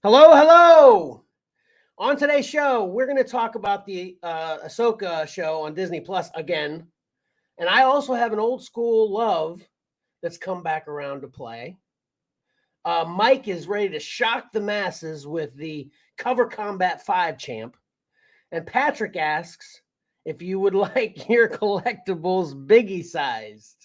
Hello, hello. On today's show, we're going to talk about the Ahsoka show on Disney Plus again. And I also have an old school love that's come back around to play. Mike is ready to shock the masses with the Cover Combat 5 champ. And Patrick asks if you would like your collectibles biggie sized.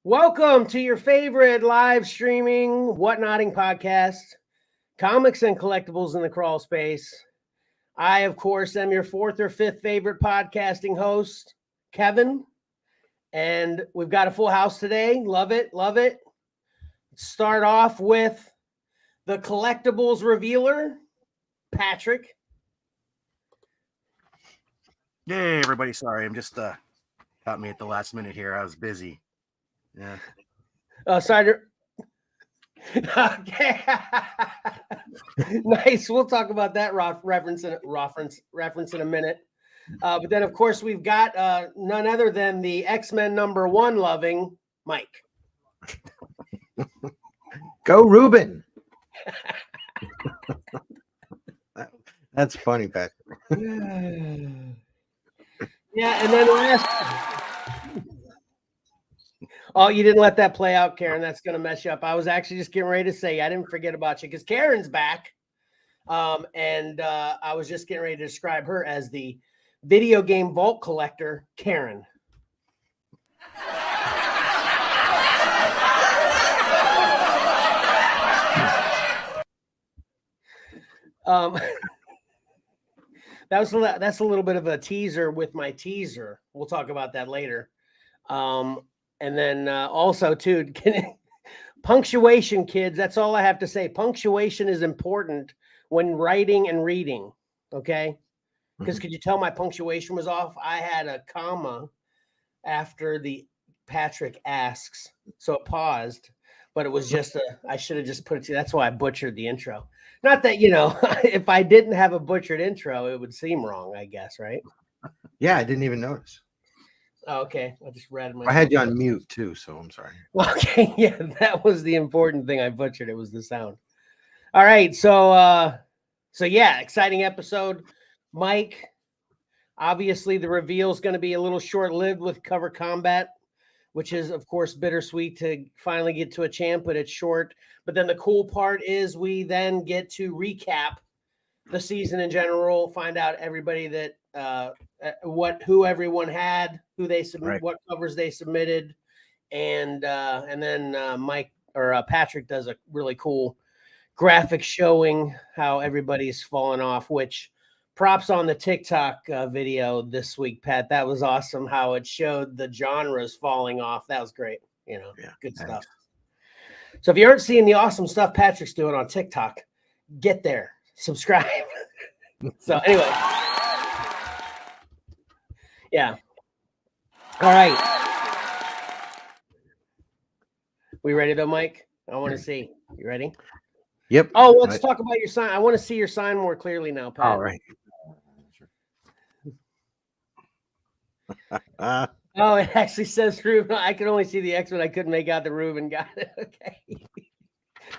Welcome to your favorite live streaming whatnotting podcast, Comics and Collectibles in the Crawl Space. I, of course, am your fourth or fifth favorite podcasting host, Kevin. And we've got a full house today. Love it. Love it. Let's start off with the collectibles revealer, Patrick. Hey, everybody. Sorry, I'm just caught me at the last minute here. I was busy. Yeah. Sorry. Okay. Nice. We'll talk about that reference in a minute. But then, of course, we've got none other than the X-Men #1 loving Mike. Go, Ruben. That's funny, Pat. Yeah, and then last. Oh, you didn't let that play out, Karen. That's going to mess you up. I was actually just getting ready to say I didn't forget about you because Karen's back. And I was just getting ready to describe her as the video game vault collector, Karen. That's a little bit of a teaser with my teaser. We'll talk about that later. And then also, too, punctuation, kids. That's all I have to say. Punctuation is important when writing and reading, okay? Because could you tell my punctuation was off? I had a comma after the Patrick asks, so it paused. But it was just I should have just put it to that's why I butchered the intro. Not that, if I didn't have a butchered intro, it would seem wrong, I guess, right? Yeah, I didn't even notice. Oh, okay. I just read my. I had you on mute too, so I'm sorry. Okay, yeah, that was the important thing I butchered. It was the sound. All right, so yeah, exciting episode. Mike, obviously the reveal is going to be a little short-lived with Cover Combat, which is, of course, bittersweet to finally get to a champ, but it's short. But then the cool part is we then get to recap the season in general, find out everybody that who everyone had, who they submit, right, what covers they submitted, and then Mike or Patrick does a really cool graphic showing how everybody's fallen off. Which props on the TikTok video this week, Pat. That was awesome. How it showed the genres falling off. That was great. Yeah, good stuff. So if you aren't seeing the awesome stuff Patrick's doing on TikTok, get there, subscribe. So anyway. Yeah. All right. We ready though, Mike? I want to see. You ready? Yep. Oh, let's talk about your sign. I want to see your sign more clearly now, Pat. All right. Oh, it actually says Ruben. I could only see the X, but I couldn't make out the Ruben. Got it. Okay.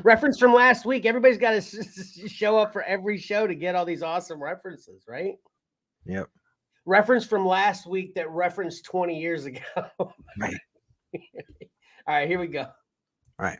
Reference from last week. Everybody's got to show up for every show to get all these awesome references, right? Yep. Reference from last week that referenced 20 years ago. Right. All right, here we go. All right.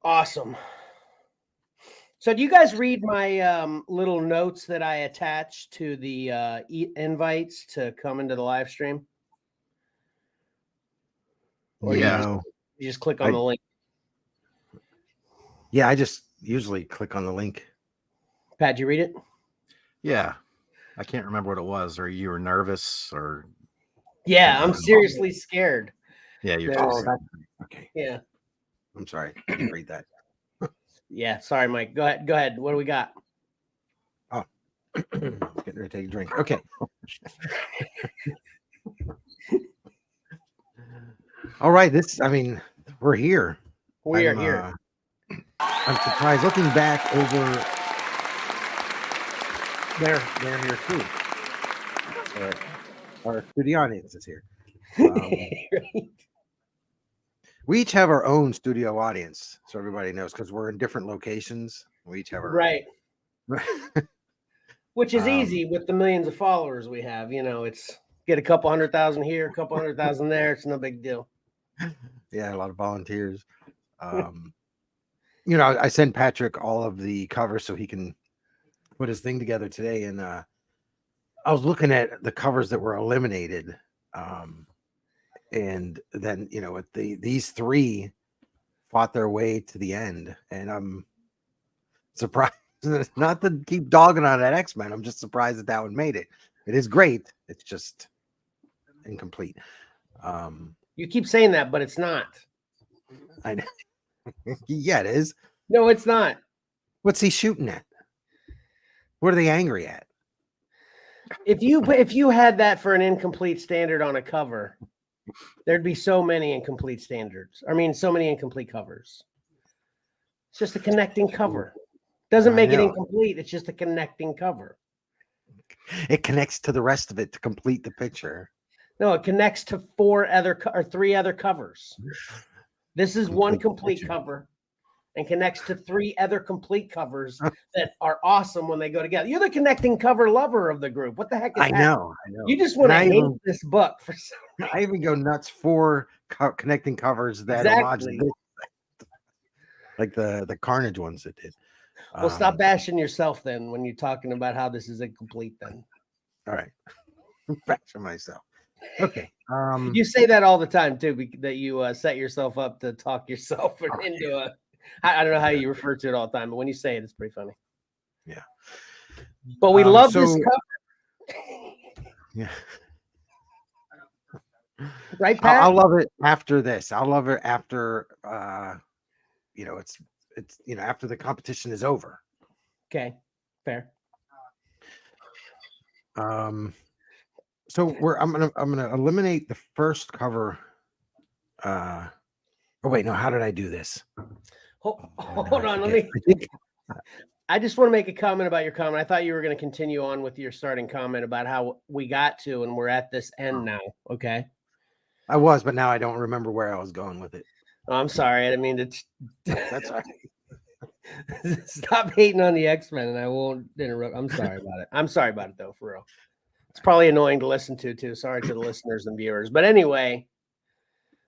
Awesome. So do you guys read my little notes that I attach to the invites to come into the live stream? Or No. you just click on the link? Yeah, I just usually click on the link. Pat, did you read it? Yeah. I can't remember what it was, or you were nervous, or Yeah, I'm seriously scared. yeah, you're okay. Yeah. I'm sorry. I didn't read that. Yeah, sorry, Mike. Go ahead. Go ahead. What do we got? Oh, getting ready to take a drink. Okay. All right. We're here. We are here. I'm surprised. Looking back over, they're here too. Our studio audience is here. We each have our own studio audience, so everybody knows, because we're in different locations. We each have our right. own. Which is easy with the millions of followers we have. You know, it's get a couple 100,000 here, a couple 100,000 there. It's no big deal. Yeah, a lot of volunteers. I send Patrick all of the covers so he can put his thing together today. And I was looking at the covers that were eliminated. And then, these three fought their way to the end. And I'm surprised, not to keep dogging on that X-Men. I'm just surprised that one made it. It is great. It's just incomplete. You keep saying that, but it's not. I know. Yeah, it is. No, it's not. What's he shooting at? What are they angry at? If you had that for an incomplete standard on a cover, there'd be so many incomplete standards. I mean, so many incomplete covers. It's just a connecting cover. Doesn't make it incomplete. It's just a connecting cover. It connects to the rest of it to complete the picture. No, it connects to three other covers. This is one complete cover and connects to three other complete covers that are awesome when they go together. You're the connecting cover lover of the group. What the heck is that? I know. You just want to hate this book for some. I even go nuts for connecting covers that exactly. Like the Carnage ones that did. Well, stop bashing yourself then when you're talking about how this is incomplete then. All right. Bashing myself. Okay. You say that all the time too, that you set yourself up to talk yourself into a. I don't know how you refer to it all the time, but when you say it, it's pretty funny. Yeah. But we love this cover. Yeah. Right, Pat? I'll love it after this. I'll love it after it's after the competition is over. Okay. Fair. So I'm gonna eliminate the first cover. Oh wait, no, how did I do this? Hold on, I just want to make a comment about your comment. I thought you were going to continue on with your starting comment about how we got to and we're at this end now. Okay. I was, but now I don't remember where I was going with it. Oh, I'm sorry. I didn't mean to. That's all right. Stop hating on the X-Men and I won't interrupt. I'm sorry about it. I'm sorry about it though, for real. It's probably annoying to listen to too. Sorry to the listeners and viewers. But anyway,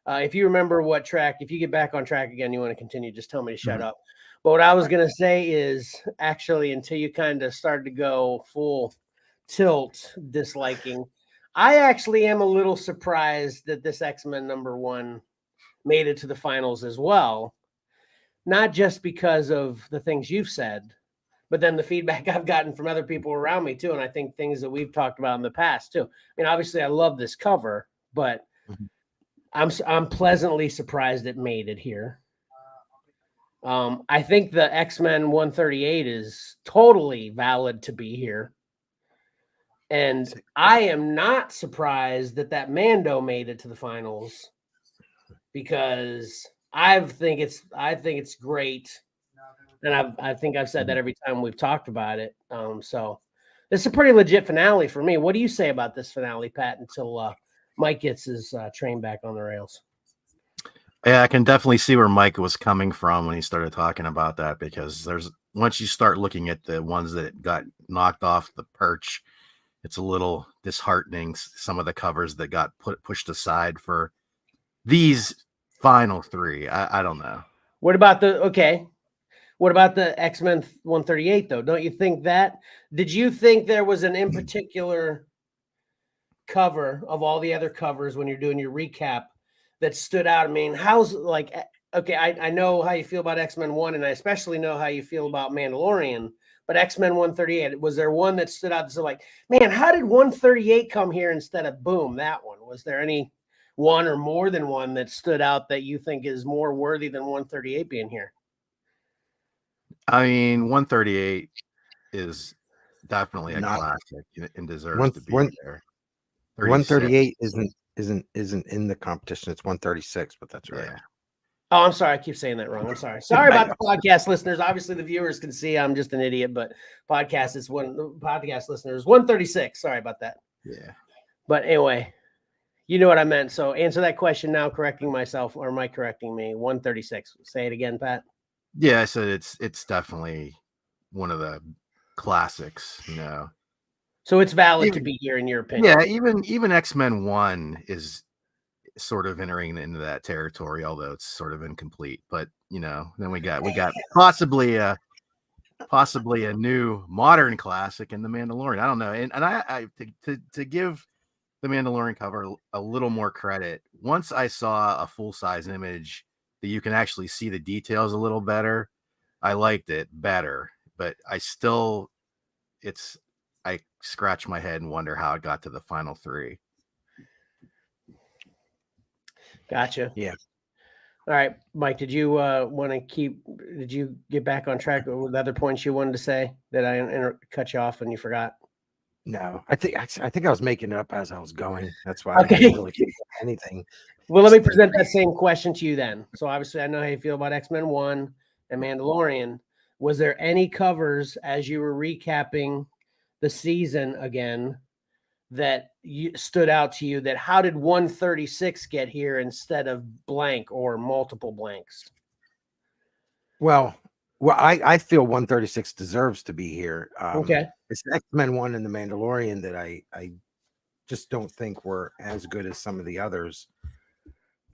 if you remember what track, if you get back on track again, you want to continue, just tell me to shut up. But what I was going to say is actually until you kind of started to go full tilt disliking, I actually am a little surprised that this X-Men #1 made it to the finals as well. Not just because of the things you've said, but then the feedback I've gotten from other people around me too. And I think things that we've talked about in the past too. I mean, obviously I love this cover, but I'm pleasantly surprised it made it here. I think the X-Men 138 is totally valid to be here. And I am not surprised that Mando made it to the finals because I think it's great. And I think I've said that every time we've talked about it. So this is a pretty legit finale for me. What do you say about this finale, Pat, until Mike gets his train back on the rails? Yeah, I can definitely see where Mike was coming from when he started talking about that, because once you start looking at the ones that got knocked off the perch, it's a little disheartening. Some of the covers that got pushed aside for these final three. I don't know. What about the What about the X-Men 138 though? Don't you think that? Did you think there was an in particular cover of all the other covers when you're doing your recap that stood out? I mean, how's like okay, I know how you feel about X-Men 1, and I especially know how you feel about Mandalorian, but X-Men 138, was there one that stood out that's like, man, how did 138 come here instead of boom, that one? Was there any one or more than one that stood out that you think is more worthy than 138 being here? I mean, 138 is definitely a Not classic and deserves one to be one there. 138 isn't in the competition. It's 136, but that's right. Yeah. Oh, I'm sorry. I keep saying that wrong. I'm sorry. Sorry about the podcast listeners. Obviously, the viewers can see I'm just an idiot, but podcast listeners 136. Sorry about that. Yeah. But anyway, you know what I meant. So answer that question now, correcting myself, or am I correcting me? 136. Say it again, Pat. Yeah, I said it's definitely one of the classics, you know. So it's valid Even, to be here in your opinion. yeah, even X-Men 1 is sort of entering into that territory, although it's sort of incomplete. But you know, then we got possibly a new modern classic in the Mandalorian. I don't know, and I to give the Mandalorian cover a little more credit. Once I saw a full size image that you can actually see the details a little better, I liked it better. But I scratch my head and wonder how it got to the final three. Gotcha. Yeah. All right, Mike, did you did you get back on track with other points you wanted to say that I cut you off and you forgot? No, I think I was making it up as I was going. That's why Okay. I didn't really think of anything. Well, let me present that same question to you then. So obviously I know how you feel about X-Men 1 and Mandalorian. Was there any covers as you were recapping the season again that you stood out to you, that how did 136 get here instead of blank or multiple blanks? Well, I feel 136 deserves to be here. Okay. It's the X-Men 1 and the Mandalorian that I just don't think were as good as some of the others.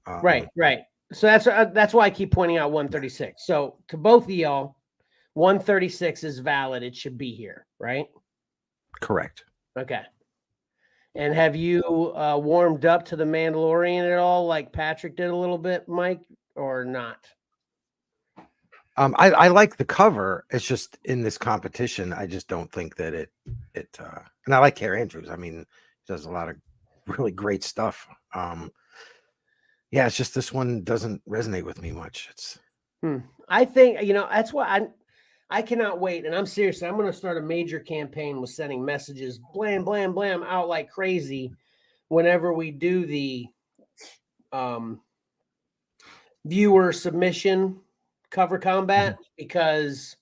Right. So that's why I keep pointing out 136. So to both of y'all, 136 is valid. It should be here, right? Correct. Okay. And have you warmed up to the Mandalorian at all, like Patrick did a little bit, Mike, or not? I like the cover. It's just in this competition, I just don't think that it and I like Care Andrews. I mean, he does a lot of really great stuff. Yeah, it's just this one doesn't resonate with me much. It's I think, that's why I cannot wait. And I'm serious. I'm going to start a major campaign with sending messages, blam, blam, blam, out like crazy whenever we do the viewer submission cover combat, because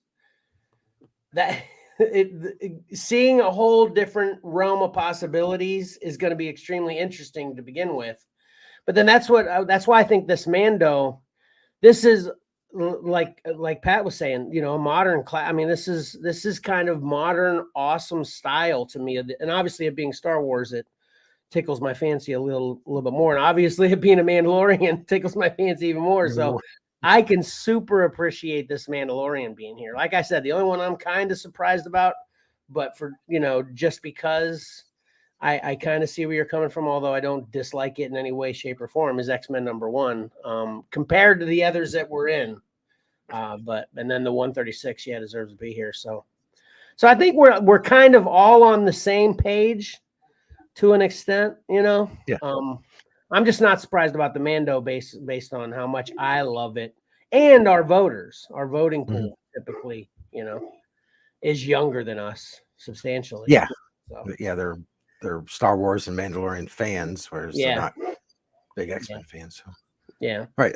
seeing a whole different realm of possibilities is going to be extremely interesting to begin with. But then that's why I think this Mando, this is like Pat was saying, a modern class. I mean, this is kind of modern, awesome style to me. And obviously it being Star Wars, it tickles my fancy a little bit more. And obviously it being a Mandalorian tickles my fancy even more. So I can super appreciate this Mandalorian being here. Like I said, the only one I'm kind of surprised about, but for, just because I kind of see where you're coming from, although I don't dislike it in any way, shape, or form, is X-Men #1 compared to the others that we're in. And then the 136, deserves to be here. So I think we're kind of all on the same page to an extent, Yeah. I'm just not surprised about the Mando based on how much I love it, and our voting pool typically, is younger than us substantially. Yeah. So. Yeah, they're Star Wars and Mandalorian fans, whereas they're not big X-Men fans. So. Yeah. Right.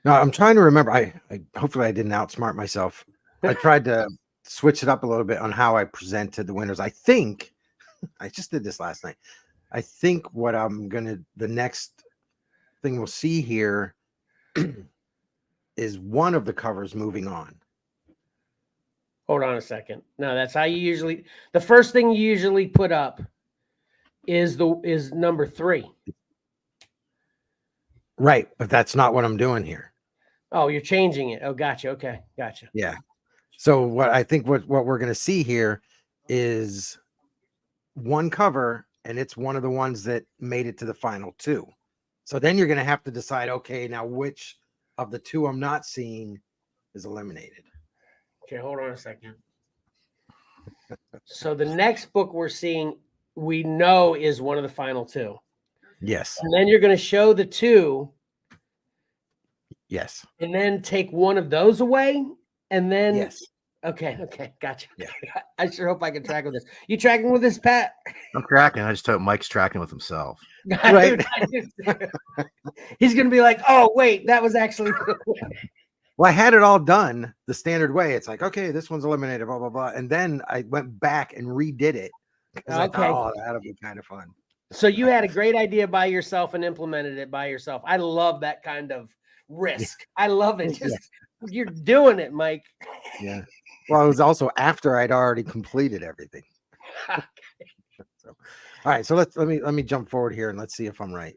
No, I'm trying to remember. I hopefully I didn't outsmart myself. I tried to switch it up a little bit on how I presented the winners. I think I just did this last night. I think what the next thing we'll see here is one of the covers moving on. Hold on a second. No, that's how you the first thing you usually put up is number 3. Right, but that's not what I'm doing here. Oh, you're changing it. Oh, gotcha. Okay, gotcha. Yeah. So what I think what we're going to see here is one cover, and it's one of the ones that made it to the final two. So then you're going to have to decide, okay, now which of the two I'm not seeing is eliminated. Okay, hold on a second. So the next book we're seeing, we know is one of the final two. Yes. And then you're going to show the two Yes. and then take one of those away. And then, Yes. okay, gotcha. Yeah. I sure hope I can track with this. You tracking with this, Pat? I'm tracking. I just hope Mike's tracking with himself. Right. He's going to be like, oh, wait, that was actually. Well, I had it all done the standard way. It's like, okay, this one's eliminated, blah, blah, blah. And then I went back and redid it. Because I Okay. thought, oh, that'll be kind of fun. So you had a great idea by yourself and implemented it by yourself. I love that kind of risk. I love it. Just you're doing it, Mike. Yeah. Well, it was also after I'd already completed everything. Okay. So, all right. So let me jump forward here and let's see if I'm right.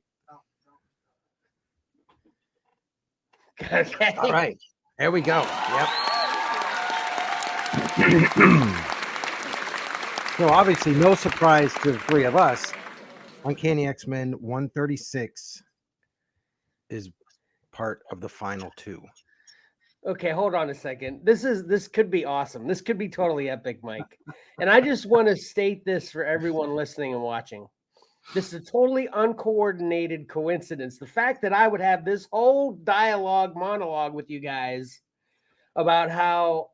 Okay. All right. There we go. Yep. So obviously, no surprise to the three of us. Uncanny X-Men 136 is part of the final two. Okay, hold on a second. This could be awesome. This could be totally epic, Mike. And I just want to state this for everyone listening and watching. This is a totally uncoordinated coincidence. The fact that I would have this whole monologue with you guys about how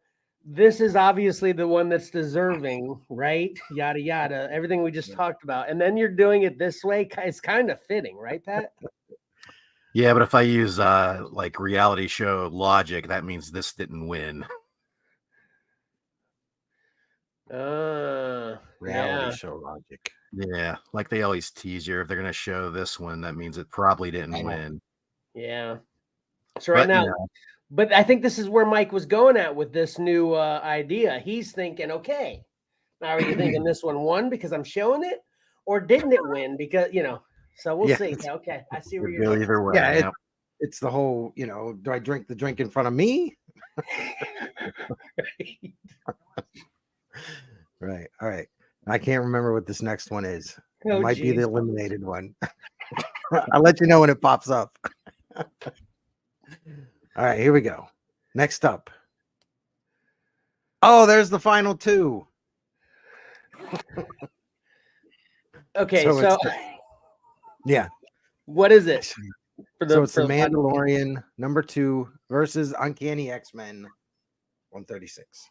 this is obviously the one that's deserving, right? Yada, yada, everything we just talked about. And then you're doing it this way. It's kind of fitting, right, Pat? Yeah, but if I use like reality show logic, that means this didn't win. Reality show logic. Yeah, like they always tease you. If they're going to show this one, that means it probably didn't win. Yeah. So right But, now, you know, but I think this is where Mike was going at with this new idea. He's thinking, okay, now are you thinking this one won because I'm showing it, or didn't it win because So we'll see. Okay, I see where it you're go going. either way. Yeah, it's the whole, do I drink the drink in front of me? Right. All right. I can't remember what this next one is. Oh, it might be geez. the eliminated one. I'll let you know when it pops up. All right, here we go. Next up. Oh, there's the final two. Okay, So so yeah. what is it? So it's the Mandalorian #2 versus Uncanny X-Men 136.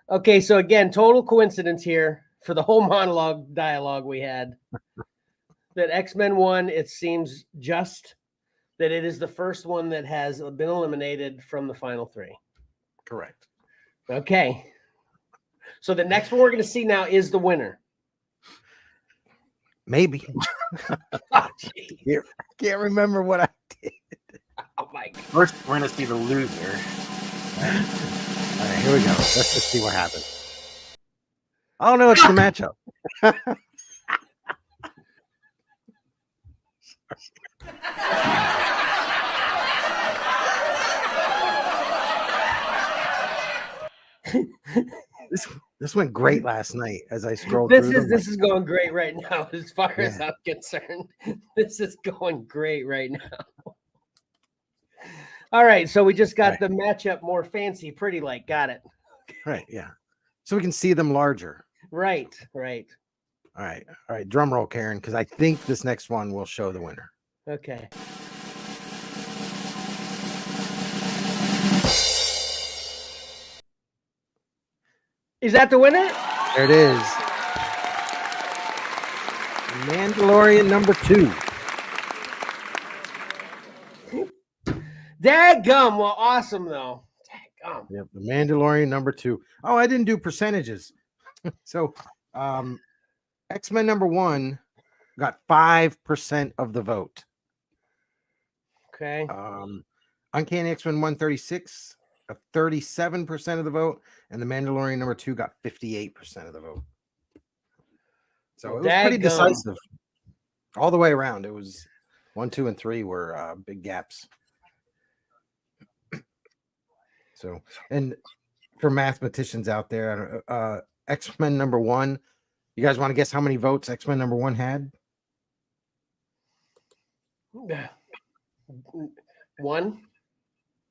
Okay, so again, total coincidence here for the whole dialogue we had. That X-Men won, it seems just that it is the first one that has been eliminated from the final three. Correct. Okay. So the next one we're going to see now is the winner. Maybe. Oh, Can't remember what I did. oh my God. First, we're going to see the loser. All right, here we go. Let's just see what happens. Oh no, it's the matchup. This went great last night as I scrolled through them. This is going great right now as far as I'm concerned. This is going great right now. All right, so we just got the matchup more fancy, pretty like. Got it. Right, yeah. So we can see them larger. Right. All right. Drum roll, Karen, because I think this next one will show the winner. Okay. Is that the winner? There it is. Mandalorian #2. Dadgum. Well, awesome though. Dadgum. Yep, the Mandalorian #2. Oh, I didn't do percentages. So X-Men #1 got 5% of the vote. Okay. Uncanny X-Men 136 got 37% of the vote, and the Mandalorian #2 got 58% of the vote. So it was pretty Dadgum. decisive all the way around. It was 1, 2, and 3 were big gaps. So, and for mathematicians out there, X-Men #1, you guys want to guess how many votes X-Men #1 had? 1.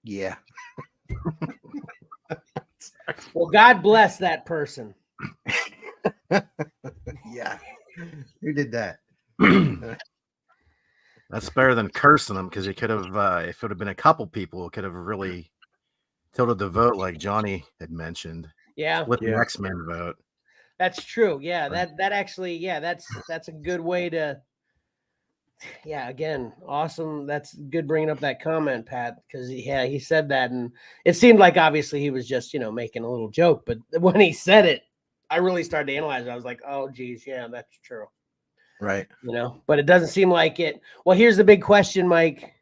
Yeah. Well, God bless that person. Yeah. Who did that? That's better than cursing them, because you could have, if it would have been a couple people, it could have really tilted the vote, like Johnny had mentioned. Yeah, With the Yeah. X-Men vote. that's true. Yeah, that actually, yeah, that's a good way to. Yeah, again, awesome. That's good bringing up that comment, Pat, because he said that, and it seemed like obviously he was just making a little joke, but when he said it, I really started to analyze it. I was like, oh, geez, yeah, that's true. Right. But it doesn't seem like it. Well, here's the big question, Mike.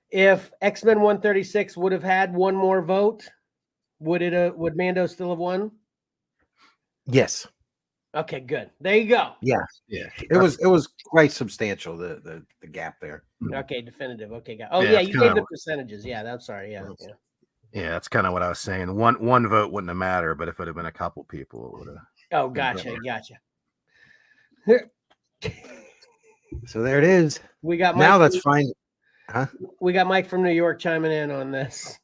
If X-Men 136 would have had one more vote, would Mando still have won? Yes. Okay, good. There you go. Yeah. Yeah. It was quite substantial, the gap there. Okay, definitive. Okay, got. Oh Yeah, yeah, it's you gave kinda- the percentages. Yeah, that's sorry. Yeah. Yeah, that's kind of what I was saying. One vote wouldn't have mattered, but if it would have been a couple people, it would have. Oh, gotcha. So there it is. We got Now Mike let's find. we got Mike from New York chiming in on this.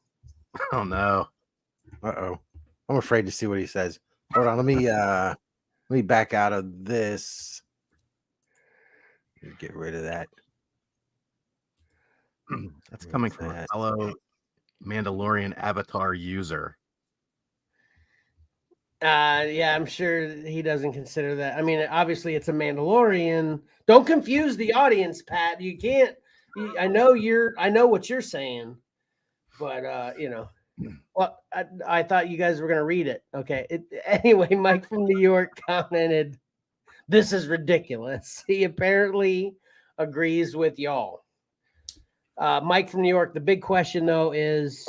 Oh no. Uh-oh. I'm afraid to see what he says. Hold on, let me back out of this. Get rid of that. That's coming from a that? fellow Mandalorian avatar user. Yeah, I'm sure he doesn't consider that. I mean, obviously it's a Mandalorian. Don't confuse the audience, Pat. You can't. I know what you're saying, but Well, I thought you guys were gonna read it. Okay. Anyway, Mike from New York commented, "This is ridiculous." He apparently agrees with y'all. Mike from New York. The big question though is,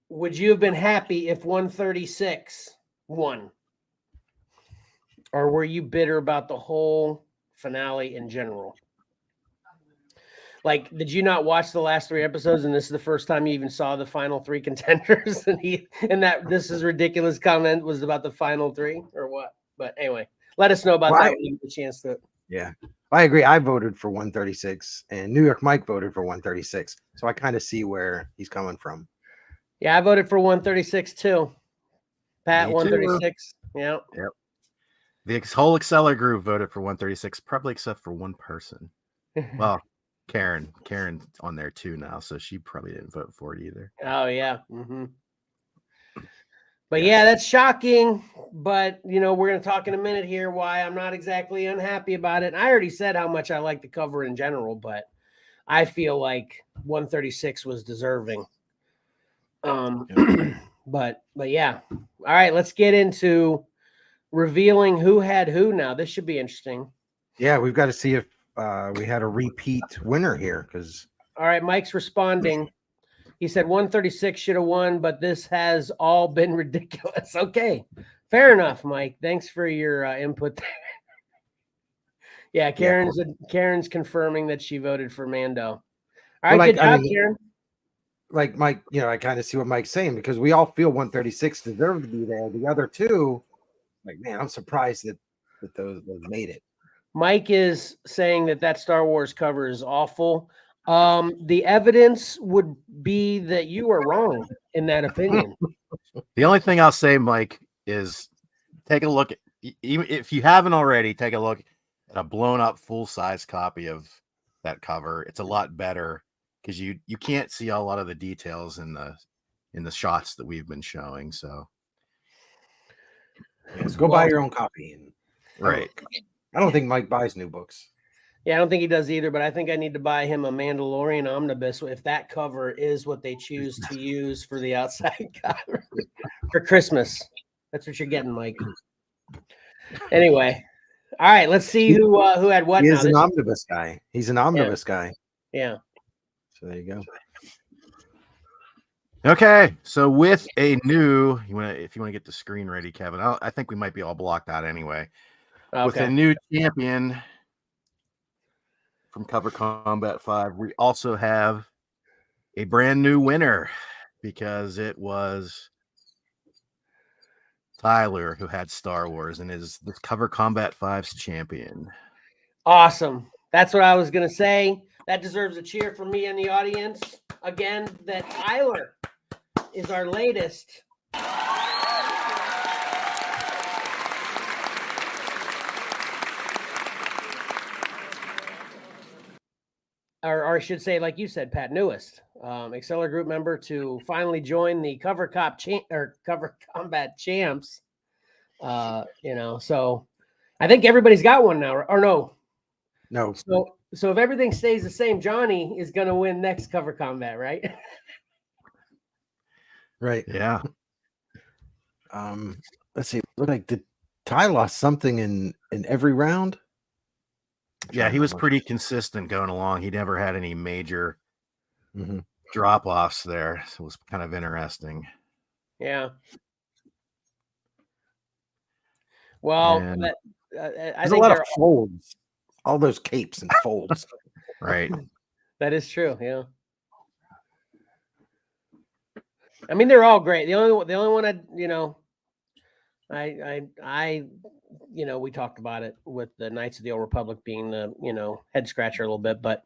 would you have been happy if 136 won? Or were you bitter about the whole finale in general? Like, did you not watch the last 3 episodes and this is the first time you even saw the final 3 contenders? And that "this is ridiculous" comment was about the final 3 or what? But anyway, let us know about that when you get a chance to. Yeah, I agree. I voted for 136, and New York Mike voted for 136. So I kind of see where he's coming from. Yeah, I voted for 136 too. Pat, Me too. 136. Yeah. Yep. The whole Xcellar group voted for 136, probably except for one person. Well, Karen on there too now, so she probably didn't vote for it either. Oh yeah. Mm-hmm. But yeah, that's shocking. But we're going to talk in a minute here why I'm not exactly unhappy about it. And I already said how much I like the cover in general, but I feel like 136 was deserving. But yeah. All right, let's get into revealing who had who now. This should be interesting. Yeah, we've got to see if we had a repeat winner here, because all right, Mike's responding. He said 136 should have won, but this has all been ridiculous. Okay, fair enough, Mike. Thanks for your input there. Yeah, Karen's confirming that she voted for Mando. All right, good job, Karen. Like Mike, I kind of see what Mike's saying, because we all feel 136 deserved to be there. The other two, like, man, I'm surprised that those made it. Mike is saying that Star Wars cover is awful. The evidence would be that you are wrong in that opinion. The only thing I'll say, Mike, is take a look at, even if you haven't already, take a look at a blown up full-size copy of that cover. It's a lot better because you can't see a lot of the details in the shots that we've been showing. So yes, go buy your own copy. Right. I don't think Mike buys new books. Yeah, I don't think he does either, but I think I need to buy him a Mandalorian omnibus if that cover is what they choose to use for the outside cover for Christmas. That's what you're getting, Mike. Anyway, all right, let's see who had what. He is an omnibus guy. He's an omnibus guy. Yeah. So there you go. Okay, so with a new, if you want to get the screen ready, Kevin, I think we might be all blocked out anyway. With a Okay. new champion from Cover Combat 5, we also have a brand new winner because it was Tyler who had Star Wars and is the Cover Combat 5's champion. Awesome. That's what I was going to say. That deserves a cheer from me in the audience. Again, that Tyler is our latest. Or I should say, like you said, Pat, newest Xcellar group member to finally join the Cover Combat Champs. So I think everybody's got one now, or no? No. So if everything stays the same, Johnny is going to win next Cover Combat, right? Right. Yeah. Let's see. Look like did Ty lost something in every round? Yeah, he was pretty consistent going along. He never had any major Mm-hmm. drop-offs there. So it was kind of interesting. Yeah. Well, And I There's think a lot of folds. All those capes and folds. right. That is true. Yeah. I mean, they're all great. The only one we talked about it with the Knights of the Old Republic being the, head scratcher a little bit, but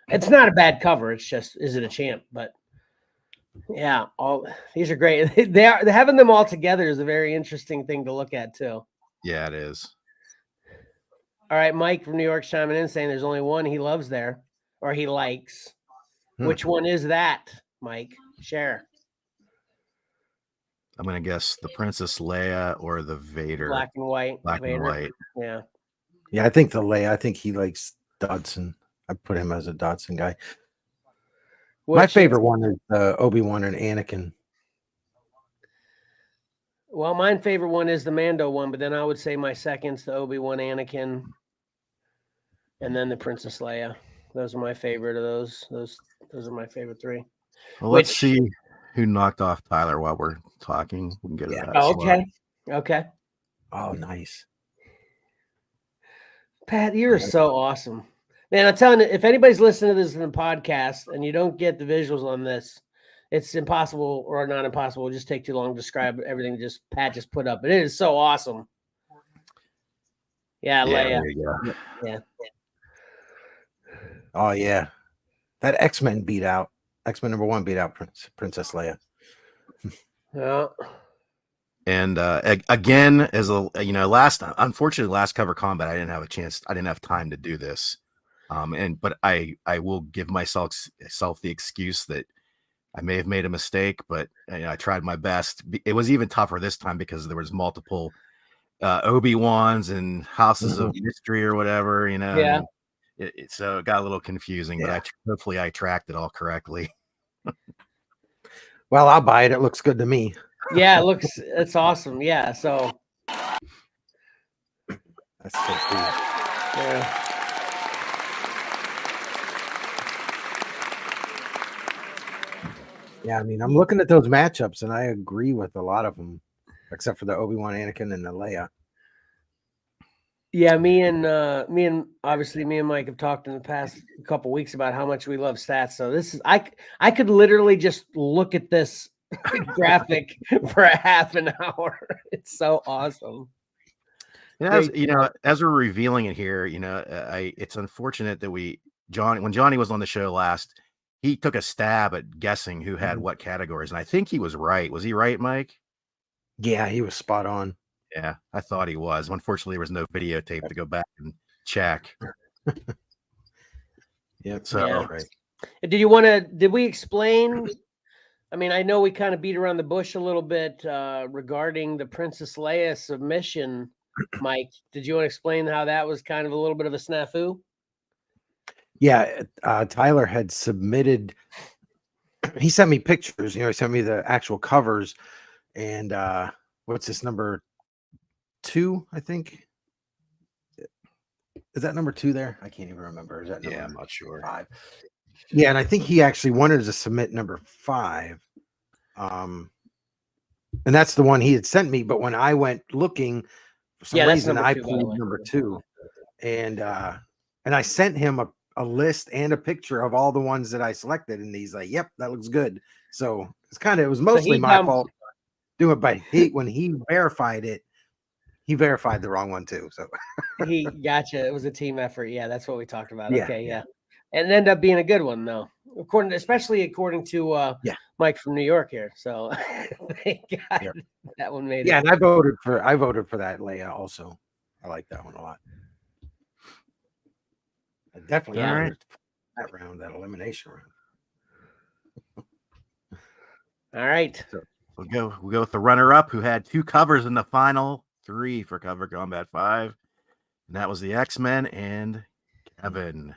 it's not a bad cover. It's just, is it a champ? But yeah, all these are great. Having them all together is a very interesting thing to look at too. Yeah, it is. All right, Mike from New York chiming in saying there's only one he loves there, or he likes. Which one is that, Mike? Share. I'm gonna guess the Princess Leia or the Vader. Black and white. Black Vader. and white. Yeah. Yeah, I think the Leia. I think he likes Dodson. I put him as a Dodson guy. My favorite one is Obi-Wan and Anakin. Well, my favorite one is the Mando one, but then I would say my second's the Obi-Wan, Anakin, and then the Princess Leia. Those are my favorite of those. Those are my favorite three. Well, let's see who knocked off Tyler while we're talking. We can get to that. Okay. Okay. Oh, nice. Pat, you're so awesome. Man, I'm telling you, if anybody's listening to this in the podcast and you don't get the visuals on this, it's impossible or not impossible. It'll just take too long to describe everything Pat just put up. But it is so awesome. Yeah, Leia. Yeah. Oh, yeah. That X-Men X-Men #1 beat out Princess Leia. Yeah. And again, as unfortunately, last Cover Combat, I didn't have a chance. I didn't have time to do this. But I will give myself the excuse that I may have made a mistake, but I tried my best. It was even tougher this time because there was multiple Obi-Wans and Houses of Mystery or whatever, Yeah. So it got a little confusing, but hopefully I tracked it all correctly. Well, I'll buy it. It looks good to me. Yeah, it's awesome. Yeah, so that's so cool. Yeah. Yeah, I mean, I'm looking at those matchups, and I agree with a lot of them, except for the Obi-Wan, Anakin, and the Leia. Yeah, me and Mike have talked in the past couple weeks about how much we love stats. So this is I could literally just look at this graphic for a half an hour. It's so awesome. As we're revealing it here, it's unfortunate that when Johnny was on the show last, he took a stab at guessing who had what categories, and I think he was right. Was he right, Mike? Yeah, he was spot on. Yeah, I thought he was. Unfortunately, there was no videotape to go back and check. Yeah. So, right. Did we explain? I mean, I know we kind of beat around the bush a little bit regarding the Princess Leia submission. Mike, did you want to explain how that was kind of a little bit of a snafu? Yeah, Tyler had submitted. He sent me pictures. He sent me the actual covers, and what's this number 2? I think is that number 2 there? I can't even remember. Is that number I'm not sure. 5? Yeah, and I think he actually wanted to submit number 5. And that's the one he had sent me. But when I went looking, for some Yeah, that's reason, number I 2, by the pulled way. number 2, and I sent him a list and a picture of all the ones that I selected, and he's like, "Yep, that looks good." So it was mostly my fault doing it, but when he verified it, he verified the wrong one too. So he gotcha. It was a team effort. Yeah, that's what we talked about. Yeah, Okay, yeah. And it ended up being a good one though, especially according to Mike from New York here. So thank God that one made it. Yeah, and I voted for that Leia also. I like that one a lot. I definitely voted for that round, that elimination round. All right. So we'll go with the runner-up, who had 2 covers in the final 3 for Cover Combat 5. And that was the X-Men and Kevin.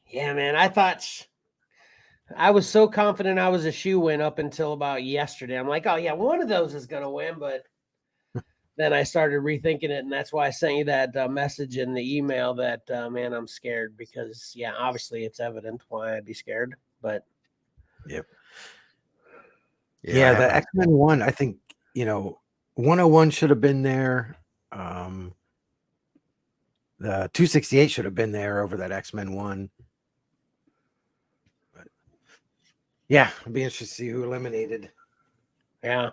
Yeah, man. I was so confident I was a shoe-in up until about yesterday. I'm like, oh yeah, one of those is gonna win, but then I started rethinking it, and that's why I sent you that message in the email that man, I'm scared because obviously it's evident why I'd be scared, but Yep. Yeah, the X-Men one, I think 101 should have been there. The 268 should have been there over that X-Men one. But yeah, I'll be interested to see who eliminated. Yeah.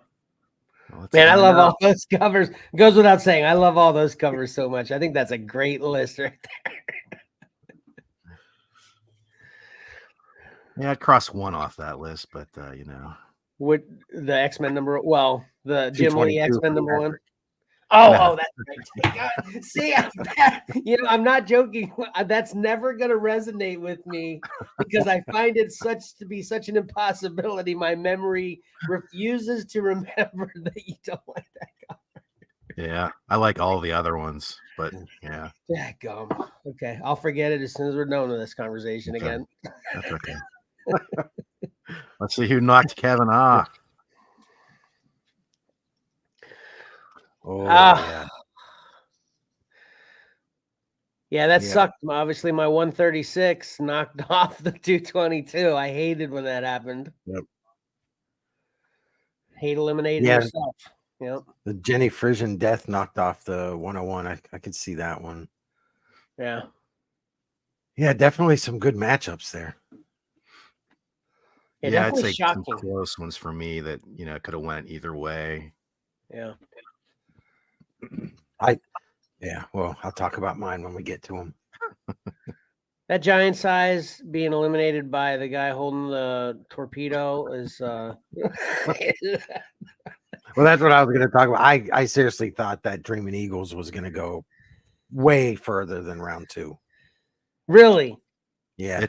Man, I love all those covers. Goes without saying, I love all those covers so much. I think that's a great list right there. Yeah, I'd cross one off that list, but What the X-Men number? Well, the Jim Lee 222 X-Men for number 1. Maverick. Oh, that's right. God, see, I'm not joking. That's never going to resonate with me because I find it to be such an impossibility. My memory refuses to remember that you don't like that cover. Yeah, I like all the other ones, but yeah. Dadgum. Okay, I'll forget it as soon as we're done with this conversation again. That's okay. Let's see who knocked Kevin off. Oh, yeah. Yeah, that sucked. Obviously, my 136 knocked off the 222. I hated when that happened. Yep. Hate eliminating yourself. Yep. The Jenny Frisian death knocked off the 101. I could see that one. Yeah. Yeah, definitely some good matchups there. Yeah, I'd say some close ones for me that could have went either way. Yeah. Well, I'll talk about mine when we get to them. That giant size being eliminated by the guy holding the torpedo is well, that's what I was going to talk about. I seriously thought that Dreaming Eagles was going to go way further than round 2. Really? Yeah.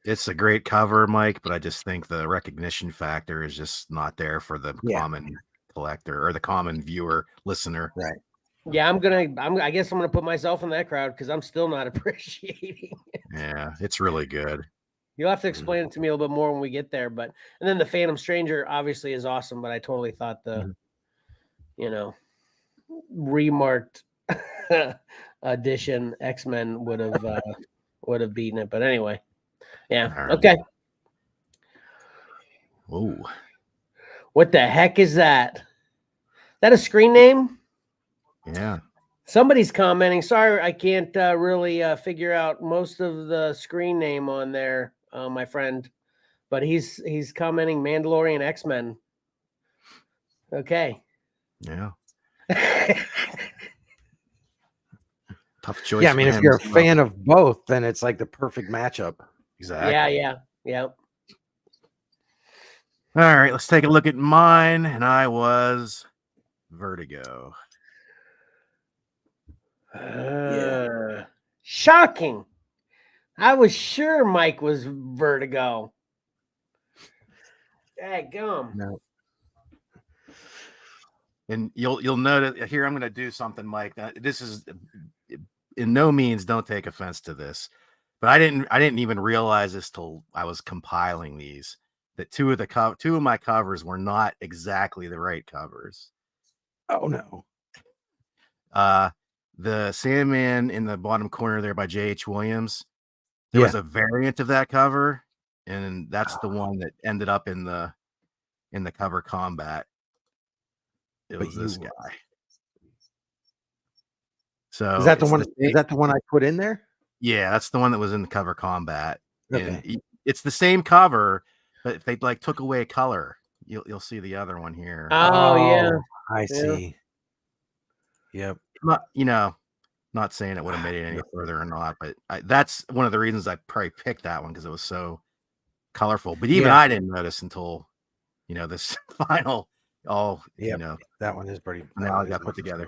It's a great cover, Mike, but I just think the recognition factor is just not there for the common collector or the common viewer, listener. Right. Yeah, I guess I'm gonna put myself in that crowd because I'm still not appreciating it. Yeah, it's really good. You'll have to explain it to me a little bit more when we get there. And then the Phantom Stranger obviously is awesome, but I totally thought the remarked edition X-Men would have beaten it. But anyway. Yeah. Right. Okay. Whoa. What the heck is that? That a screen name? Yeah. Somebody's commenting. Sorry, I can't really figure out most of the screen name on there, my friend. But he's commenting Mandalorian X-Men. Okay. Yeah. Tough choice. Yeah, I mean, if you're a fan of both, then it's like the perfect matchup. Exactly. Yeah. All right, let's take a look at mine. And I was Vertigo. Shocking. I was sure Mike was Vertigo. Dadgum. No. And you'll notice here I'm going to do something, Mike. This is in no means, don't take offense to this, but I didn't even realize this till I was compiling these, that two of my covers were not exactly the right covers. Oh no. The Sandman in the bottom corner there by J.H. Williams, there was a variant of that cover, and that's the one that ended up in the in the cover combat, it But was this you- guy. So Is that the it's one? the Is that the one I put in there? yeah, that's the one that was in the cover combat. And Okay. it's the same cover, but if they like took away a color, you'll see the other one here. Oh yeah. I Yeah. see. Yep. Not saying it would have made it any further or not, but that's one of the reasons I probably picked that one, because it was so colorful. But even Yeah. I didn't notice until this final Yep. That one is pretty. now I got put together.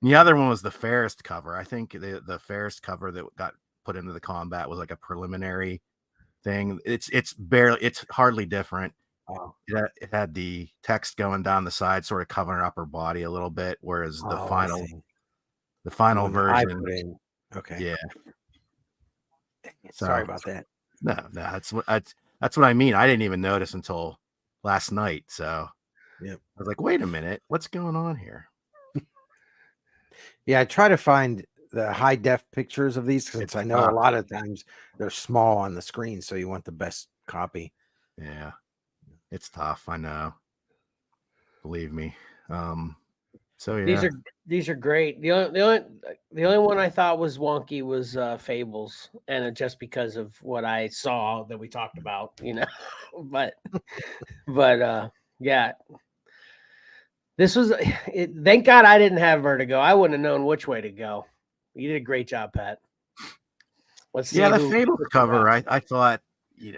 The other one was the Fairest cover. I think the Fairest cover that got put into the combat was like a preliminary thing. It's hardly different. Oh. It had the text going down the side, sort of covering up her body a little bit, whereas the I final see. final The one that I version, put in. Okay. yeah. Sorry about that. No, that's what I mean. I didn't even notice until last night. So Yep. I was like, wait a minute, what's going on here? Yeah, I try to find the high def pictures of these, since I know a lot of times they're small on the screen, so you want the best copy. Yeah, it's tough. I know. Believe me. So yeah, These are great. The only one I thought was wonky was Fables, and just because of what I saw that we talked about, but yeah. This was thank God I didn't have vertigo. I wouldn't have known which way to go. You did a great job, Pat. Let's see. yeah, the Fables cover I thought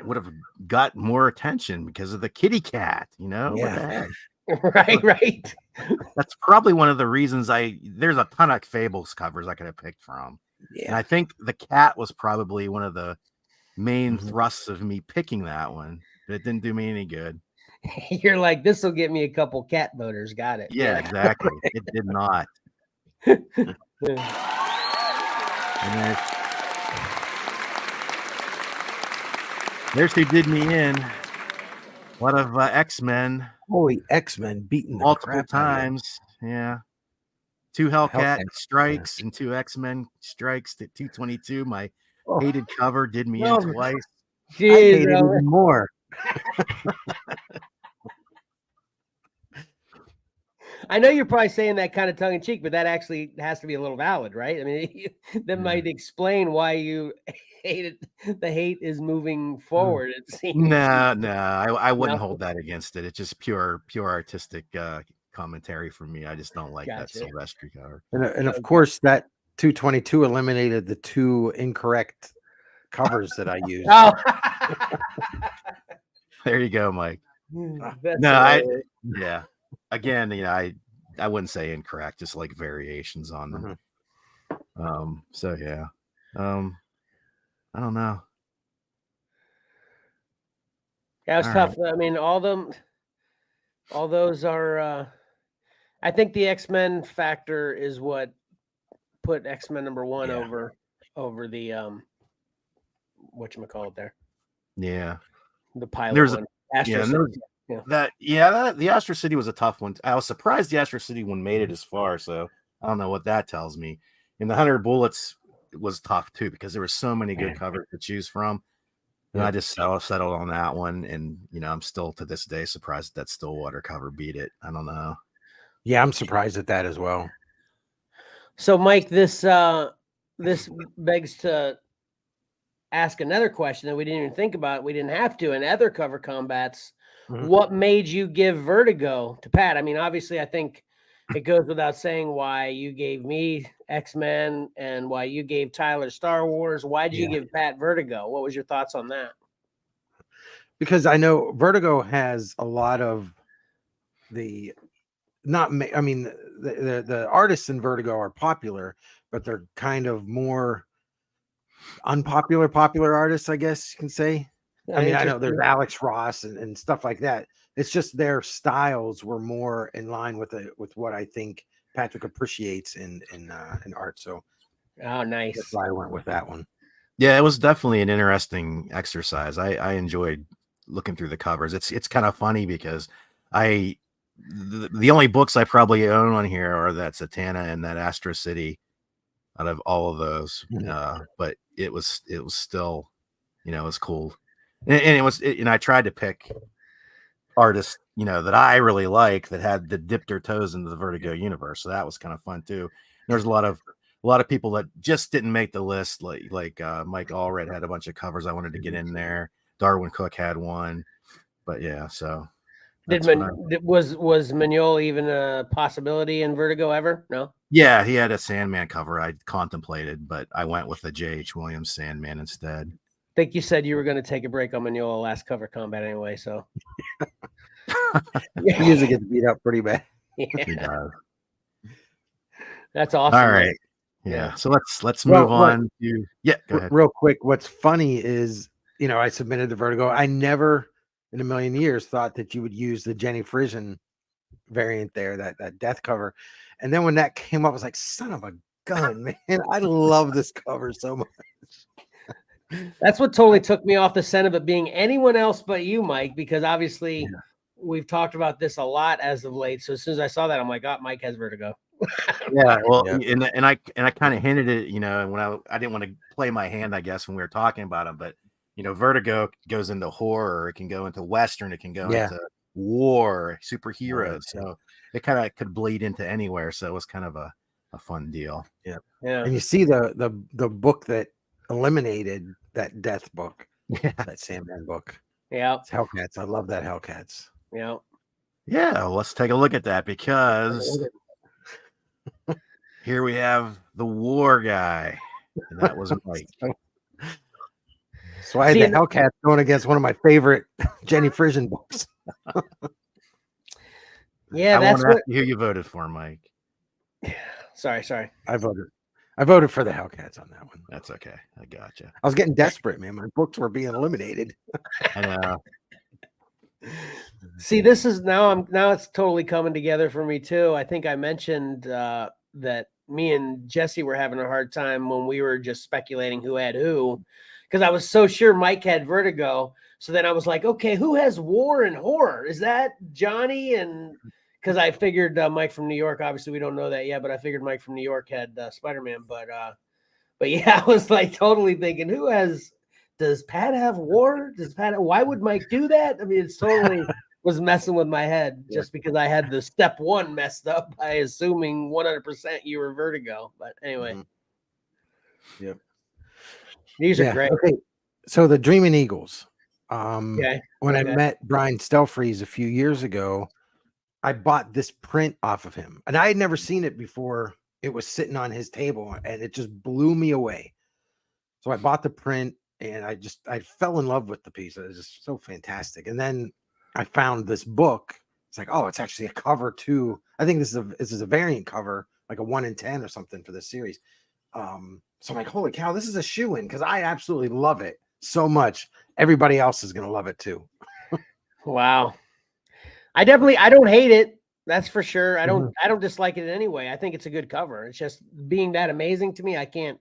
would have got more attention because of the kitty cat. What the heck? Right. That's probably one of the reasons there's a ton of Fables covers I could have picked from. Yeah. And I think the cat was probably one of the main thrusts of me picking that one, but it didn't do me any good. You're like, this will get me a couple cat voters. Got it. Yeah, exactly. It did not. And there's who did me in. A lot of X-Men. Holy X-Men beating the multiple crap out of you. times. Yeah. 2 Hellcat strikes and 2 X-Men strikes to 222. My hated cover did me in twice. Jeez, I hated even more. I know you're probably saying that kind of tongue in cheek, but that actually has to be a little valid, right? I mean, that might explain why you hated. The hate is moving forward. It seems. No, I wouldn't hold that against it. It's just pure artistic commentary for me. I just don't like that Silvestri cover. And of course, that 222 eliminated the 2 incorrect covers that I used. Oh. There you go, Mike. Yeah. Again, I wouldn't say incorrect, just like variations on them. So yeah. I don't know. Yeah, it's tough. Right. I mean, all those are I think the X-Men factor is what put X-Men #1 over the whatchamacallit there. Yeah. The pilot one. The Astro City was a tough one. I was surprised the Astro City one made it as far, so I don't know what that tells me. And the 100 Bullets was tough too, because there were so many good covers to choose from. And I just settled on that one. And I'm still to this day surprised that Stillwater cover beat it. I don't know. Yeah, I'm surprised at that as well. So Mike, this begs to ask another question that we didn't even think about. We didn't have to in other cover combats. What made you give Vertigo to Pat? I mean, obviously, I think it goes without saying why you gave me X-Men and why you gave Tyler Star Wars. Why did you give Pat Vertigo? What was your thoughts on that? Because I know Vertigo has a lot of the the artists in Vertigo are popular, but they're kind of more popular artists, I guess you can say. I mean, I know there's Alex Ross and stuff like that. It's just their styles were more in line with what I think Patrick appreciates in art. So, nice. That's why I went with that one. Yeah, it was definitely an interesting exercise. I enjoyed looking through the covers. It's kind of funny because the only books I probably own on here are that Satana and that Astro City out of all of those. But it was still, it was cool. And I tried to pick artists, that I really like that had dipped their toes into the Vertigo universe. So that was kind of fun too. There's a lot of people that just didn't make the list. Like Mike Allred had a bunch of covers I wanted to get in there. Darwin Cook had one, but yeah. So was Mignola even a possibility in Vertigo ever? No. Yeah, he had a Sandman cover I contemplated, but I went with the J.H. Williams Sandman instead. I think you said you were going to take a break on Mignola last cover combat anyway, so He usually gets beat up pretty bad. Yeah. That's awesome. All right. Yeah. So let's move on to go ahead. Real quick, what's funny is, I submitted the Vertigo. I never in a million years thought that you would use the Jenny Frisian variant there, that death cover. And then when that came up, I was like, son of a gun, man. I love this cover so much. That's what totally took me off the scent of it being anyone else but you, Mike, because obviously we've talked about this a lot as of late. So as soon as I saw that, I'm like, oh, Mike has Vertigo. Yeah, well, and I kind of hinted it, when I didn't want to play my hand, I guess, when we were talking about them, but Vertigo goes into horror, it can go into Western, it can go into war, superheroes. So it kind of could bleed into anywhere. So it was kind of a fun deal. Yeah. And you see the book that eliminated that death book, that Sandman book. Yeah. It's Hellcats. I love that Hellcats. Yeah. Yeah. Well, let's take a look at that because here we have the war guy. And that was Mike. So I had the Hellcats going against one of my favorite Jenny Frisian books. Yeah, that's what who you voted for, Mike. Sorry. I voted for the Hellcats on that one. That's okay. I gotcha. I was getting desperate, man. My books were being eliminated. I know. See, this is now it's totally coming together for me too. I think I mentioned that me and Jesse were having a hard time when we were just speculating who had who, because I was so sure Mike had Vertigo. So then I was like, okay, who has war and horror? Is that Johnny? And because I figured Mike from New York, obviously we don't know that yet, but I figured Mike from New York had Spider-Man. But yeah, I was like totally thinking, does Pat have war? Why would Mike do that? I mean, it's totally was messing with my head just because I had the step one messed up by assuming 100% you were Vertigo. But anyway. Mm-hmm. Yep. These are great. Okay. So the Dreaming Eagles. When I met Brian Stelfreeze a few years ago, I bought this print off of him, and I had never seen it before. It was sitting on his table, and it just blew me away. So I bought the print, and I fell in love with the piece. It was just so fantastic. And then I found this book. It's like, oh, it's actually a cover too. I think this is a variant cover, like a 1 in 10 or something for this series. So I'm like, holy cow, this is a shoe-in because I absolutely love it so much. Everybody else is gonna love it too. Wow. I don't hate it. That's for sure. I don't dislike it anyway. I think it's a good cover. It's just being that amazing to me, I can't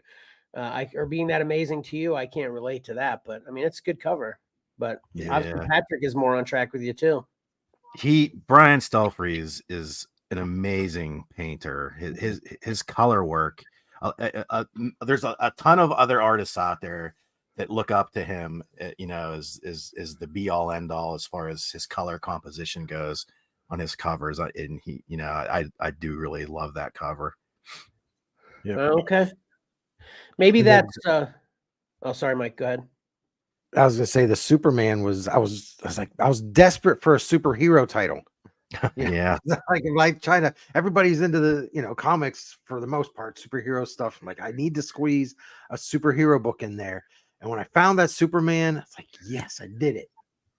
or being that amazing to you, I can't relate to that. But I mean, it's a good cover. But obviously Patrick is more on track with you too. Brian Stelfreeze is an amazing painter. His color work. There's a ton of other artists out there that look up to him, is the be all end all as far as his color composition goes on his covers. And he, I do really love that cover. Yeah. Okay. Maybe that's oh, sorry, Mike, go ahead. I was gonna say the Superman was I was desperate for a superhero title. Yeah. like trying to, everybody's into the comics for the most part, superhero stuff. I'm like, I need to squeeze a superhero book in there. And when I found that Superman, it's like, yes, I did it.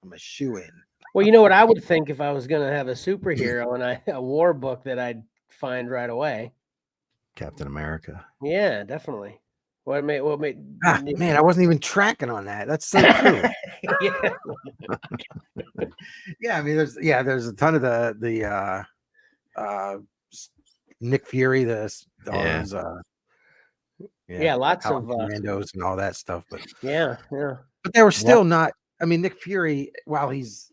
I'm a shoe-in. Well, you know what I would think if I was gonna have a superhero and a war book that I'd find right away? Captain America. Yeah, definitely. What made man, I wasn't even tracking on that. That's so true. Yeah, I mean, there's a ton of the Nick Fury, lots of commandos and all that stuff, but but they were still not. I mean, Nick Fury, while he's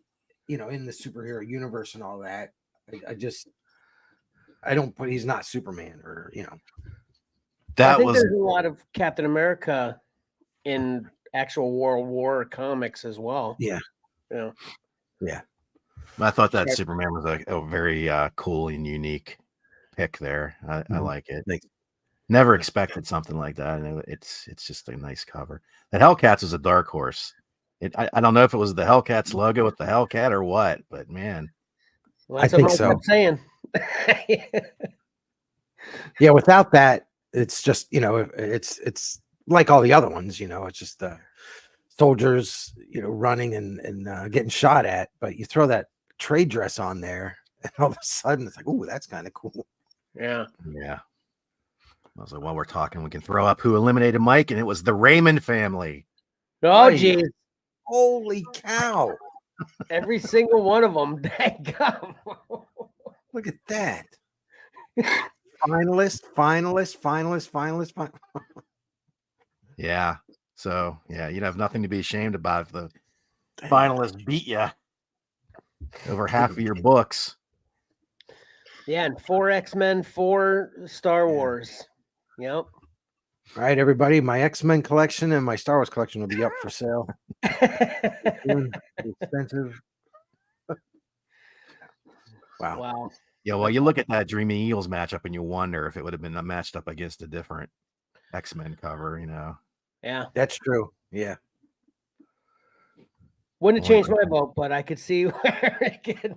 in the superhero universe and all that, I don't put, he's not Superman or I think there's a lot of Captain America in actual World War comics as well. Yeah. I thought that Sure. Superman was a very cool and unique pick there. I like it. Thanks. Never expected something like that, and it's just a nice cover. That Hellcats is a dark horse. I don't know if it was the Hellcats logo with the Hellcat or what, but man, Well, I that's what think Mike so. kept saying. Yeah, without that, it's just it's like all the other ones. It's just soldiers running and getting shot at. But you throw that trade dress on there, and all of a sudden it's like, ooh, that's kind of cool. Yeah. I was like, while we're talking, we can throw up who eliminated Mike, and it was the Raymond family. Oh, Right. geez. Holy cow! Every single one of them. Dadgum. Look at that. Finalist. Yeah. So yeah, you'd have nothing to be ashamed about if the finalists beat you over half of your books. Yeah, and 4 X-Men, 4 Star Wars. Yep. All right, everybody. My X-Men collection and my Star Wars collection will be up for sale. Expensive. Wow. Wow. Yeah, well, you look at that Dreaming Eagles matchup and you wonder if it would have been matched up against a different X-Men cover, Yeah. That's true. Yeah. Wouldn't have changed my vote, but I could see where it could.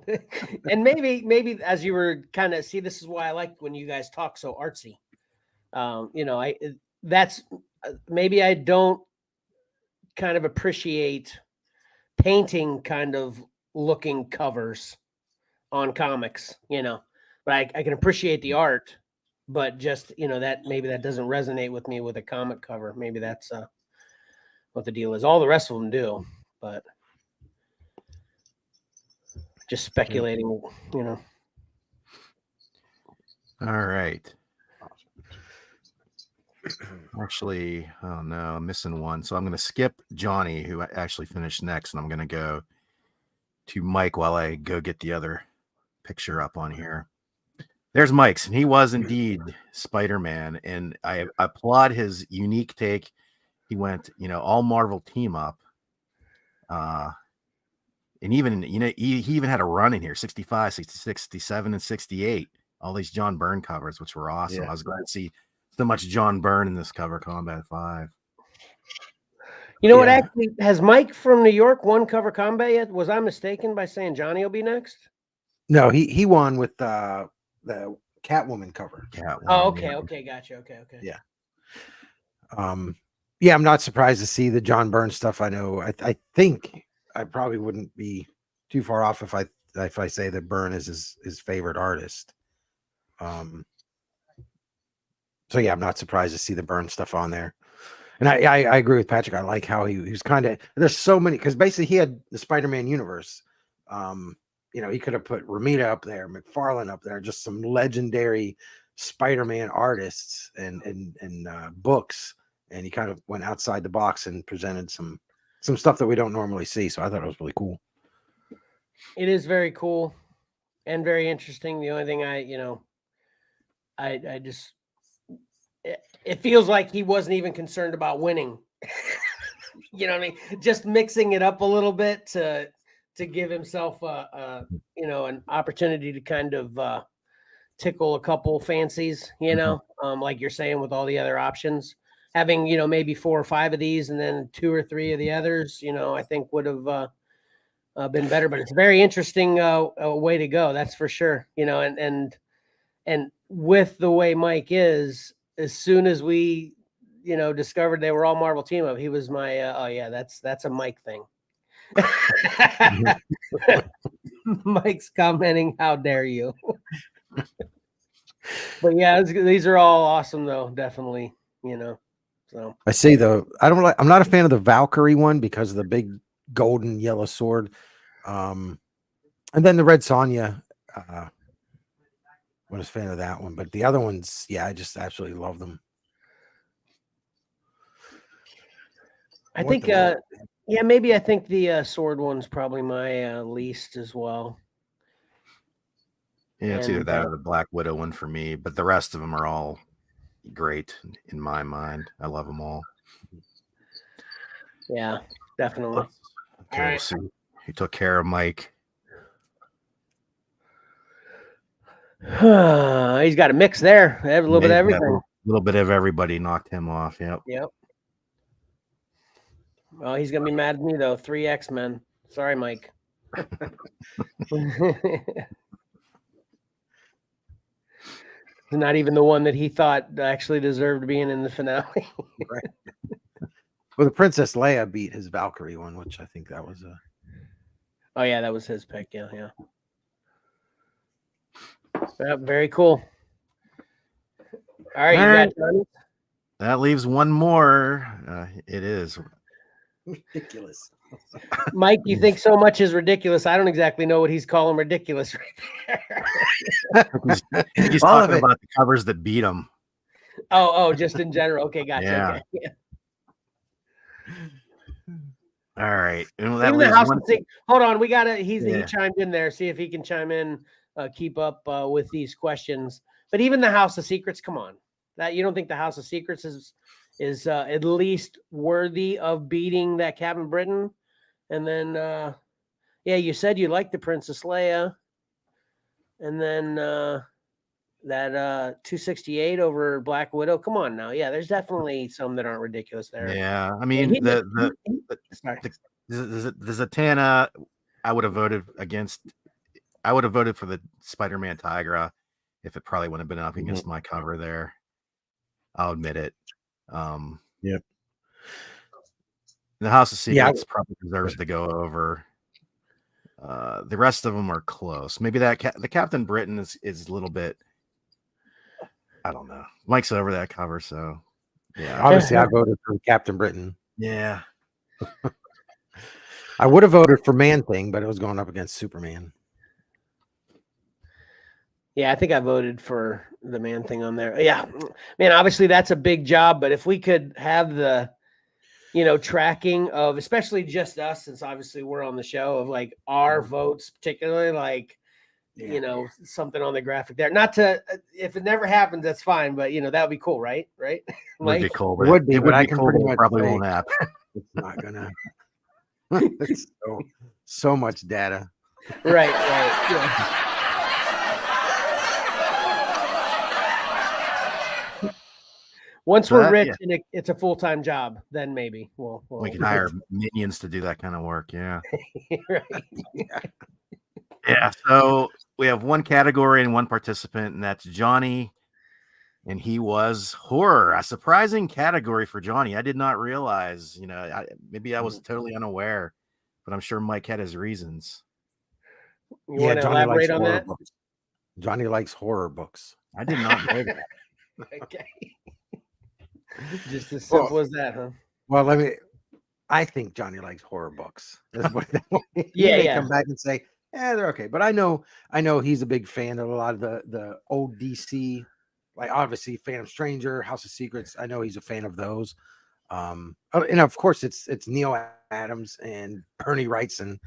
And maybe as you were kind of this is why I like when you guys talk so artsy. That's maybe I don't kind of appreciate painting kind of looking covers on comics, but I can appreciate the art, but just, that maybe that doesn't resonate with me with a comic cover. Maybe that's what the deal is. All the rest of them do, but just speculating, All right. Actually, oh no, I'm missing one. So I'm going to skip Johnny, who actually finished next, and I'm going to go to Mike while I go get the other picture up on here. There's Mike's, and he was indeed Spider-Man, and I applaud his unique take. He went, all Marvel team up. And even, he even had a run in here, 65, 66, 67, and 68. All these John Byrne covers, which were awesome. Yeah. I was glad to see so much John Byrne in this cover, Combat 5. You know what? Actually, has Mike from New York won Cover Combat yet? Was I mistaken by saying Johnny will be next? No, he won with the Catwoman cover. Catwoman, Oh, okay. Okay. Gotcha. Okay. Yeah. Yeah, I'm not surprised to see the John Byrne stuff. I know. I think I probably wouldn't be too far off if I say that Byrne is his favorite artist. So yeah, I'm not surprised to see the Byrne stuff on there. And I agree with Patrick. I like how he was kind of, there's so many, because basically he had the Spider-Man universe. He could have put Romita up there, McFarlane up there, just some legendary Spider-Man artists and books. And he kind of went outside the box and presented some stuff that we don't normally see. So I thought it was really cool. It is very cool and very interesting. The only thing I just, it feels like he wasn't even concerned about winning. You know what I mean? Just mixing it up a little bit to give himself an opportunity to kind of tickle a couple fancies, like you're saying with all the other options. Having, maybe 4 or 5 of these and then 2 or 3 of the others, I think would have been better. But it's a very interesting way to go. That's for sure. And with the way Mike is, as soon as we, discovered they were all Marvel team up, he was my, that's a Mike thing. Mike's commenting, "How dare you?" But yeah, these are all awesome though. Definitely, So I say I'm not a fan of the Valkyrie one because of the big golden yellow sword. And then the Red Sonja, I was a fan of that one, but the other ones, yeah, I just absolutely love them. I think, maybe I think the sword one's probably my least as well. Yeah, it's either that or the Black Widow one for me, but the rest of them are all great in my mind. I love them all. Yeah, definitely. Okay, we'll see who took care of Mike. He's got a mix there. A little bit of Yeah, everything. little bit of everybody knocked him off. Yep. Yep. Oh, he's gonna be mad at me though. 3 X-Men. Sorry, Mike. Not even the one that he thought actually deserved being in the finale. Right. Well, the Princess Leia beat his Valkyrie one, which I think that was a. Oh yeah, that was his pick. Yeah. Yep, very cool. All right, you got Johnny? That leaves one more. It is Ridiculous. Mike, you think so much is ridiculous. I don't exactly know what he's calling ridiculous right there. he's All talking of it. about the covers that beat him. Oh, just in general. Okay, gotcha. Yeah. Okay. Yeah. All right. And that Even the leaves House one. of Secrets. Hold on, we gotta. He Yeah. chimed in there. See if he can chime in. Keep up with these questions. But even the House of Secrets. Come on, that you don't think the House of Secrets is at least worthy of beating that Captain Britain? And then, yeah, you said you liked the Princess Leia, and then that 268 over Black Widow. Come on now, yeah, there's definitely some that aren't ridiculous there. Yeah, I Yeah, mean he the sorry. the Zatanna, I would have voted against. I would have voted for the Spider-Man Tigra if it probably wouldn't have been up against my cover there. I'll admit it. Yep. The House of Secrets probably deserves to go over. The rest of them are close. Maybe that the Captain Britain is a little bit. I don't know. Mike's over that cover, so yeah. Obviously, I voted for Captain Britain. Yeah. I would have voted for Man Thing, but it was going up against Superman. Yeah, I think I voted for the Man Thing on there. Yeah, man, obviously that's a big job, but if we could have the, tracking of, especially just us, since obviously we're on the show, of like our votes, particularly like, something on the graphic there. Not to, if it never happens, that's fine, but that would be cool, right? Right? Would be cool. It would be, but I can cool, pretty but much it probably say won't happen. it's not gonna. It's so much data. Right. Yeah. Once we're rich and it's a full-time job, then maybe we can hire minions to do that kind of work. Yeah. Right. Yeah. So we have one category and one participant, and that's Johnny. And he was horror, a surprising category for Johnny. I did not realize, maybe I was totally unaware, but I'm sure Mike had his reasons. You want to elaborate on that? Books. Johnny likes horror books. I did not know that. Okay. Just as simple as that, huh? Well, I think Johnny likes horror books. That's what yeah. Come back and say, they're okay. But I know he's a big fan of a lot of the old DC, like obviously Phantom Stranger, House of Secrets. I know he's a fan of those. And of course it's Neil Adams and Bernie Wrightson,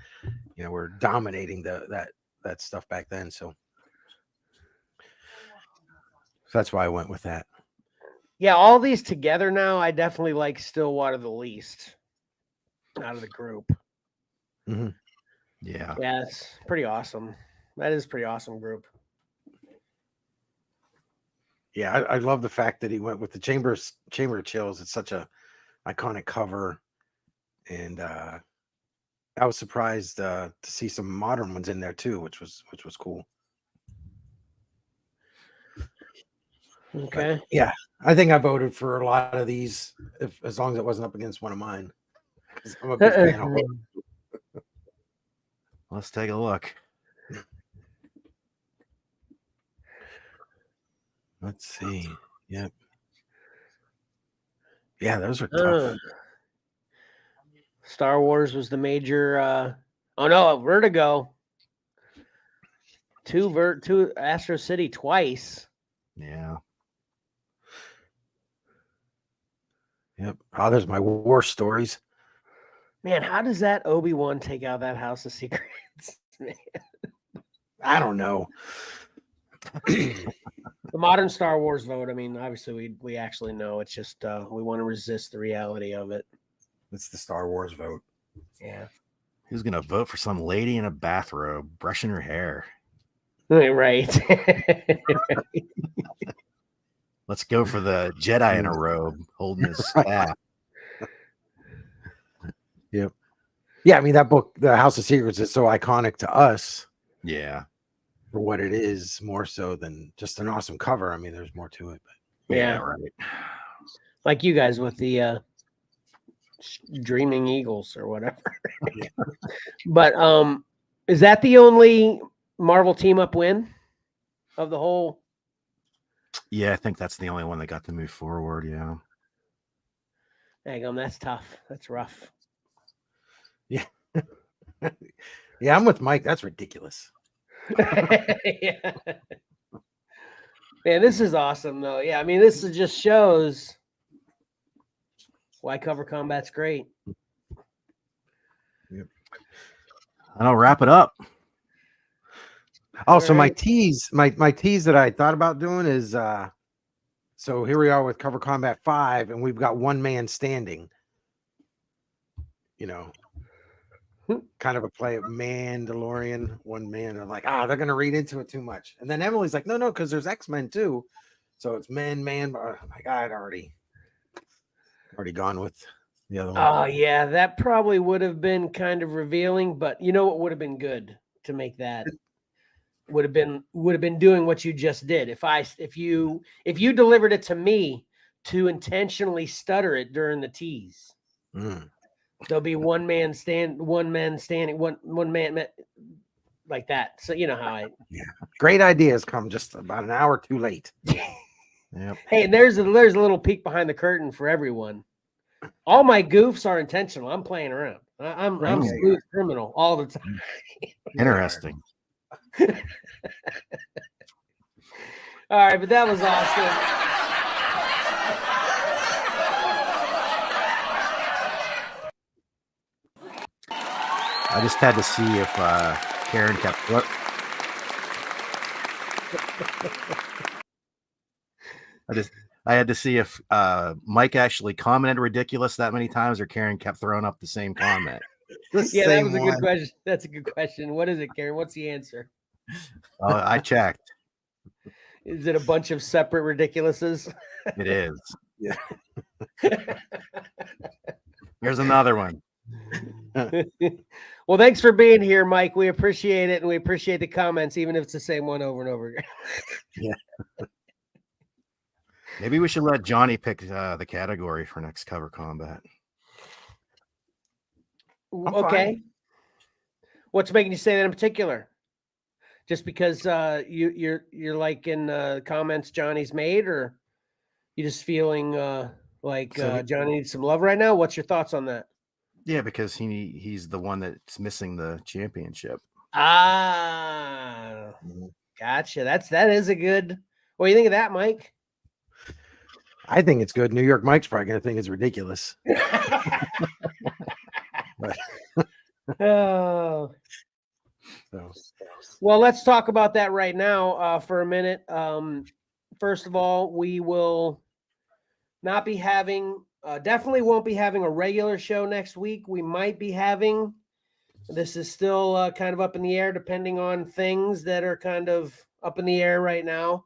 were dominating that stuff back then. So that's why I went with that. Yeah, all these together now, I definitely like Stillwater the least out of the group. Mm-hmm. Yeah. Yeah, it's pretty awesome. That is a pretty awesome group. Yeah, I love the fact that he went with the Chamber of Chills. It's such a iconic cover, and I was surprised to see some modern ones in there too, which was cool. Okay. But yeah, I think I voted for a lot of these, as long as it wasn't up against one of mine. I'm a big fan of horror. Let's take a look. Let's see. Yep. Yeah, those are tough. Star Wars was the major. Vertigo. Two Astro City twice. Yeah. Yep. Oh, there's my war stories. Man, how does that Obi-Wan take out that House of Secrets? Man. I don't know. The modern Star Wars vote. I mean, obviously we actually know. It's just we want to resist the reality of it. It's the Star Wars vote. Yeah. Who's gonna vote for some lady in a bathrobe brushing her hair? Right. Let's go for the Jedi in a robe holding his staff. Yep. Yeah, I mean that book, The House of Secrets, is so iconic to us Yeah. for what it is, more so than just an awesome cover. I mean, there's more to it. But Yeah. Right. Like you guys with the Dreaming Eagles or whatever. Yeah. But is that the only Marvel team up win of the whole? Yeah, I think that's the only one that got to move forward. Yeah. Dang, that's tough. That's rough. Yeah. Yeah, I'm with Mike. That's ridiculous. Yeah. Man, this is awesome though. Yeah, I mean, this just shows why cover combat's great. Yep. And I'll wrap it up. Also, my Alright. tease that I thought about doing is so here we are with Cover Combat 5, and we've got one man standing. You know, kind of a play of Mandalorian, one man. I'm like, they're gonna read into it too much. And then Emily's like, no, because there's X-Men too. So it's man. But I'm like, I'd already gone with the other one. Oh yeah, that probably would have been kind of revealing, but you know what would have been good to make that would have been doing what you just did. If you delivered it to me to intentionally stutter it during the tease. There'll be one man standing, one man like that. So you know how Great ideas come just about an hour too late. Yep. Hey, and there's a little peek behind the curtain for everyone. All my goofs are intentional. I'm playing around. I'm smooth criminal all the time. Interesting. All right, but that was awesome. I just had to see if Karen kept. I had to see if Mike actually commented ridiculous that many times, or Karen kept throwing up the same comment. Yeah, that was a good question. That's a good question. What is it, Karen? What's the answer? I checked. Is it a bunch of separate ridiculouses? It is. Yeah. Here's another one. Well, thanks for being here, Mike. We appreciate it, and we appreciate the comments, even if it's the same one over and over again. Yeah. Maybe we should let Johnny pick the category for next cover combat. Okay. Fine. What's making you say that in particular? Just because you're liking comments Johnny's made, or you just feeling like Johnny needs some love right now? What's your thoughts on that? Yeah, because he's the one that's missing the championship. Ah, gotcha. That is a good. What do you think of that, Mike? I think it's good. New York Mike's probably going to think it's ridiculous. Oh. So. Well, let's talk about that right now for a minute. First of all, we will not be having, definitely won't be having a regular show next week. We might be having, this is still kind of up in the air, depending on things that are kind of up in the air right now.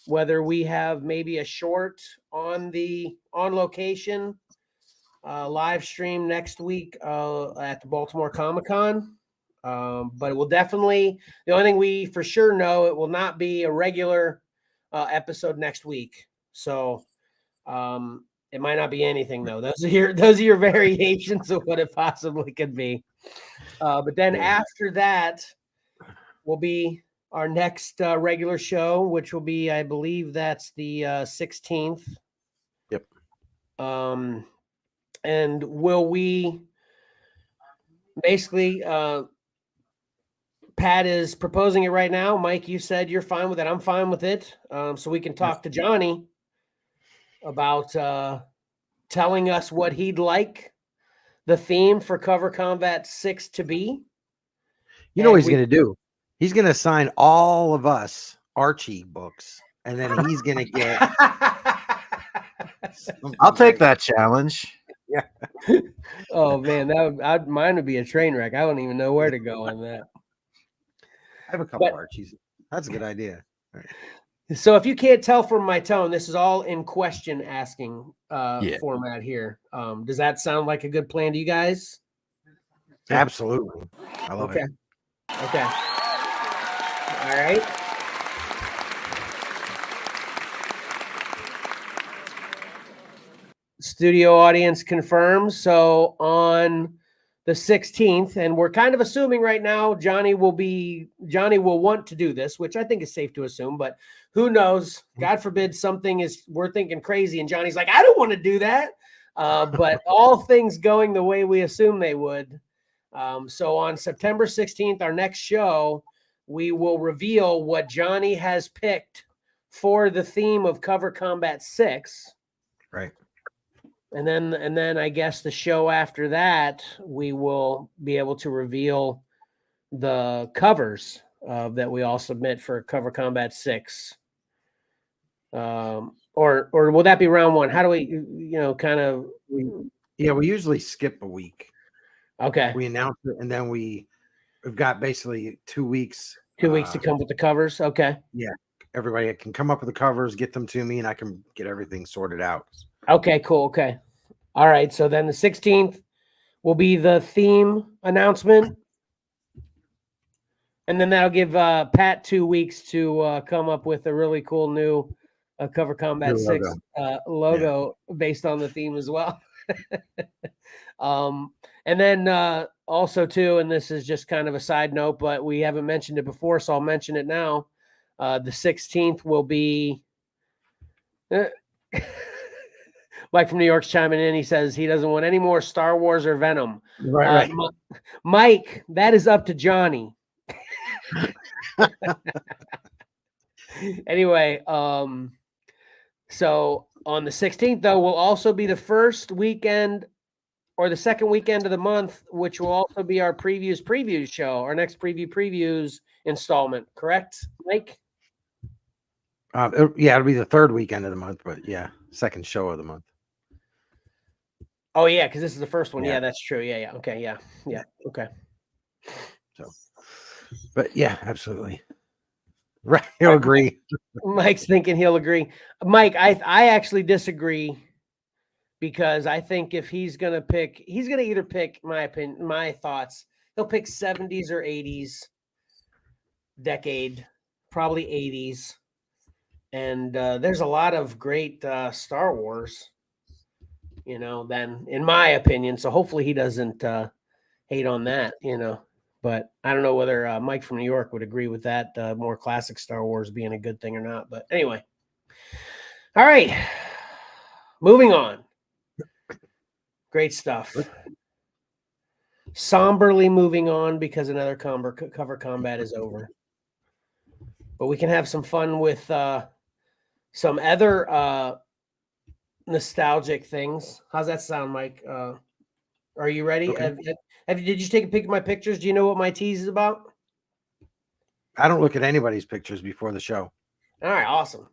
Whether we have maybe a short on location live stream next week at the Baltimore Comic-Con. But it will definitely, the only thing we for sure know, it will not be a regular episode next week. So it might not be anything though. Those are your variations of what it possibly could be. But then after that will be our next regular show, which will be, I believe that's the 16th. Yep. And will we basically Pat is proposing it right now. Mike, you said you're fine with it. I'm fine with it. So we can talk to Johnny about telling us what he'd like the theme for Cover Combat 6 to be. You know what he's going to do? He's going to assign all of us Archie books, and then he's going to get. I'll take that challenge. Yeah. Oh man, mine would be a train wreck. I don't even know where to go on that. have a couple But- Archies. That's a good idea. So if you can't tell from my tone, this is all in question asking Yeah. format here. Does that sound like a good plan to you guys? Yeah. Absolutely. I love Okay. it. Okay. All right. Studio audience confirms. So on the 16th, and we're kind of assuming right now Johnny will want to do this, which I think is safe to assume, but who knows? God forbid we're thinking crazy and Johnny's like, I don't want to do that. But all things going the way we assume they would. So on September 16th, our next show, we will reveal what Johnny has picked for the theme of Cover Combat 6. Right. And then I guess the show after that, we will be able to reveal the covers that we all submit for Cover Combat 6. Or will that be round one? How do we, kind of? Yeah, we usually skip a week. Okay. We announce it, and then we've got basically 2 weeks. 2 weeks to come with the covers. Okay. Everybody can come up with the covers, get them to me, and I can get everything sorted out. Okay, cool. Okay. All right. So then the 16th will be the theme announcement. And then that'll give Pat 2 weeks to come up with a really cool new Cover Combat New 6 logo. based on the theme as well. And then also too, and this is just kind of a side note, but we haven't mentioned it before, so I'll mention it now. The 16th will be Mike from New York's chiming in. He says he doesn't want any more Star Wars or Venom. Right. Mike, that is up to Johnny. Anyway, so on the 16th, though, will also be the first weekend or the second weekend of the month, which will also be our previews show, our next previews installment. Correct, Mike? It'll be the third weekend of the month, but second show of the month. Oh yeah, because this is the first one. Yeah. Yeah, that's true. Yeah. Okay. Yeah. Okay. So, but absolutely. Right, he'll agree. Mike's thinking he'll agree. Mike, I actually disagree because I think if he's gonna either pick my thoughts, he'll pick 70s or 80s decade, probably 80s, and there's a lot of great Star Wars, then in my opinion. So hopefully he doesn't hate on that, But I don't know whether Mike from New York would agree with that, more classic Star Wars being a good thing or not. But anyway. All right. Moving on. Great stuff. Somberly moving on because another cover combat is over. But we can have some fun with some other nostalgic things. How's that sound, Mike? Are you ready? Okay. Did you take a peek at my pictures? Do you know what my tease is about? I don't look at anybody's pictures before the show. All right, awesome.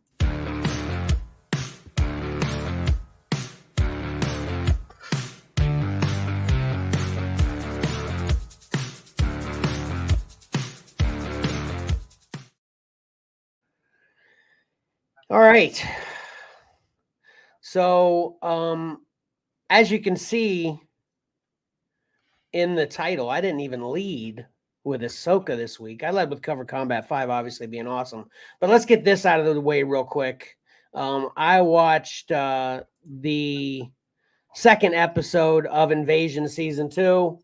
All right. So, as you can see in the title, I didn't even lead with Ahsoka this week. I led with Cover Combat 5, obviously being awesome. But let's get this out of the way real quick. I watched the second episode of Invasion Season 2.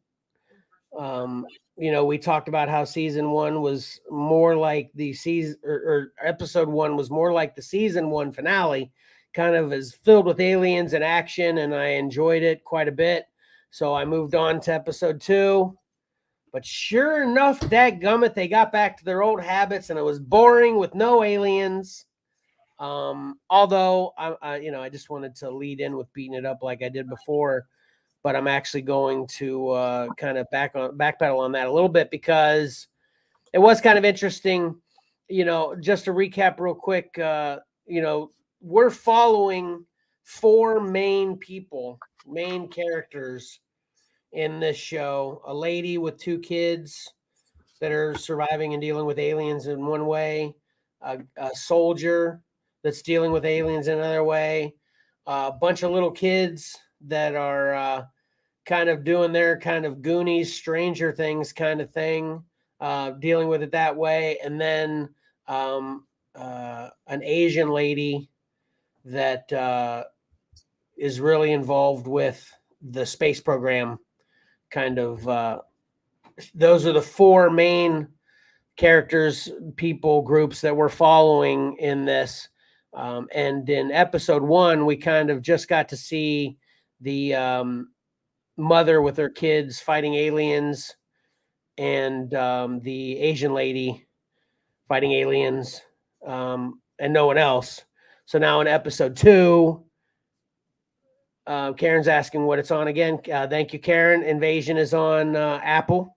We talked about how Season 1 was more like the season, or Episode 1 was more like the Season 1 finale, kind of is filled with aliens and action, and I enjoyed it quite a bit. So I moved on to Episode 2. But sure enough, dadgummit, they got back to their old habits, and it was boring with no aliens. Although I just wanted to lead in with beating it up like I did before, but I'm actually going to kind of backpedal on that a little bit because it was kind of interesting. Just to recap real quick, we're following 4 main characters in this show: a lady with 2 kids, that are surviving and dealing with aliens in one way, a soldier that's dealing with aliens in another way, a bunch of little kids that are kind of doing their kind of Goonies, Stranger Things kind of thing, dealing with it that way, and then an Asian lady that is really involved with the space program. Kind of, those are the four main characters, people, groups that we're following in this. And in episode 1, we kind of just got to see the mother with her kids fighting aliens, and the Asian lady fighting aliens, and no one else. So now in episode 2, Karen's asking what it's on again. Thank you, Karen. Invasion is on Apple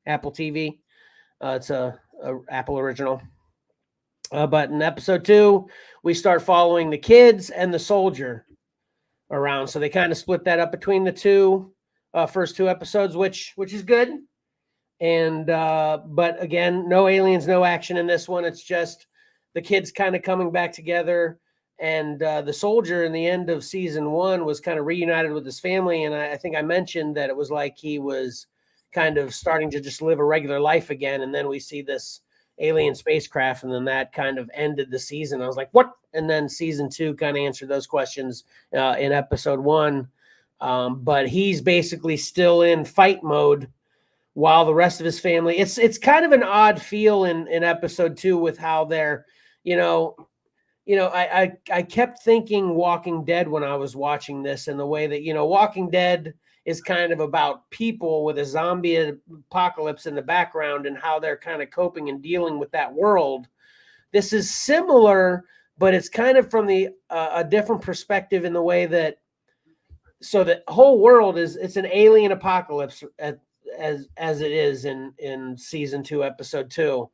TV. It's a Apple original. But in episode 2, we start following the kids and the soldier around. So they kind of split that up between the first two episodes, which is good. And but again, no aliens, no action in this one. It's just the kids kind of coming back together. And the soldier in the end of season 1 was kind of reunited with his family. And I think I mentioned that it was like he was kind of starting to just live a regular life again. And then we see this alien spacecraft, and then that kind of ended the season. I was like, what? And then season 2 kind of answered those questions in episode 1. But he's basically still in fight mode while the rest of his family, it's kind of an odd feel in episode 2 with how they're, I kept thinking Walking Dead when I was watching this, and the way that, Walking Dead is kind of about people with a zombie apocalypse in the background and how they're kind of coping and dealing with that world. This is similar, but it's kind of from a different perspective in the way that, so the whole world it's an alien apocalypse as it is in season 2, episode 2.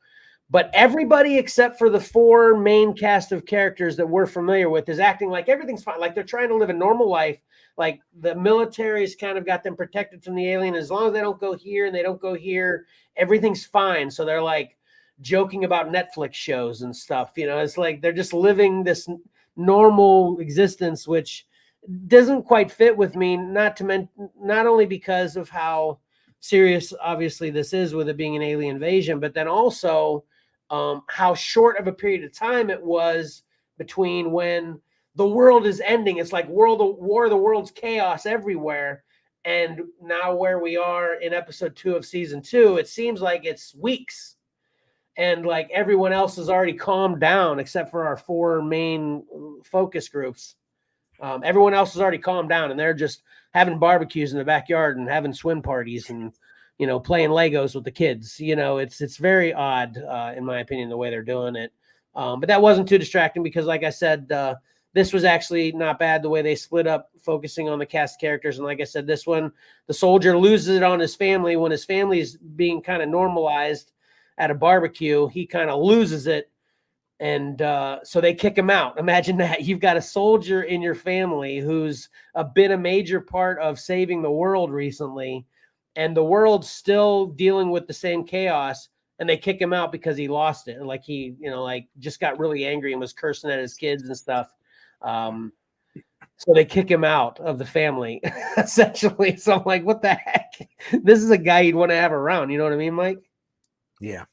But everybody except for the 4 main cast of characters that we're familiar with is acting like everything's fine. Like they're trying to live a normal life. Like the military's kind of got them protected from the alien. As long as they don't go here and they don't go here, everything's fine. So they're like joking about Netflix shows and stuff. It's like they're just living this normal existence, which doesn't quite fit with me. Not only because of how serious, obviously, this is with it being an alien invasion, but then also how short of a period of time it was between when the world is ending. It's like world of war, the world's chaos everywhere. And now where we are in episode 2 of season 2, it seems like it's weeks. And like everyone else has already calmed down except for our 4 main focus groups. Everyone else has already calmed down, and they're just having barbecues in the backyard and having swim parties and, playing Legos with the kids. It's very odd, in my opinion, the way they're doing it. But that wasn't too distracting because, like I said, this was actually not bad the way they split up, focusing on the cast characters. And like I said, this one, the soldier loses it on his family when his family is being kind of normalized at a barbecue. He kind of loses it. And so they kick him out. Imagine that. You've got a soldier in your family who's been a major part of saving the world recently, and the world's still dealing with the same chaos, and they kick him out because he lost it. Like he, just got really angry and was cursing at his kids and stuff. So they kick him out of the family, essentially. So I'm like, what the heck? This is a guy you'd want to have around. You know what I mean, Mike? Yeah.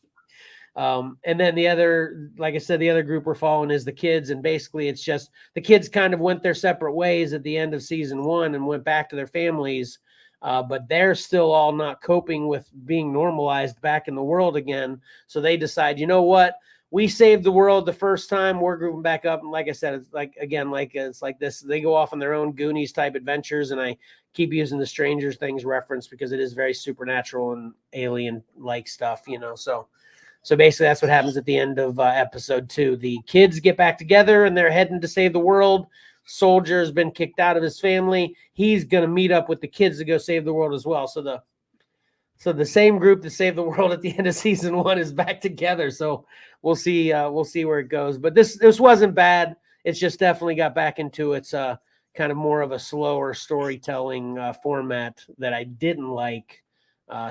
And then the other, like I said, the other group we're following is the kids. And basically it's just the kids kind of went their separate ways at the end of season 1 and went back to their families. But they're still all not coping with being normalized back in the world again. So they decide, you know what? We saved the world the first time. We're grouping back up. And like I said, it's like, again, like it's like this, they go off on their own Goonies type adventures. And I keep using the Stranger Things reference because it is very supernatural and alien like stuff, So basically that's what happens at the end of episode 2. The kids get back together and they're heading to save the world. Soldier's been kicked out of his family. He's going to meet up with the kids to go save the world as well. So the same group that saved the world at the end of season 1 is back together. So we'll see where it goes. But this wasn't bad. It's just definitely got back into its kind of more of a slower storytelling format that I didn't like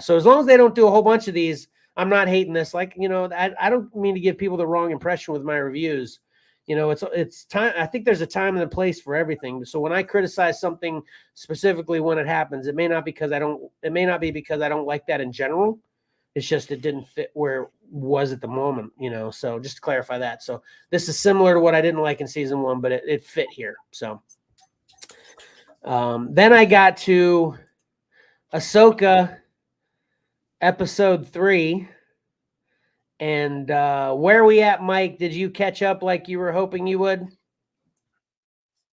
So as long as they don't do a whole bunch of these, I'm not hating this. Like, you know, I don't mean to give people the wrong impression with my reviews. You know, it's time. I think there's a time and a place for everything. So when I criticize something specifically when it happens, it may not be because I don't like that in general. It's just it didn't fit where it was at the moment, you know. So just to clarify that. So this is similar to what I didn't like in season 1, but it fit here. So then I got to Ahsoka episode 3. And where are we at, Mike? Did you catch up like you were hoping you would?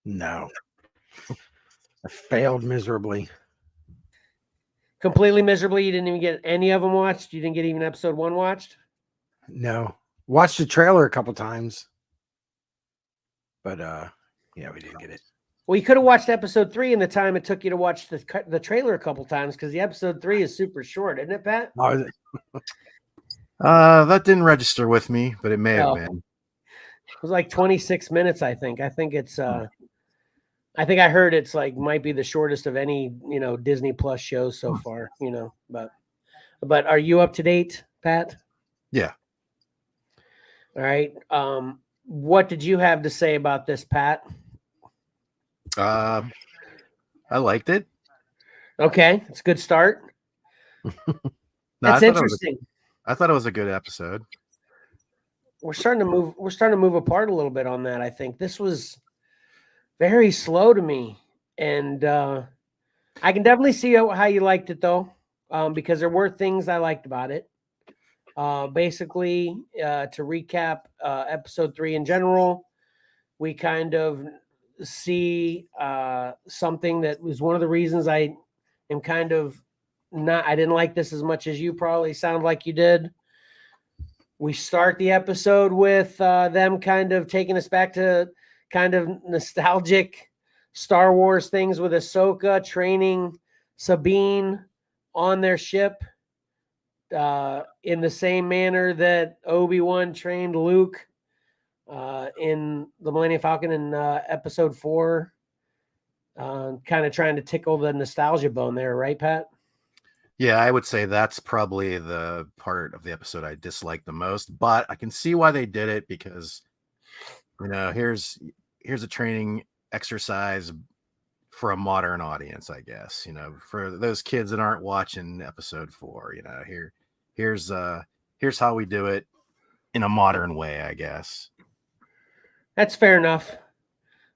No. I failed miserably. Completely miserably? You didn't even get any of them watched? You didn't get even episode 1 watched? No. Watched the trailer a couple times. But yeah, we didn't get it. Well, you could have watched episode 3 in the time it took you to watch the trailer a couple times, because the episode 3 is super short, isn't it, Pat? Oh, is it? That didn't register with me, but it may have been. It was like 26 minutes, I think. I think it's I think I heard it's like might be the shortest of any, you know, Disney Plus shows so far, you know, but are you up to date, Pat? Yeah. All right. What did you have to say about this, Pat? I liked it. Okay, it's a good start. That's interesting. I thought it was a good episode. We're starting to move apart a little bit on that. I think this was very slow to me, and I can definitely see how you liked it though, because there were things I liked about it. Basically, to recap, episode 3 in general, we kind of see something that was one of the reasons I am kind of I didn't like this as much as you probably sound like you did. We start the episode with them kind of taking us back to kind of nostalgic Star Wars things with Ahsoka training Sabine on their ship in the same manner that Obi-Wan trained Luke in the Millennium Falcon in episode 4. Kind of trying to tickle the nostalgia bone there, right, Pat? Yeah, I would say that's probably the part of the episode I disliked the most, but I can see why they did it, because, you know, here's a training exercise for a modern audience, I guess, you know, for those kids that aren't watching episode 4, you know, here's how we do it in a modern way, I guess. That's fair enough.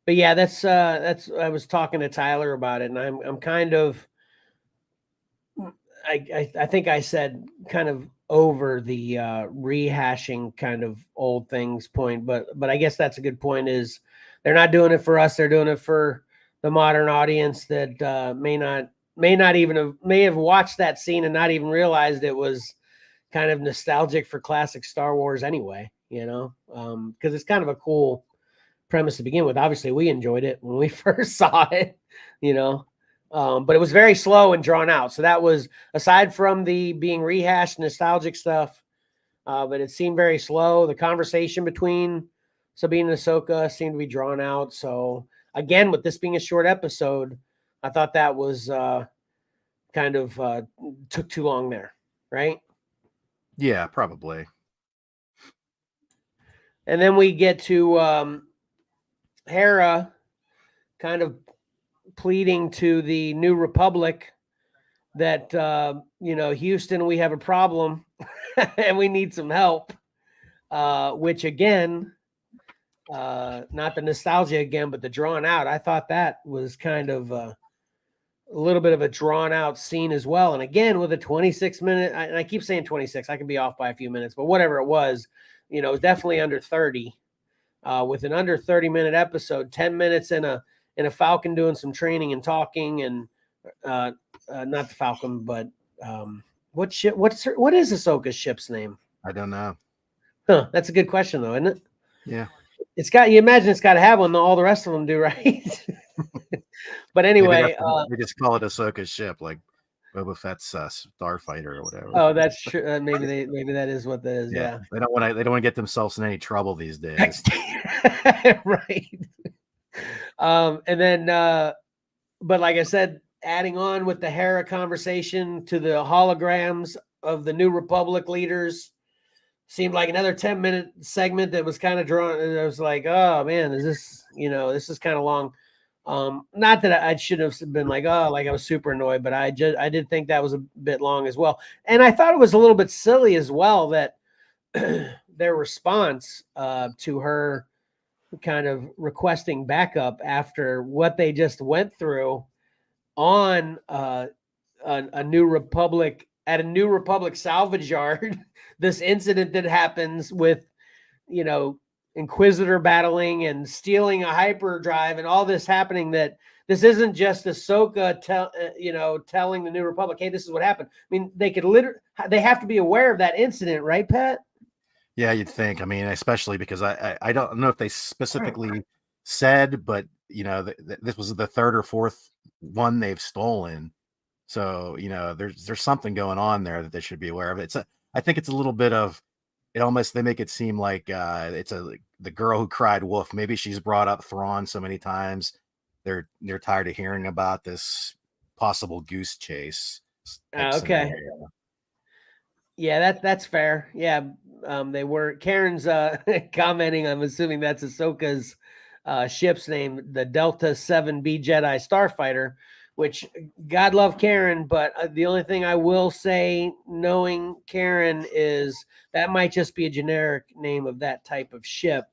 But yeah, that's I was talking to Tyler about it, and I'm kind of I think I said kind of over the rehashing kind of old things point, but I guess that's a good point. Is they're not doing it for us; they're doing it for the modern audience that may have watched that scene and not even realized it was kind of nostalgic for classic Star Wars anyway. You know, because it's kind of a cool premise to begin with. Obviously, we enjoyed it when we first saw it. You know. But it was very slow and drawn out. So that was, aside from the being rehashed nostalgic stuff, but it seemed very slow. The conversation between Sabine and Ahsoka seemed to be drawn out. So again, with this being a short episode, I thought that was kind of took too long there, right? Yeah, probably. And then we get to Hera kind of pleading to the New Republic that you know, Houston, we have a problem and we need some help, which again, not the nostalgia again, but the drawn out. I thought that was kind of a little bit of a drawn out scene as well. And again, with a 26-minute, and I keep saying 26, I can be off by a few minutes, but whatever it was, you know, definitely under 30. With an under 30-minute episode, 10 minutes in a Falcon doing some training and talking, and not the Falcon, but what is Ahsoka's ship's name? I don't know. Huh, that's a good question though, isn't it? Yeah. You imagine it's got to have one, though all the rest of them do, right? But anyway, they just call it Ahsoka's ship, like Boba Fett's starfighter or whatever. Oh, that's true. Maybe that is what that is. Yeah. They don't want to get themselves in any trouble these days. Right. And then, but like I said, adding on with the Hera conversation to the holograms of the New Republic leaders. Seemed like another 10-minute segment that was kind of drawn. And I was like, oh man, is this, this is kind of long. Not that I should have been like, oh, like I was super annoyed, but I did think that was a bit long as well. And I thought it was a little bit silly as well that their response to her kind of requesting backup after what they just went through on a New Republic at a New Republic salvage yard. This incident that happens with, Inquisitor battling and stealing a hyperdrive and all this happening, that this isn't just Ahsoka telling the New Republic, hey, this is what happened. I mean, they have to be aware of that incident, right, Pat? Yeah, you'd think. I mean, especially because I don't know if they specifically said, but this was the third or fourth one they've stolen. So, there's something going on there that they should be aware of. I think it's a little bit of it. Almost they make it seem like it's the girl who cried wolf. Maybe she's brought up Thrawn so many times. They're tired of hearing about this possible goose chase. Okay. Yeah, that's fair. Yeah. They were Karen's commenting. I'm assuming that's Ahsoka's ship's name, the Delta 7B Jedi Starfighter, which God love Karen. But the only thing I will say, knowing Karen, is that might just be a generic name of that type of ship.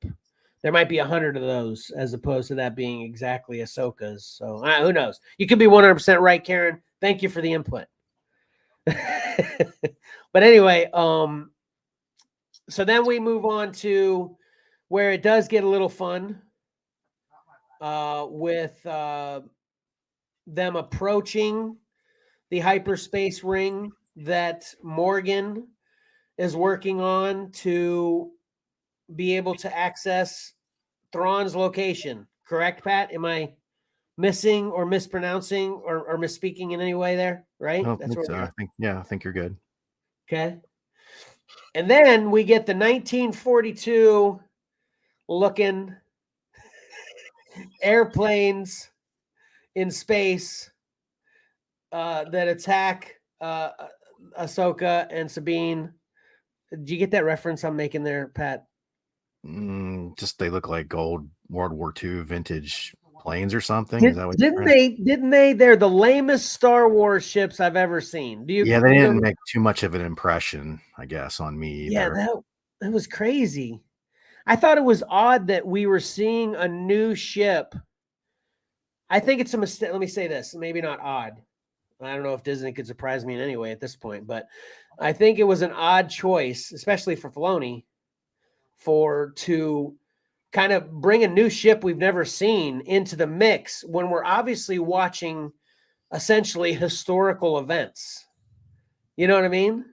There might be 100 of those as opposed to that being exactly Ahsoka's. So who knows? You could be 100% right, Karen. Thank you for the input. But anyway, so then we move on to where it does get a little fun with them approaching the hyperspace ring that Morgan is working on to be able to access Thrawn's location. Correct, Pat? Am I missing or mispronouncing or misspeaking in any way there? Right? I think so. I think you're good. Okay. And then we get the 1942 looking airplanes in space that attack Ahsoka and Sabine. Do you get that reference I'm making there, Pat? Just they look like old World War II vintage planes or something. Is that what didn't they? They're the lamest Star Wars ships I've ever seen. They didn't make too much of an impression, I guess, on me either. Yeah, that was crazy. I thought it was odd that we were seeing a new ship. I think it's a mistake. Let me say this, maybe not odd. I don't know if Disney could surprise me in any way at this point, but I think it was an odd choice, especially for Filoni, to kind of bring a new ship we've never seen into the mix when we're obviously watching essentially historical events. You know what I mean?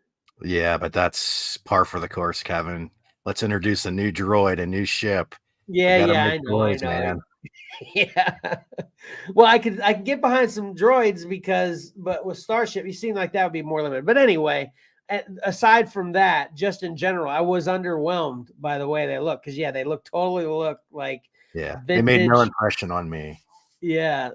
Yeah, but that's par for the course, Kevin. Let's introduce a new droid, a new ship. Yeah, I know, droids, man. Yeah. Well, I could get behind some droids but with Starship, you seem like that would be more limited. But anyway, aside from that, just in general, I was underwhelmed by the way they look, because they totally look like vintage. They made no impression on me. Yeah,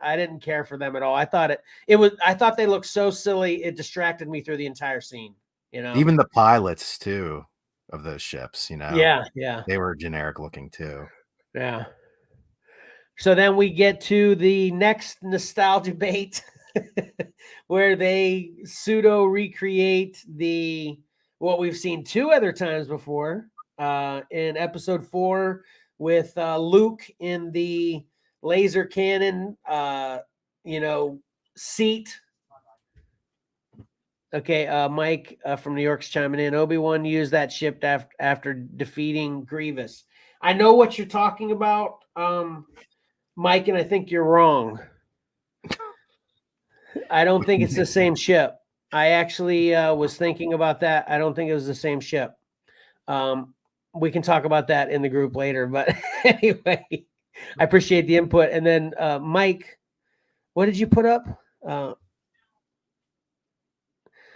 I didn't care for them at all. I thought they looked so silly, it distracted me through the entire scene. Even the pilots too of those ships, Yeah. They were generic looking too. Yeah. So then we get to the next nostalgia bait where they pseudo recreate what we've seen two other times before in episode 4 with Luke in the laser cannon, seat. Okay, Mike from New York's chiming in. Obi-Wan used that ship after defeating Grievous. I know what you're talking about, Mike, and I think you're wrong. I don't think it's the same ship. I actually was thinking about that. I don't think it was the same ship. We can talk about that in the group later. But anyway, I appreciate the input. And then, Mike, what did you put up? Help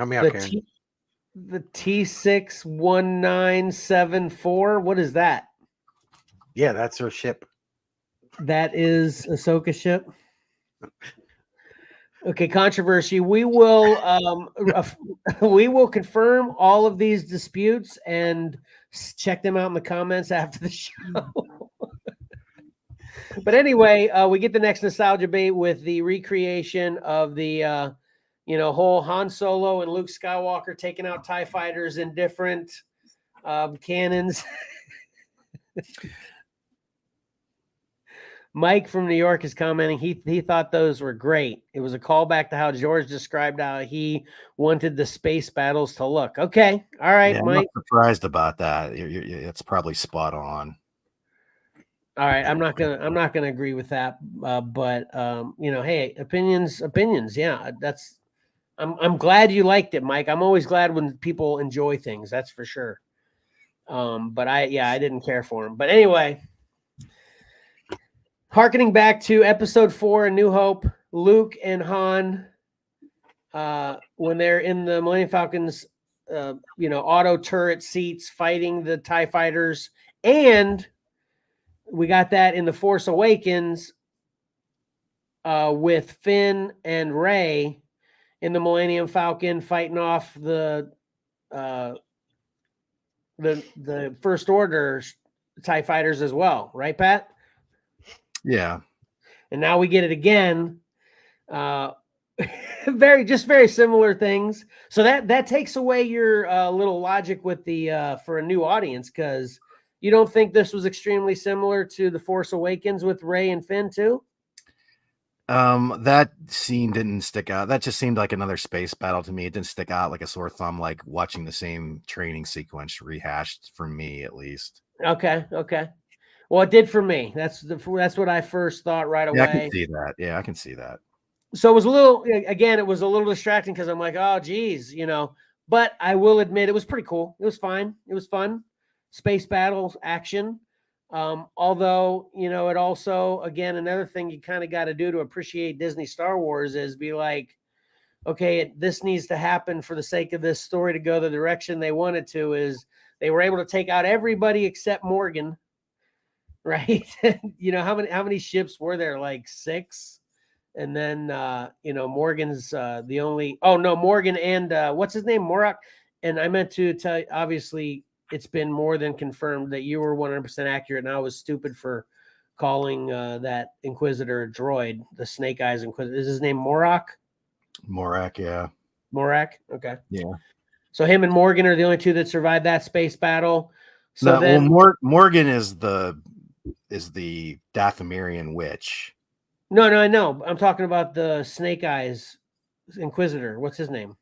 me out, Karen. The T61974. What is that? Yeah, that's her ship. That is Ahsoka's ship. Okay, controversy. We will we will confirm all of these disputes and check them out in the comments after the show. But anyway, we get the next nostalgia bait with the recreation of the whole Han Solo and Luke Skywalker taking out TIE fighters in different cannons. Mike from New York is commenting. He thought those were great. It was a callback to how George described how he wanted the space battles to look. Okay, all right, Yeah, I'm Mike. not surprised about that. It's probably spot on. All right, I'm not gonna agree with that. But hey, opinions. Yeah, that's. I'm glad you liked it, Mike. I'm always glad when people enjoy things. That's for sure. But I didn't care for him. But anyway. Harkening back to episode 4, A New Hope, Luke and Han, when they're in the Millennium Falcon's, auto turret seats fighting the TIE fighters. And we got that in The Force Awakens with Finn and Rey in the Millennium Falcon fighting off the First Order TIE fighters as well. Right, Pat? Yeah. And now we get it again. Very similar things. So that takes away your little logic with the for a new audience, because you don't think this was extremely similar to The Force Awakens with Rey and Finn too? That scene didn't stick out. That just seemed like another space battle to me. It didn't stick out like a sore thumb, like watching the same training sequence rehashed for me, at least. Okay. Well, it did for me. That's what I first thought right away. Yeah, I can see that. Yeah, I can see that. So it was a little distracting because I'm like, oh, geez, But I will admit it was pretty cool. It was fine. It was fun. Space battles, action. Although, it also, again, another thing you kind of got to do to appreciate Disney Star Wars is be like, okay, this needs to happen for the sake of this story to go the direction they wanted to. Is they were able to take out everybody except Morgan. Right. How many ships were there? Like 6. And then, Morgan's the only, Morgan and what's his name? Morak. And I meant to tell you, obviously it's been more than confirmed that you were 100% accurate. And I was stupid for calling that Inquisitor a droid, the Snake Eyes Inquisitor. Is his name Morak? Morak. Yeah. Morak. Okay. Yeah. So him and Morgan are the only two that survived that space battle. So then Morgan is the Dathomirian witch. No, I know. I'm talking about the Snake Eyes Inquisitor. What's his name?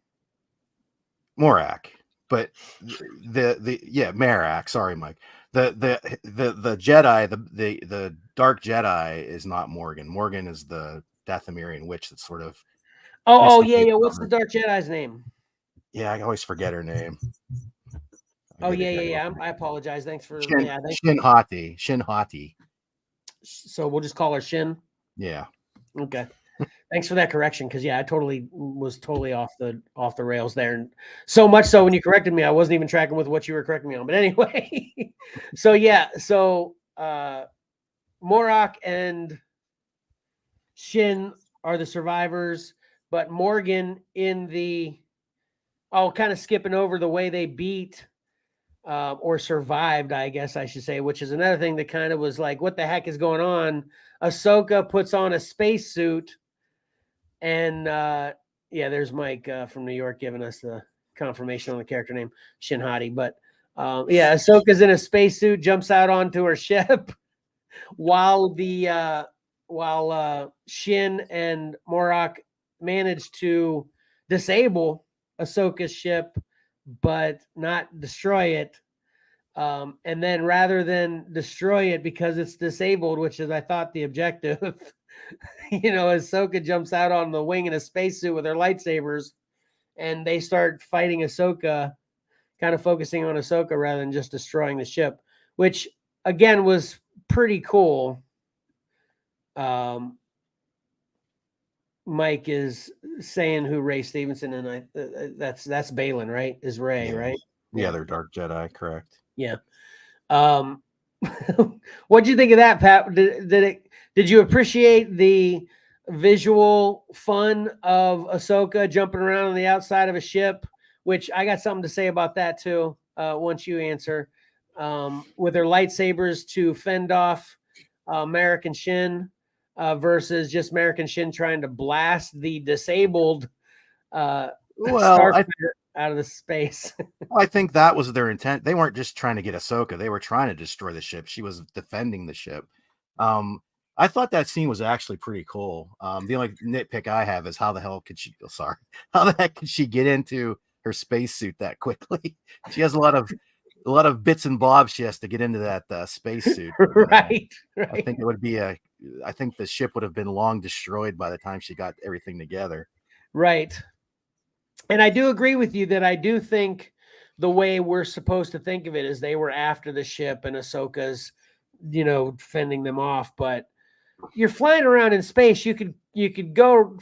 Morak. But Marak. Sorry, Mike. The Jedi, the Dark Jedi is not Morgan. Morgan is the Dathomirian witch that's sort of. Oh yeah. What's the Dark Jedi's name? Yeah, I always forget her name. Yeah. I apologize. Thanks for Shin Hati. So we'll just call her Shin. Yeah. Okay. Thanks for that correction, because I was totally off the rails there, and so much so when you corrected me, I wasn't even tracking with what you were correcting me on. But anyway, so Morak and Shin are the survivors, but Morgan kind of skipping over the way they beat or survived, I guess I should say, which is another thing that kind of was like, what the heck is going on? Ahsoka puts on a spacesuit, and there's Mike from New York giving us the confirmation on the character name Shin Hati. But Ahsoka's in a spacesuit, jumps out onto her ship, while Shin and Morak manage to disable Ahsoka's ship, but not destroy it. And then rather than destroy it because it's disabled, which is, I thought, the objective, Ahsoka jumps out on the wing in a spacesuit with her lightsabers, and they start fighting Ahsoka, kind of focusing on Ahsoka rather than just destroying the ship, which again was pretty cool. Mike is saying who Ray Stevenson, and that's Balin, right? Is Ray, right? Yeah, they're Dark Jedi, correct. Yeah. What'd you think of that, Pat? Did you appreciate the visual fun of Ahsoka jumping around on the outside of a ship, which I got something to say about that too. Once you answer, with her lightsabers to fend off Merrick and Shin versus just Merrick and Shin trying to blast the disabled Well, starfighter out of the space. I think that was their intent. They weren't just trying to get Ahsoka; they were trying to destroy the ship. She was defending the ship. I thought that scene was actually pretty cool. The only nitpick I have is how the hell could she? Oh, sorry, how the heck could she get into her spacesuit that quickly? She has a lot of bits and bobs she has to get into that spacesuit. Right. I think it would be I think the ship would have been long destroyed by the time she got everything together. Right. And I do agree with you that I do think the way we're supposed to think of it is they were after the ship and Ahsoka's, fending them off. But you're flying around in space. You could go,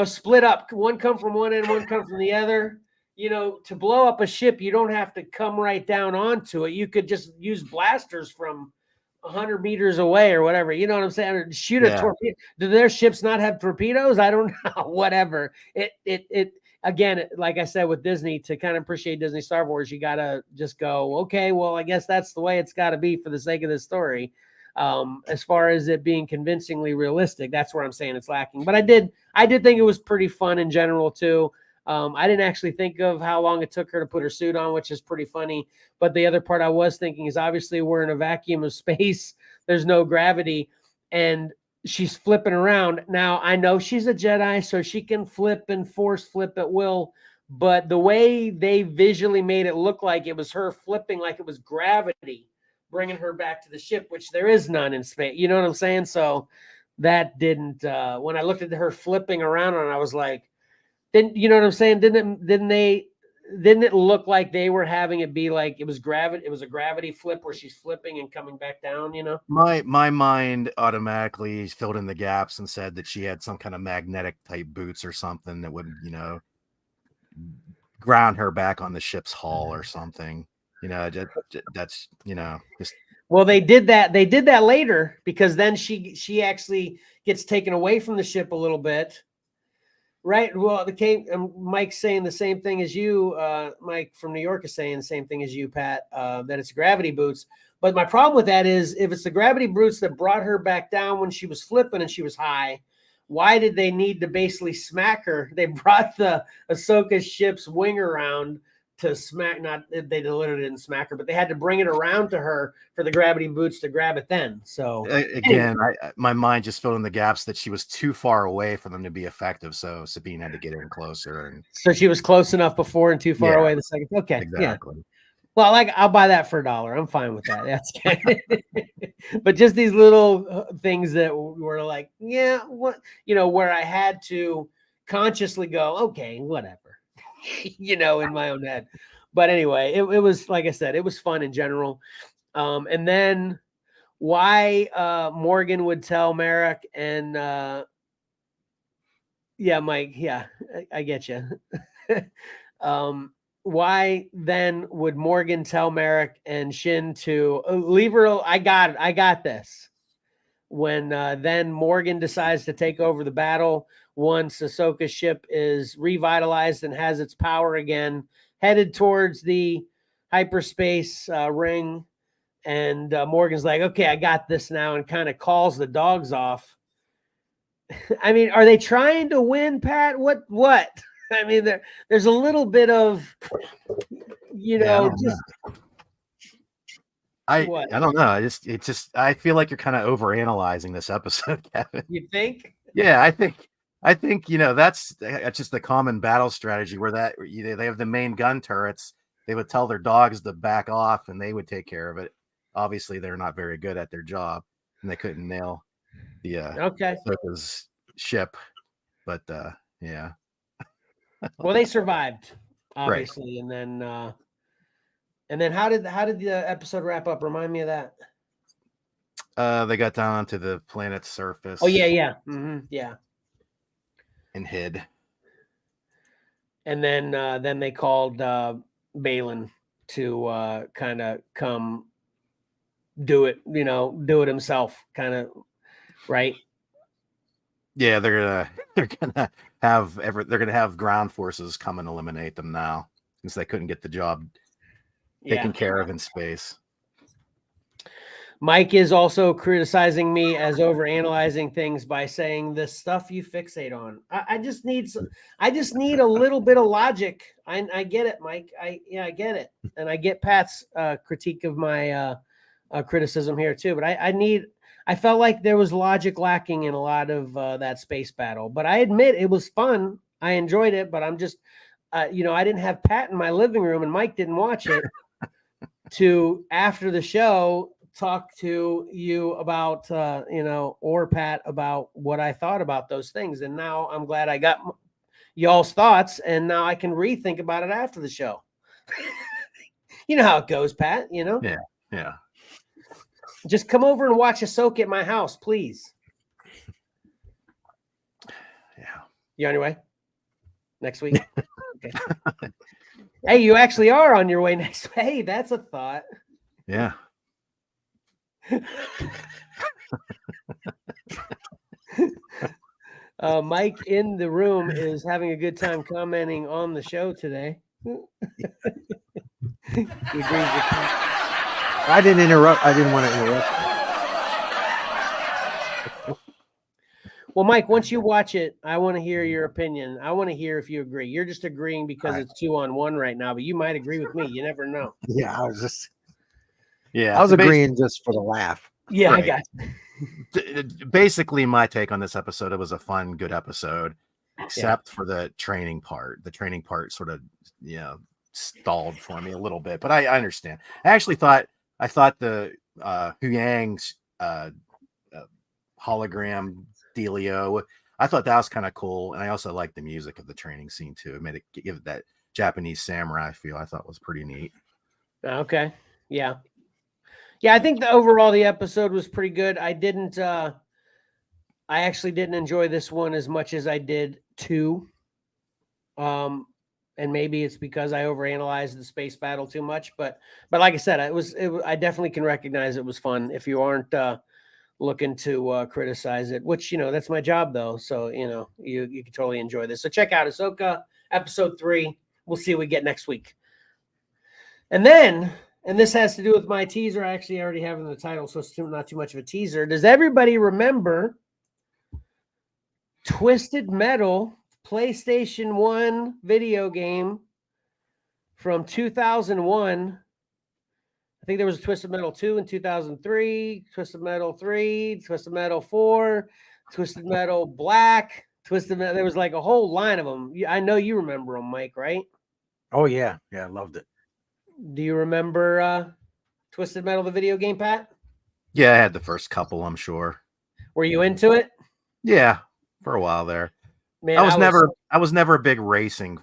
split up. One come from one end, one come from the other. To blow up a ship, you don't have to come right down onto it. You could just use blasters from 100 meters away or whatever. You know what I'm saying? Or shoot a torpedo. Do their ships not have torpedoes? I don't know. Whatever. It again, like I said with Disney, to kind of appreciate Disney Star Wars, you gotta just go, okay, well, I guess that's the way it's got to be for the sake of this story. As far as it being convincingly realistic, that's where I'm saying it's lacking. But I did think it was pretty fun in general too. I didn't actually think of how long it took her to put her suit on, which is pretty funny. But the other part I was thinking is obviously we're in a vacuum of space. There's no gravity. And she's flipping around. Now, I know she's a Jedi, so she can flip and force flip at will. But the way they visually made it look like it was her flipping, like it was gravity bringing her back to the ship, which there is none in space. You know what I'm saying? So that didn't, when I looked at her flipping around on it, I was like, didn't, you know what I'm saying? Didn't it look like they were having it be like it was gravity? It was a gravity flip where she's flipping and coming back down, My mind automatically filled in the gaps and said that she had some kind of magnetic type boots or something that would, ground her back on the ship's hull or something. That's just. Well, they did that. They did that later because then she actually gets taken away from the ship a little bit. Right. Well, Mike's saying the same thing as you. Mike from New York is saying the same thing as you, Pat, that it's gravity boots. But my problem with that is if it's the gravity boots that brought her back down when she was flipping and she was high, why did they need to basically smack her? They brought the Ahsoka ship's wing around to smack. Not they literally didn't smack her, but they had to bring it around to her for the gravity boots to grab it then. So again, my mind just filled in the gaps that she was too far away for them to be effective. So Sabine had to get in closer, and so she was close enough before and too far away the second. Okay, exactly. Yeah. Well, I'll buy that for $1. I'm fine with that. That's good. But just these little things that were like, where I had to consciously go, okay, whatever, in my own head. But anyway, it was, like I said, it was fun in general. And then why Morgan would tell Merrick and Mike, I get you. Why then would Morgan tell Merrick and Shin to leave her? I got this. When then Morgan decides to take over the battle once Ahsoka's ship is revitalized and has its power again, headed towards the hyperspace ring. And Morgan's like, okay, I got this now, and kind of calls the dogs off. I mean, are they trying to win, Pat? What? I mean, there's a little bit of, I don't know. I feel like you're kind of overanalyzing this episode, Kevin. You think? Yeah, I think that's just the common battle strategy where they have the main gun turrets. They would tell their dogs to back off, and they would take care of it. Obviously, they're not very good at their job, and they couldn't nail the Ahsoka's ship. But yeah. Well, they survived, obviously, right. And then how did the episode wrap up? Remind me of that. They got down onto the planet's surface. Oh yeah. Mm-hmm. Yeah. And hid. And then they called Balin to kind of come do it himself, kind of, right? Yeah, they're gonna have ground forces come and eliminate them now, since they couldn't get the job taken care of in space. Mike is also criticizing me as overanalyzing things by saying the stuff you fixate on. I just need a little bit of logic. I get it, Mike. I get it, and I get Pat's critique of my criticism here too. But I felt like there was logic lacking in a lot of that space battle. But I admit it was fun. I enjoyed it, but I'm just, I didn't have Pat in my living room, and Mike didn't watch it. To after the show talk to you about or Pat about what I thought about those things, and now I'm glad I got y'all's thoughts, and now I can rethink about it after the show. You know how it goes, Pat. Yeah. Just come over and watch Ahsoka at my house, please. Yeah. You on your way next week? Okay. Hey, you actually are on your way next. Hey, that's a thought. Yeah. Mike in the room is having a good time commenting on the show today. He agrees with me. I didn't interrupt. I didn't want to interrupt. Well, Mike, once you watch it, I want to hear your opinion. I want to hear if you agree. You're just agreeing because it's 2-on-1 right now, but you might agree with me. You never know. Yeah, I was So agreeing just for the laugh. Yeah, Right. I got you. Basically, my take on this episode, it was a fun, good episode, except for the training part. The training part sort of, stalled for me a little bit, but I understand. I thought the Hu Yang's hologram dealio, I thought that was kind of cool, and I also liked the music of the training scene too. It made it give it that Japanese samurai feel. I thought was pretty neat. Okay. Yeah. Yeah, I think the episode was pretty good. I actually didn't enjoy this one as much as I did 2. And maybe it's because I overanalyzed the space battle too much, but like I said, I definitely can recognize it was fun. If you aren't looking to criticize it, which, that's my job though. So, you can totally enjoy this. So check out Ahsoka episode 3. We'll see what we get next week. And then, and this has to do with my teaser. I actually already have in the title, so it's not too much of a teaser. Does everybody remember Twisted Metal PlayStation 1 video game from 2001? I think there was a Twisted Metal 2 in 2003, Twisted Metal 3, Twisted Metal 4, Twisted Metal Black, Twisted Metal. There was like a whole line of them. I know you remember them, Mike, right? Oh, yeah. Yeah, I loved it. Do you remember Twisted Metal, the video game, Pat? Yeah, I had the first couple, I'm sure. Were you into it? Yeah, for a while there. Man, I was never a big racing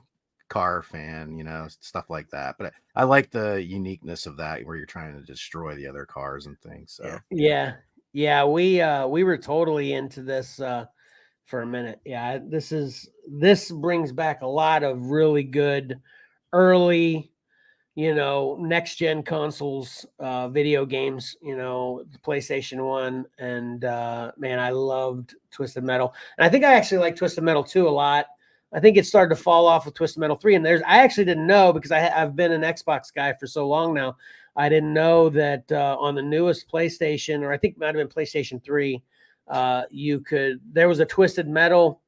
car fan, stuff like that. But I like the uniqueness of that, where you're trying to destroy the other cars and things. So yeah, we were totally into this for a minute. Yeah, this brings back a lot of really good early, next gen consoles, video games, the PlayStation 1, and man, I loved Twisted Metal. And I think I actually like Twisted Metal 2 a lot. I think it started to fall off with Twisted Metal 3, and I actually didn't know, because I've been an Xbox guy for so long now. I didn't know that on the newest PlayStation, or I think it might have been PlayStation 3, there was a Twisted Metal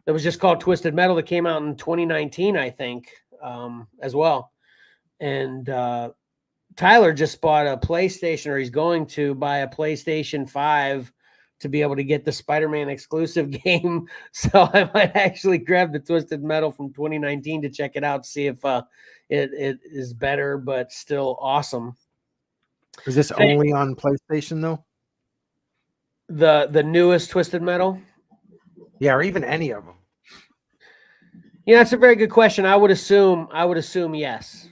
that was just called Twisted Metal that came out in 2019, I think, as well. And Tyler just bought a PlayStation, or he's going to buy a PlayStation 5 to be able to get the Spider-Man exclusive game. So I might actually grab the Twisted Metal from 2019 to check it out, see if it is better, but still awesome. Is this only on PlayStation though? The newest Twisted Metal? Yeah, or even any of them. That's a very good question. I would assume yes.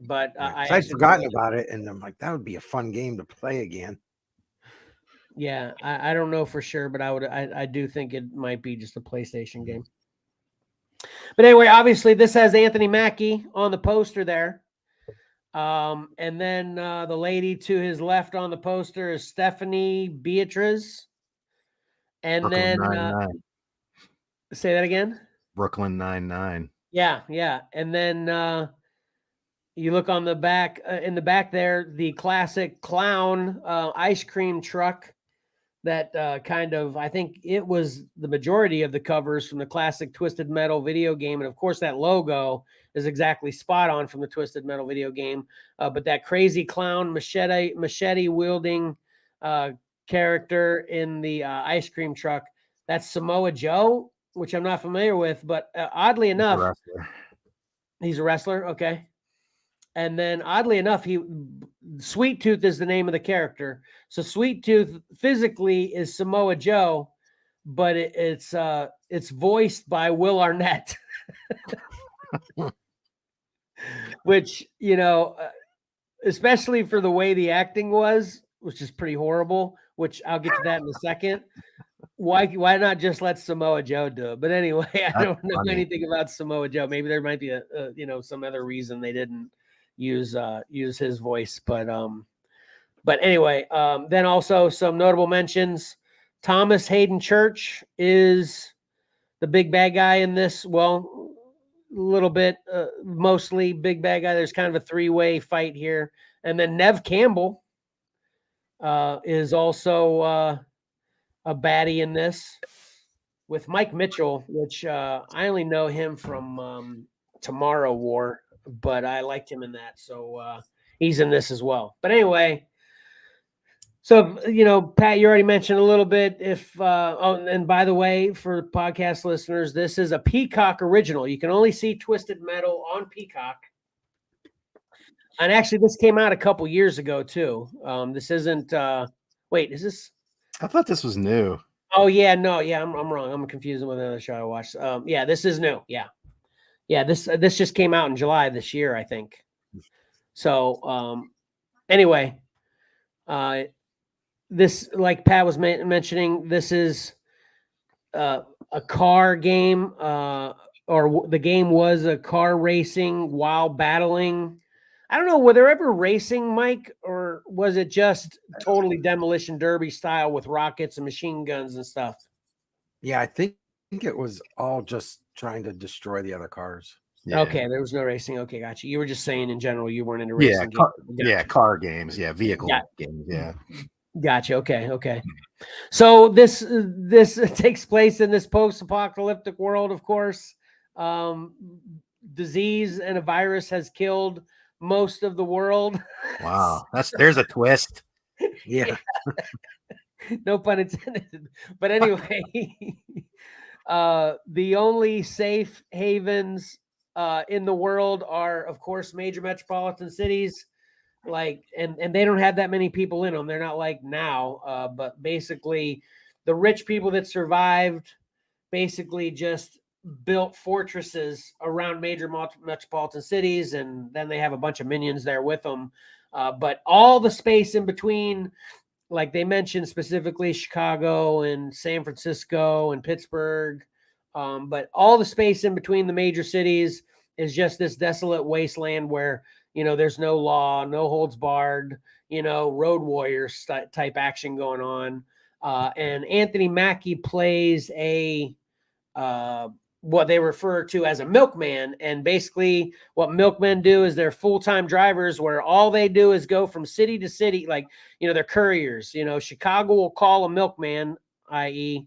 But I'd forgotten about it, and I'm like, that would be a fun game to play again. Yeah, I don't know for sure, but I do think it might be just a PlayStation game. But anyway, obviously this has Anthony Mackie on the poster there. And then the lady to his left on the poster is Stephanie Beatriz. And Brooklyn then Nine-Nine. Say that again. Brooklyn Nine-Nine. Yeah. And then you look on the back, in the back there, the classic clown ice cream truck that kind of, I think it was the majority of the covers from the classic Twisted Metal video game. And of course, that logo is exactly spot on from the Twisted Metal video game. But that crazy clown machete wielding character in the ice cream truck, that's Samoa Joe, which I'm not familiar with, but oddly enough, he's a wrestler. Okay. And then oddly enough, Sweet Tooth is the name of the character. So Sweet Tooth physically is Samoa Joe, but it's voiced by Will Arnett, which, you know, especially for the way the acting was, which is pretty horrible, which I'll get to that in a second. Why not just let Samoa Joe do it? But anyway, I don't know anything about Samoa Joe. Maybe there might be a some other reason they didn't use his voice, but anyway, then also some notable mentions. Thomas Hayden Church is the big bad guy in this. Well, a little bit, mostly big bad guy. There's kind of a three-way fight here, and then Nev Campbell is also a baddie in this with Mike Mitchell, which I only know him from Tomorrow War, but I liked him in that. So he's in this as well. But anyway, so, you know, Pat, you already mentioned a little bit. And by the way, for podcast listeners, this is a Peacock original. You can only see Twisted Metal on Peacock. And actually, this came out a couple years ago, too. This isn't, wait, is this? I thought this was new. Oh, yeah, no, yeah, I'm wrong. I'm confusing with another show I watched. Yeah, this is new. Yeah, this just came out in July this year, I think. So anyway, this, like Pat was mentioning, this is a car game, or the game was a car racing while battling. I don't know, were there ever racing, Mike, or was it just totally demolition derby style with rockets and machine guns and stuff? Yeah, I think it was all just trying to destroy the other cars. Yeah. Okay, there was no racing. Okay, gotcha. You were just saying in general you weren't into racing games. Yeah, car games. Yeah, vehicle games. Yeah. Gotcha. Okay. So this takes place in this post-apocalyptic world, of course. Disease and a virus has killed most of the world. Wow, there's a twist. Yeah. No pun intended. But anyway, the only safe havens in the world are, of course, major metropolitan cities. Like, and they don't have that many people in them. They're not like now, but basically the rich people that survived basically just built fortresses around major metropolitan cities, and then they have a bunch of minions there with them. But all the space in between, like they mentioned specifically Chicago and San Francisco and Pittsburgh, but all the space in between the major cities is just this desolate wasteland where, you know, there's no law, no holds barred, you know, road warriors type action going on. And Anthony Mackie plays what they refer to as a milkman. And basically what milkmen do is they're full-time drivers where all they do is go from city to city. Like, you know, they're couriers. You know, Chicago will call a milkman, i.e.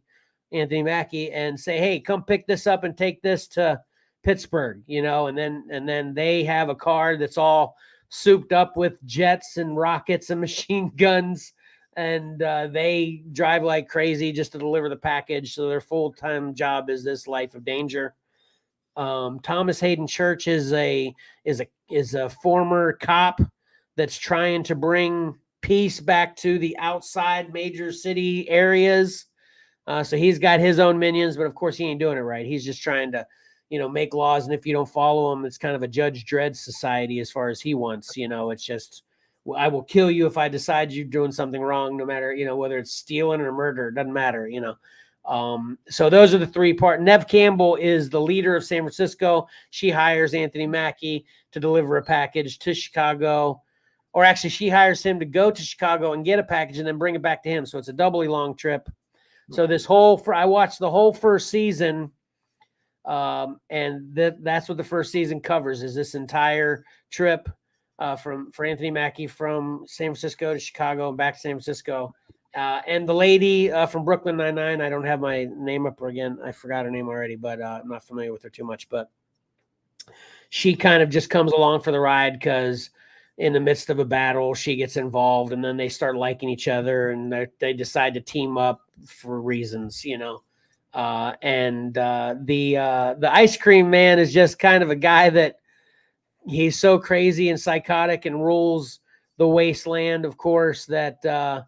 Anthony Mackie, and say, hey, come pick this up and take this to Pittsburgh, you know, and then they have a car that's all souped up with jets and rockets and machine guns, and they drive like crazy just to deliver the package. So their full-time job is this life of danger. Thomas Hayden Church is a former cop that's trying to bring peace back to the outside major city areas. So he's got his own minions, but of course he ain't doing it right. He's just trying to, you know, make laws. And if you don't follow them, it's kind of a Judge Dredd society as far as he wants. You know, it's just, I will kill you if I decide you're doing something wrong, no matter, you know, whether it's stealing or murder, it doesn't matter, you know. So those are the three parts. Nev Campbell is the leader of San Francisco. She hires Anthony Mackie to deliver a package to Chicago, or actually she hires him to go to Chicago and get a package and then bring it back to him. So it's a doubly long trip. So I watched the whole first season And that's what the first season covers, is this entire trip for Anthony Mackie from San Francisco to Chicago and back to San Francisco. And the lady from Brooklyn Nine-Nine, I don't have my name up again. I forgot her name already, but I'm not familiar with her too much. But she kind of just comes along for the ride because in the midst of a battle, she gets involved, and then they start liking each other, and they decide to team up for reasons, you know. The ice cream man is just kind of a guy that he's so crazy and psychotic and rules the wasteland, of course, that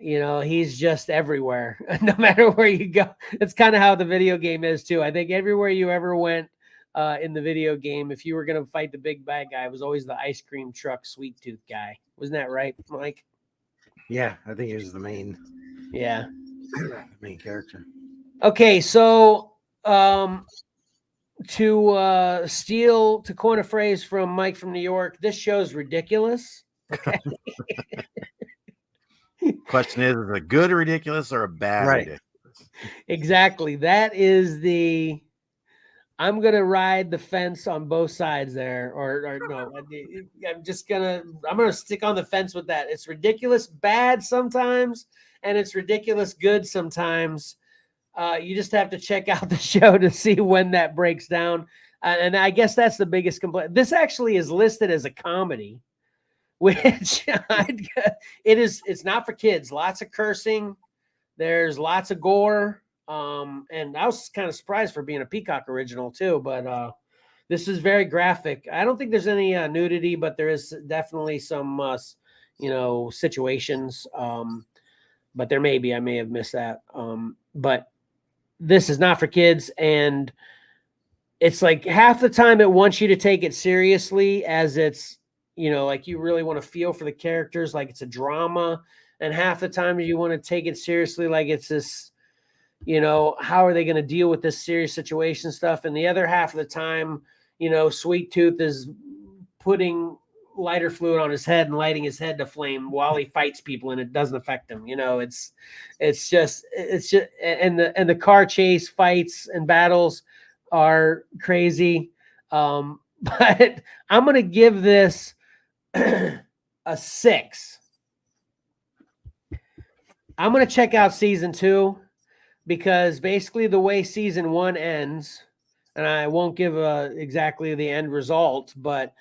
you know, he's just everywhere. No matter where you go. It's kind of how the video game is too. I think everywhere you ever went in the video game, if you were going to fight the big bad guy, it was always the ice cream truck sweet tooth guy. Wasn't that right, Mike? Yeah, I think he was the main character. Okay, so to coin a phrase from Mike from New York, this show's ridiculous. Okay. Question is it a good ridiculous or a bad ridiculous? Exactly. That is I'm gonna ride the fence on both sides there, or no, I'm gonna stick on the fence with that. It's ridiculous bad sometimes, and it's ridiculous good sometimes. You just have to check out the show to see when that breaks down. And I guess that's the biggest complaint. This actually is listed as a comedy, which it's not for kids. Lots of cursing. There's lots of gore. And I was kind of surprised for being a Peacock original too, but this is very graphic. I don't think there's any nudity, but there is definitely some, situations. But there may be, I may have missed that. But this is not for kids. And it's like half the time it wants you to take it seriously as it's, like you really want to feel for the characters, like it's a drama. And half the time you want to take it seriously, like it's this, how are they going to deal with this serious situation stuff? And the other half of the time, Sweet Tooth is putting lighter fluid on his head and lighting his head to flame while he fights people, and it doesn't affect him. It's just, and the car chase fights and battles are crazy. But I'm going to give this a 6. I'm going to check out season 2 because basically the way season 1 ends, and I won't give exactly the end result, but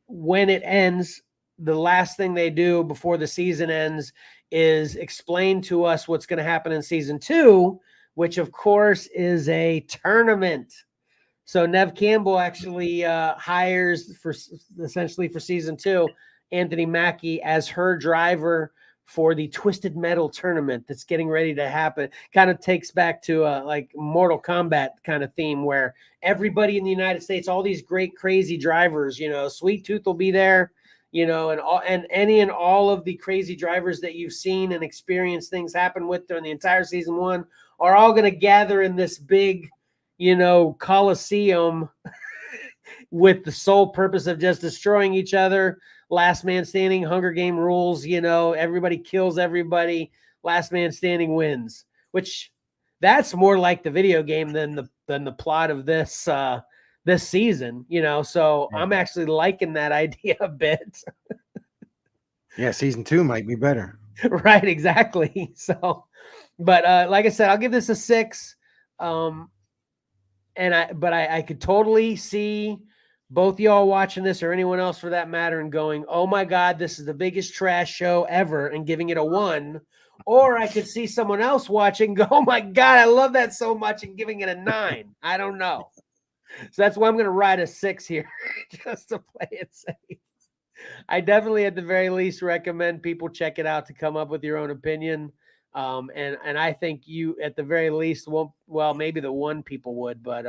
when it ends, the last thing they do before the season ends is explain to us what's going to happen in season 2, which of course is a tournament. So Nev Campbell actually hires essentially for season 2, Anthony Mackie as her driver for the Twisted Metal tournament that's getting ready to happen. Kind of takes back to like Mortal Kombat kind of theme where everybody in the United States, all these great crazy drivers, Sweet Tooth will be there, and all of the crazy drivers that you've seen and experienced things happen with during the entire season 1 are all going to gather in this big, Coliseum with the sole purpose of just destroying each other. Last man standing, Hunger Game rules, everybody kills everybody. Last man standing wins, which that's more like the video game than the plot of this this season, So I'm actually liking that idea a bit. Yeah, season 2 might be better. Right, exactly. So, but like I said, I'll give this a 6. But I could totally see both y'all watching this, or anyone else for that matter, and going, oh my God, this is the biggest trash show ever, and giving it a 1. Or I could see someone else watching, go, oh my God, I love that so much, and giving it a 9. I don't know. So that's why I'm going to ride a 6 here, just to play it safe. I definitely, at the very least, recommend people check it out to come up with your own opinion. And I think you, at the very least, won't. Well, maybe the one people would, but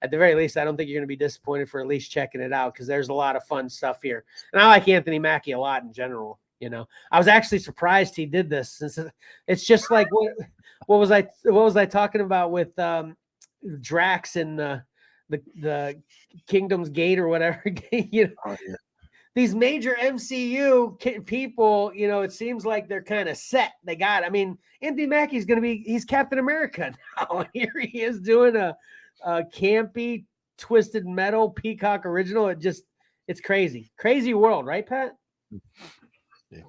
at the very least, I don't think you're going to be disappointed for at least checking it out, because there's a lot of fun stuff here. And I like Anthony Mackie a lot in general. I was actually surprised he did this, since it's just like what was I talking about with Drax and the Kingdom's Gate or whatever. Oh, yeah. these major MCU people, you know, it seems like they're kind of set. They got, I mean, Anthony Mackie's going to be, he's Captain America now. Here he is doing a campy, twisted metal Peacock original. It's crazy. Crazy world, right, Pat? Yeah,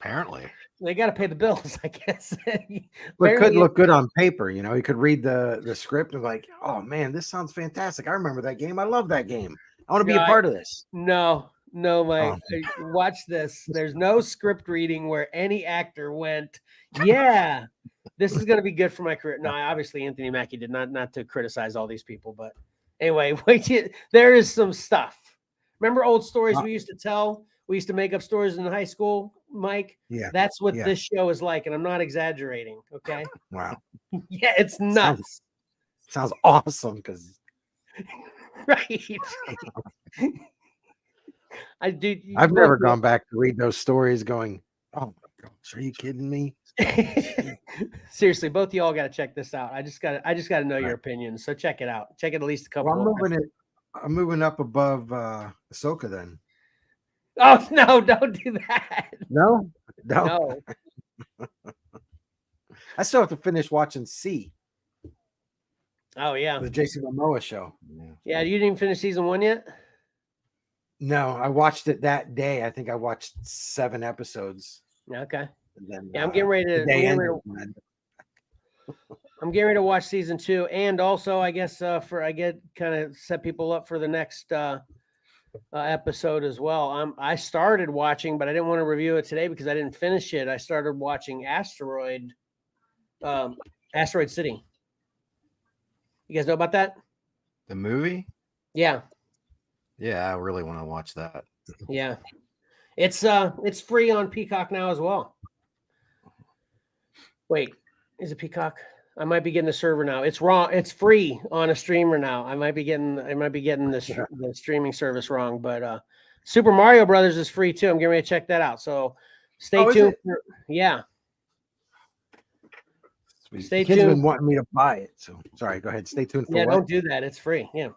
apparently. They got to pay the bills, I guess. But it could look good on paper. You know, you could read the script and like, oh man, this sounds fantastic. I remember that game. I love that game. I want to be a part of this. No, Mike. Watch this. There's no script reading where any actor went, yeah, this is going to be good for my career. No, obviously Anthony Mackie did not to criticize all these people, but anyway, there is some stuff. Remember old stories we used to tell? We used to make up stories in high school, Mike. Yeah. That's what this show is like, and I'm not exaggerating. Okay. Wow. Yeah, it's nuts. Sounds awesome because right. I've never gone back to read those stories going, oh my gosh, are you kidding me? Seriously, both of y'all got to check this out. I just got to know your opinions. So check it out. Check it at least a couple. Well, I'm moving up above Ahsoka then. Oh no, don't do that. No. I still have to finish watching C. Oh yeah, the Jason Momoa show. Yeah, you didn't even finish season 1 yet? No, I watched it that day. I think I watched 7 episodes. Okay. Then, I'm getting ready to. I'm getting ready to watch season 2, and also I guess kind of set people up for the next episode as well. I started watching, but I didn't want to review it today because I didn't finish it. I started watching Asteroid City. You guys know about that? The movie? Yeah. Yeah, I really want to watch that. Yeah. It's free on Peacock now as well. Wait, is it Peacock? I might be getting the server now. It's wrong. It's free on a streamer now. I might be getting the streaming service wrong, but Super Mario Brothers is free too. I'm getting ready to check that out. So stay tuned. Yeah. Stay tuned. Kids been wanting me to buy it. So sorry, go ahead. Stay tuned for don't do that. It's free. Yeah.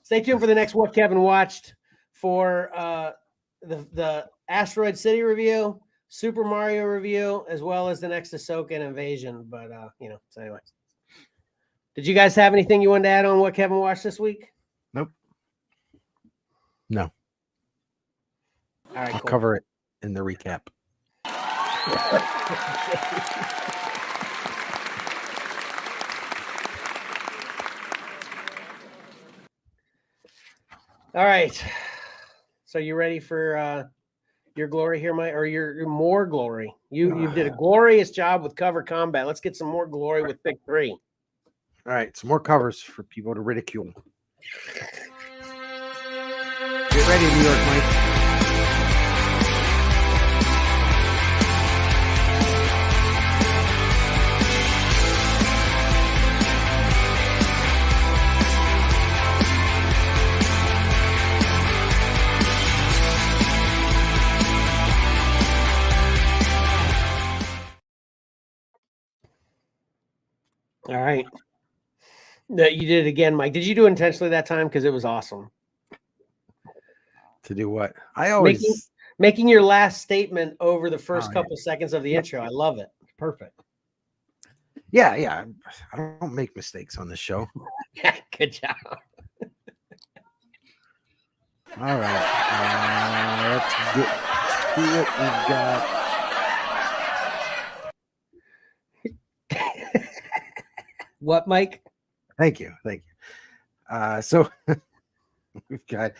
Stay tuned for the next What Kevin Watched for the Asteroid City review, Super Mario review, as well as the next Ahsoka and Invasion. But so anyway. Did you guys have anything you wanted to add on What Kevin Watched this week? Nope. No. All right, I'll cover it in the recap. All right. So you ready for your glory here, Mike, or your more glory? You did a glorious job with cover combat. Let's get some more glory with Pick 3. All right, some more covers for people to ridicule. Get ready, New York, Mike. All right. You did it again, Mike. Did you do it intentionally that time? Because it was awesome. To do what? I always making your last statement over the first couple seconds of the intro. I love it. Perfect. Yeah. I don't make mistakes on this show. Good job. All right. Let's get to it. We've got. What, Mike? Thank you. So we've got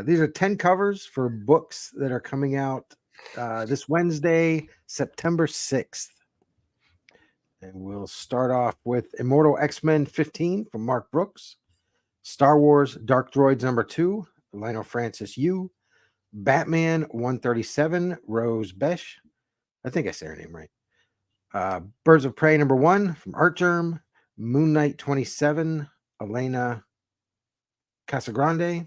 these are 10 covers for books that are coming out this Wednesday, September 6th. And we'll start off with Immortal X-Men 15 from Mark Brooks, Star Wars Dark Droids #2, Lionel Francis Yu, Batman 137, Rose Besh. I think I said her name right. Birds of Prey #1 from Art Germ, Moon Knight 27, Elena Casagrande.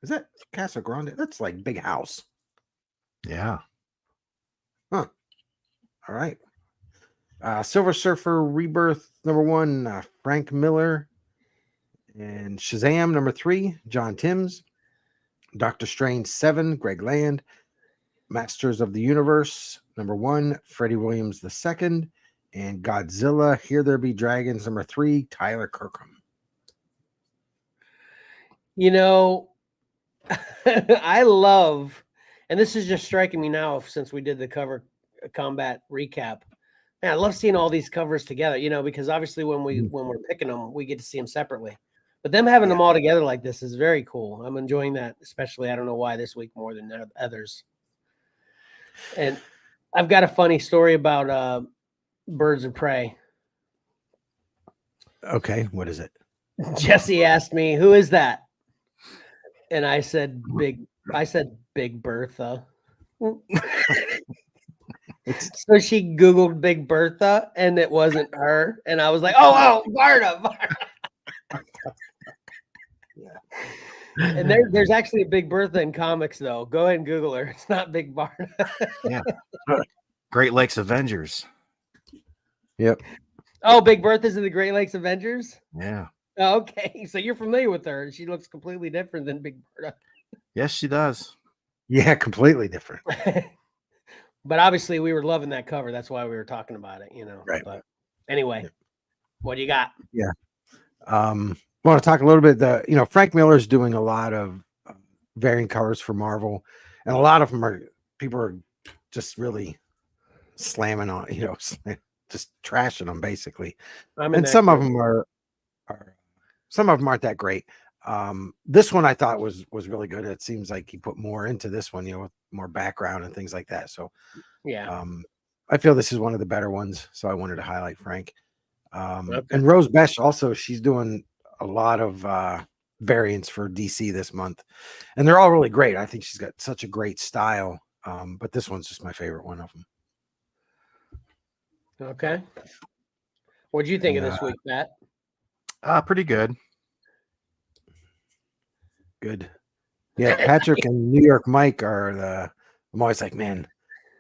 Is that Casagrande? That's like Big House. Yeah. Huh. All right. Silver Surfer Rebirth #1, Frank Miller. And Shazam #3, John Timms. Doctor Strange 7, Greg Land. Masters of the Universe, number 1, Freddie Williams II. And Godzilla, Here There Be Dragons, number 3, Tyler Kirkham. You know, I love, and this is just striking me now since we did the cover combat recap. Man, I love seeing all these covers together, you know, because obviously when we're picking them, we get to see them separately. But them having them all together like this is very cool. I'm enjoying that, especially I don't know why this week more than others. And I've got a funny story about Birds of Prey. Okay, what is it? Jesse asked me, "Who is that?" And I said, Big Bertha." So she Googled Big Bertha and it wasn't her. And I was like, oh, Barta. And there's actually a Big Bertha in comics, though. Go ahead and Google her. It's not Big Barta. Yeah. Great Lakes Avengers. Yep. Oh, Big Bertha's in the Great Lakes Avengers? Yeah. Oh, okay. So you're familiar with her. She looks completely different than Big Bertha. Yes, she does. Yeah, completely different. But obviously we were loving that cover. That's why we were talking about it, you know. Right. But anyway, what do you got? Yeah. Want to talk a little bit. Frank Miller's doing a lot of variant covers for Marvel, and a lot of them people are just really slamming on, just trashing them basically. And some of them aren't that great. This one I thought was really good. It seems like he put more into this one, with more background and things like that. So yeah, I feel this is one of the better ones. So I wanted to highlight Frank. Okay. And Rose Besh also, she's doing a lot of variants for DC this month, and they're all really great. I think she's got such a great style. But this one's just my favorite one of them. Okay. What do you think of this week, Matt? Pretty good. Good. Yeah, Patrick and New York Mike I'm always like, man,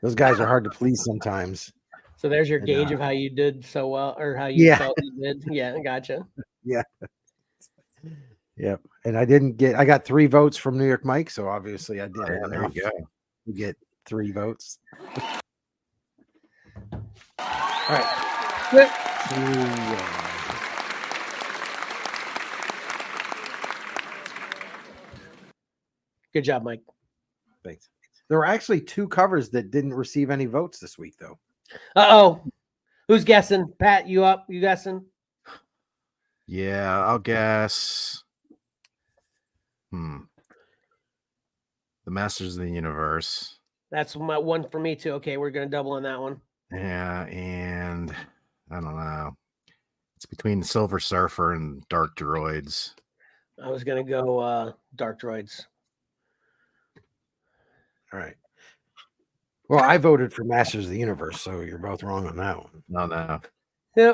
those guys are hard to please sometimes. So there's your gauge of how you did so well, or how you felt you did. Yeah, gotcha. Yeah. Yep. And I got 3 votes from New York Mike, so obviously I did enough there you go. to get 3 votes. All right. Good. Good job, Mike. Thanks. There were actually 2 covers that didn't receive any votes this week, though. Uh-oh. Who's guessing? Pat, you up? You guessing? Yeah, I'll guess. The Masters of the Universe. That's my one for me, too. Okay, we're going to double on that one. Yeah, and I don't know. It's between Silver Surfer and Dark Droids. I was going to go Dark Droids. All right. Well, I voted for Masters of the Universe, so you're both wrong on that one. No.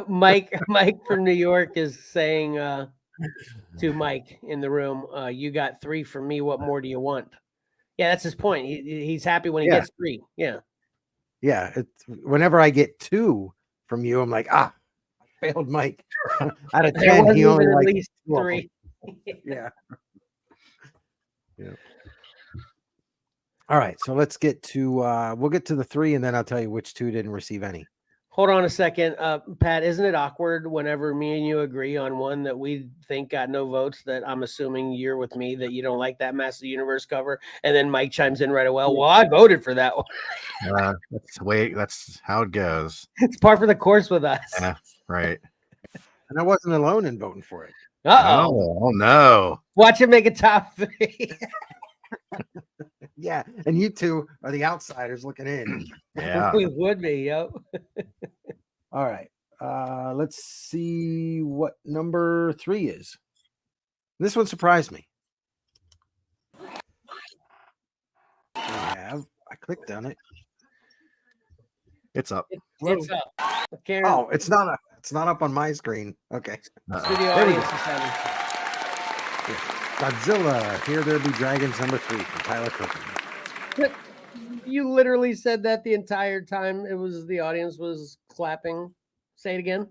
Mike from New York is saying to Mike in the room, you got 3 from me. What more do you want? Yeah, that's his point. He's happy when he gets 3. Yeah. Yeah. Whenever I get 2 from you, I'm like, I failed Mike. Out of 10, he only at like least 3. Yeah. All right. So let's get to we'll get to the 3, and then I'll tell you which 2 didn't receive any. Hold on a second. Pat, isn't it awkward whenever me and you agree on one that we think got no votes, that I'm assuming you're with me, that you don't like that Master of the Universe cover, and then Mike chimes in right away, well, I voted for that one. That's how it goes. It's par for the course with us. Yeah, right. And I wasn't alone in voting for it. Uh-oh. Oh no. Watch it make a top 3. Yeah, and you 2 are the outsiders looking in. Yeah. We would be, yo. All right. Let's see what number 3 is. This one surprised me. I clicked on it. It's up. It's up. Oh, it's not up on my screen. Okay. Studio audience is having. Godzilla, Here There Be Dragons, number 3 from Tyler Kirkham. You literally said that the entire time the audience was clapping. Say it again.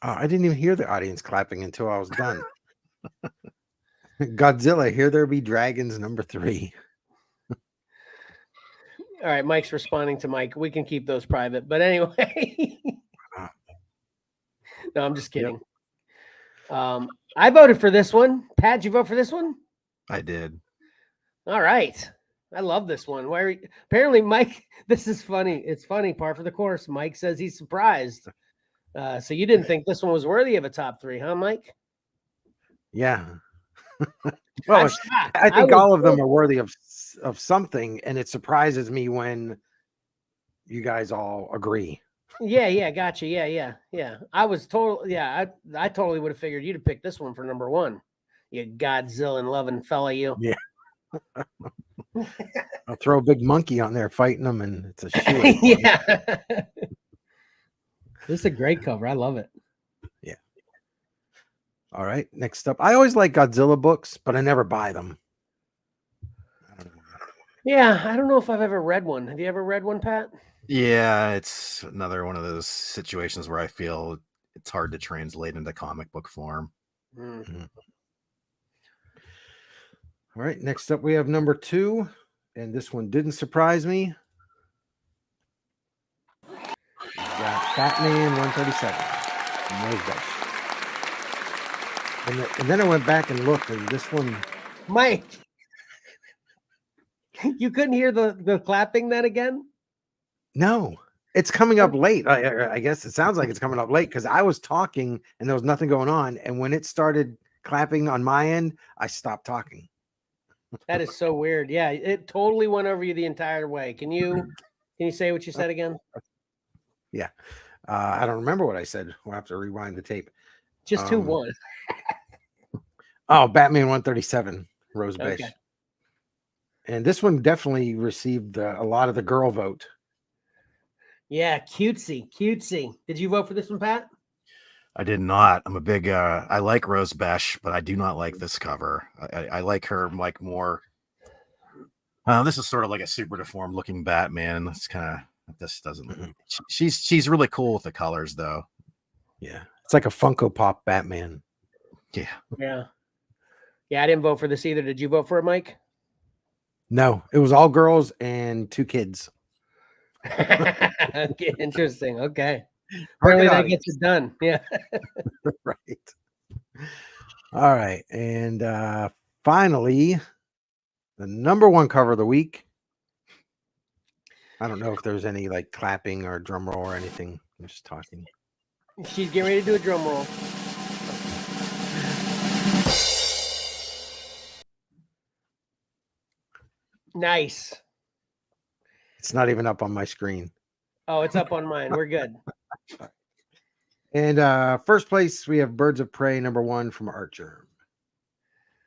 Oh, I didn't even hear the audience clapping until I was done. Godzilla, Here There Be Dragons, #3. All right, Mike's responding to Mike. We can keep those private, but anyway. No, I'm just kidding. I voted for this one. Pat, did you vote for this one? I did. All right. I love this one. Apparently, Mike, this is funny. It's funny, par for the course. Mike says he's surprised. So you didn't think this one was worthy of a top 3, huh, Mike? Yeah. Well, I think all of them are worthy of something, and it surprises me when you guys all agree. Yeah, gotcha. Yeah. I was I totally would have figured you'd have picked this one for number 1. You Godzilla loving fella, you. Yeah. I'll throw a big monkey on there fighting them, and it's a shoe. Yeah. This is a great cover. I love it. Yeah. All right. Next up, I always like Godzilla books, but I never buy them. Yeah, I don't know if I've ever read one. Have you ever read one, Pat? Yeah, it's another one of those situations where I feel it's hard to translate into comic book form. Mm-hmm. All right. Next up, we have number 2, and this one didn't surprise me. We got Batman 137. And then I went back and looked, and this one, Mike, you couldn't hear the clapping then again? No, it's coming up late. I guess it sounds like it's coming up late because I was talking and there was nothing going on. And when it started clapping on my end, I stopped talking. That is so weird. Yeah, it totally went over you the entire way. Can you say what you said again? Yeah. I don't remember what I said. We'll have to rewind the tape. Just 2-1. Oh, Batman 137, Rose Bish. Okay. And this one definitely received a lot of the girl vote. Yeah, cutesy. Did you vote for this one, Pat? I did not. I'm a big I like Rose Besh, but I do not like this cover. I like her like more. This is sort of like a super deformed looking Batman. It's kind of, this doesn't. She's really cool with the colors though. Yeah, it's like a Funko Pop Batman. Yeah. I didn't vote for this either. Did you vote for it, Mike? No, it was all girls and 2 kids. Okay, interesting. Okay. Apparently that gets it done. Yeah. Right. All right. And finally, the number 1 cover of the week. I don't know if there's any like clapping or drum roll or anything. I'm just talking. She's getting ready to do a drum roll. Nice. It's not even up on my screen. Oh, it's up on mine. We're good. And first place, we have Birds of Prey #1 from Archer.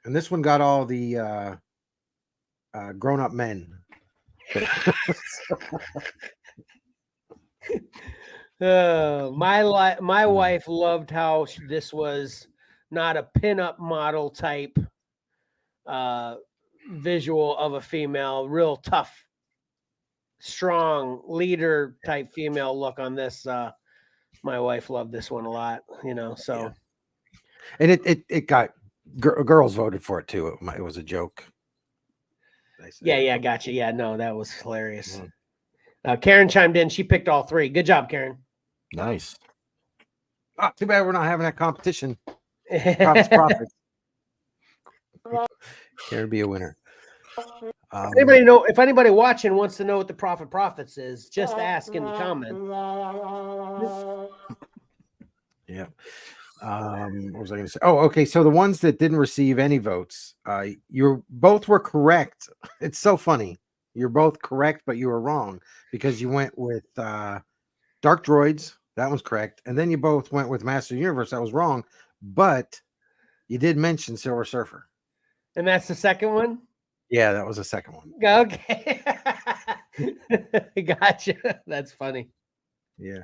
And this one got all the grown-up men. My wife loved how this was not a pinup model type visual of a female, real tough, strong leader type female look on this. My wife loved this one a lot, so. Yeah. And it got girls voted for it too. It was a joke. Yeah, gotcha. Yeah, no, that was hilarious. Karen chimed in. She picked all 3. Good job, Karen. Nice. Oh, too bad we're not having that competition. Profits. Karen be a winner. If anybody watching wants to know what the profits is, just ask in the comment. Yeah. What was I going to say? Oh, okay. So the ones that didn't receive any votes, you both were correct. It's so funny. You're both correct, but you were wrong because you went with Dark Droids. That was correct. And then you both went with Master of the Universe. That was wrong. But you did mention Silver Surfer. And that's the second one? Yeah, that was the second one. Okay. Gotcha. That's funny. Yeah.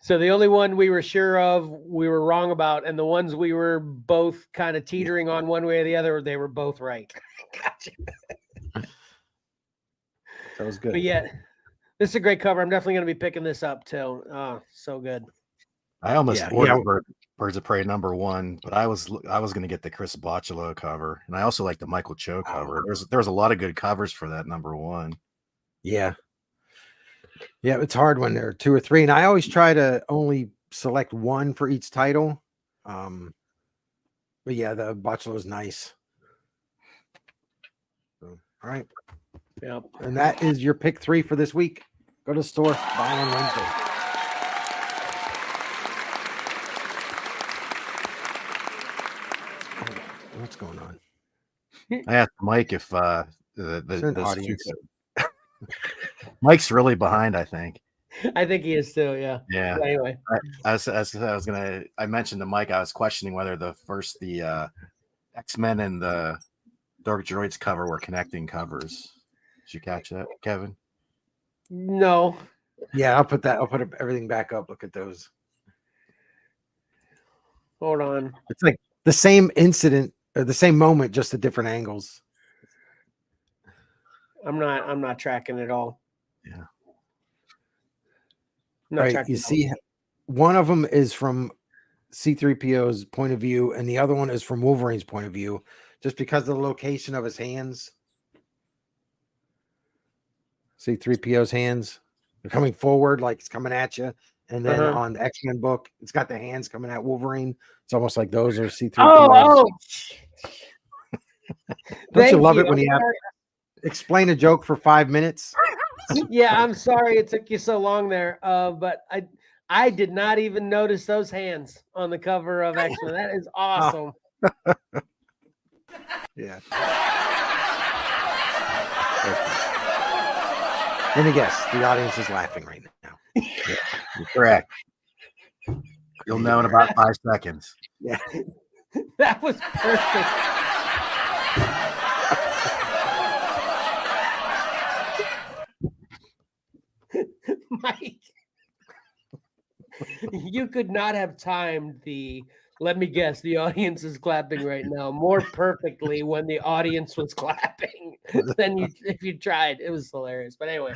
So the only one we were sure of, we were wrong about, and the ones we were both kind of teetering on one way or the other, they were both right. Gotcha. That was good. But yeah, this is a great cover. I'm definitely going to be picking this up too. Oh, so good. I almost ordered Birds of Prey #1, but I was going to get the Chris Bocciolo cover, and I also like the Michael Cho cover. There's a lot of good covers for that #1. Yeah. Yeah, it's hard when there are 2 or 3, and I always try to only select one for each title. But yeah, the Bocciolo is nice. So, all right. Yep. And that is your pick 3 for this week. Go to the store, buy on Wednesday. What's going on? I asked Mike if An audience. Mike's really behind, I think. I think he is too. Yeah. Yeah. But anyway, I mentioned to Mike, I was questioning whether the X-Men and the Dark Droids cover were connecting covers. Did you catch that, Kevin? no. Yeah, I'll put everything back up. Look at those. Hold on. It's like the same incident or the same moment, just at different angles. I'm not tracking at all. Yeah. Right. You see, one of them is from C-3PO's point of view, and the other one is from Wolverine's point of view, just because of the location of his hands. C-3PO's hands, they're coming forward like it's coming at you. And then on the X-Men book, it's got the hands coming at Wolverine. It's almost like those are C-3PO's. Oh. Don't you love it when you have explain a joke for 5 minutes? Yeah, I'm sorry it took you so long there. But I did not even notice those hands on the cover of X-Men. That is awesome. Yeah. Let me guess, the audience is laughing right now. Yeah, you're correct. You'll know in about 5 seconds. Yeah. That was perfect. Mike, you could not have timed the let me guess, the audience is clapping right now more perfectly when the audience was clapping than if you tried. It was hilarious. But anyway,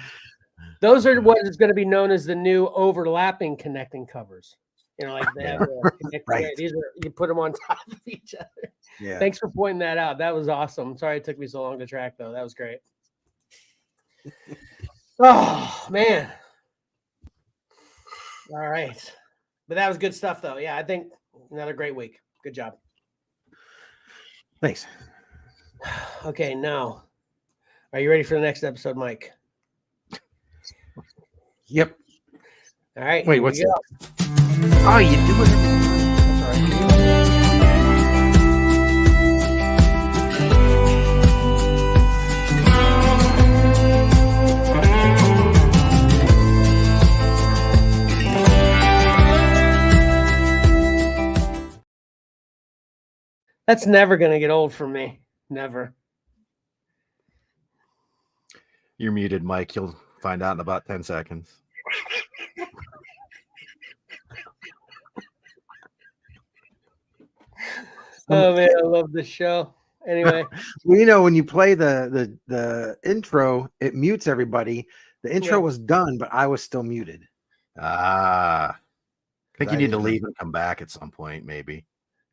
those are what is going to be known as the new overlapping connecting covers. You know, like they have right. These are, you put them on top of each other. Yeah. Thanks for pointing that out. That was awesome. Sorry it took me so long to track, though. That was great. Oh, man. All right. But that was good stuff, though. Yeah, I think another great week. Good job. Thanks. Okay, now, are you ready for the next episode, Mike? Yep. All right. Wait, what's that? Oh, you do it. That's all right. That's never going to get old for me. Never. You're muted, Mike. You'll find out in about 10 seconds. Oh, man, I love this show. Anyway. Well, you know, when you play the intro, it mutes everybody. The intro was done, but I was still muted. I think you need to leave and come back at some point, maybe.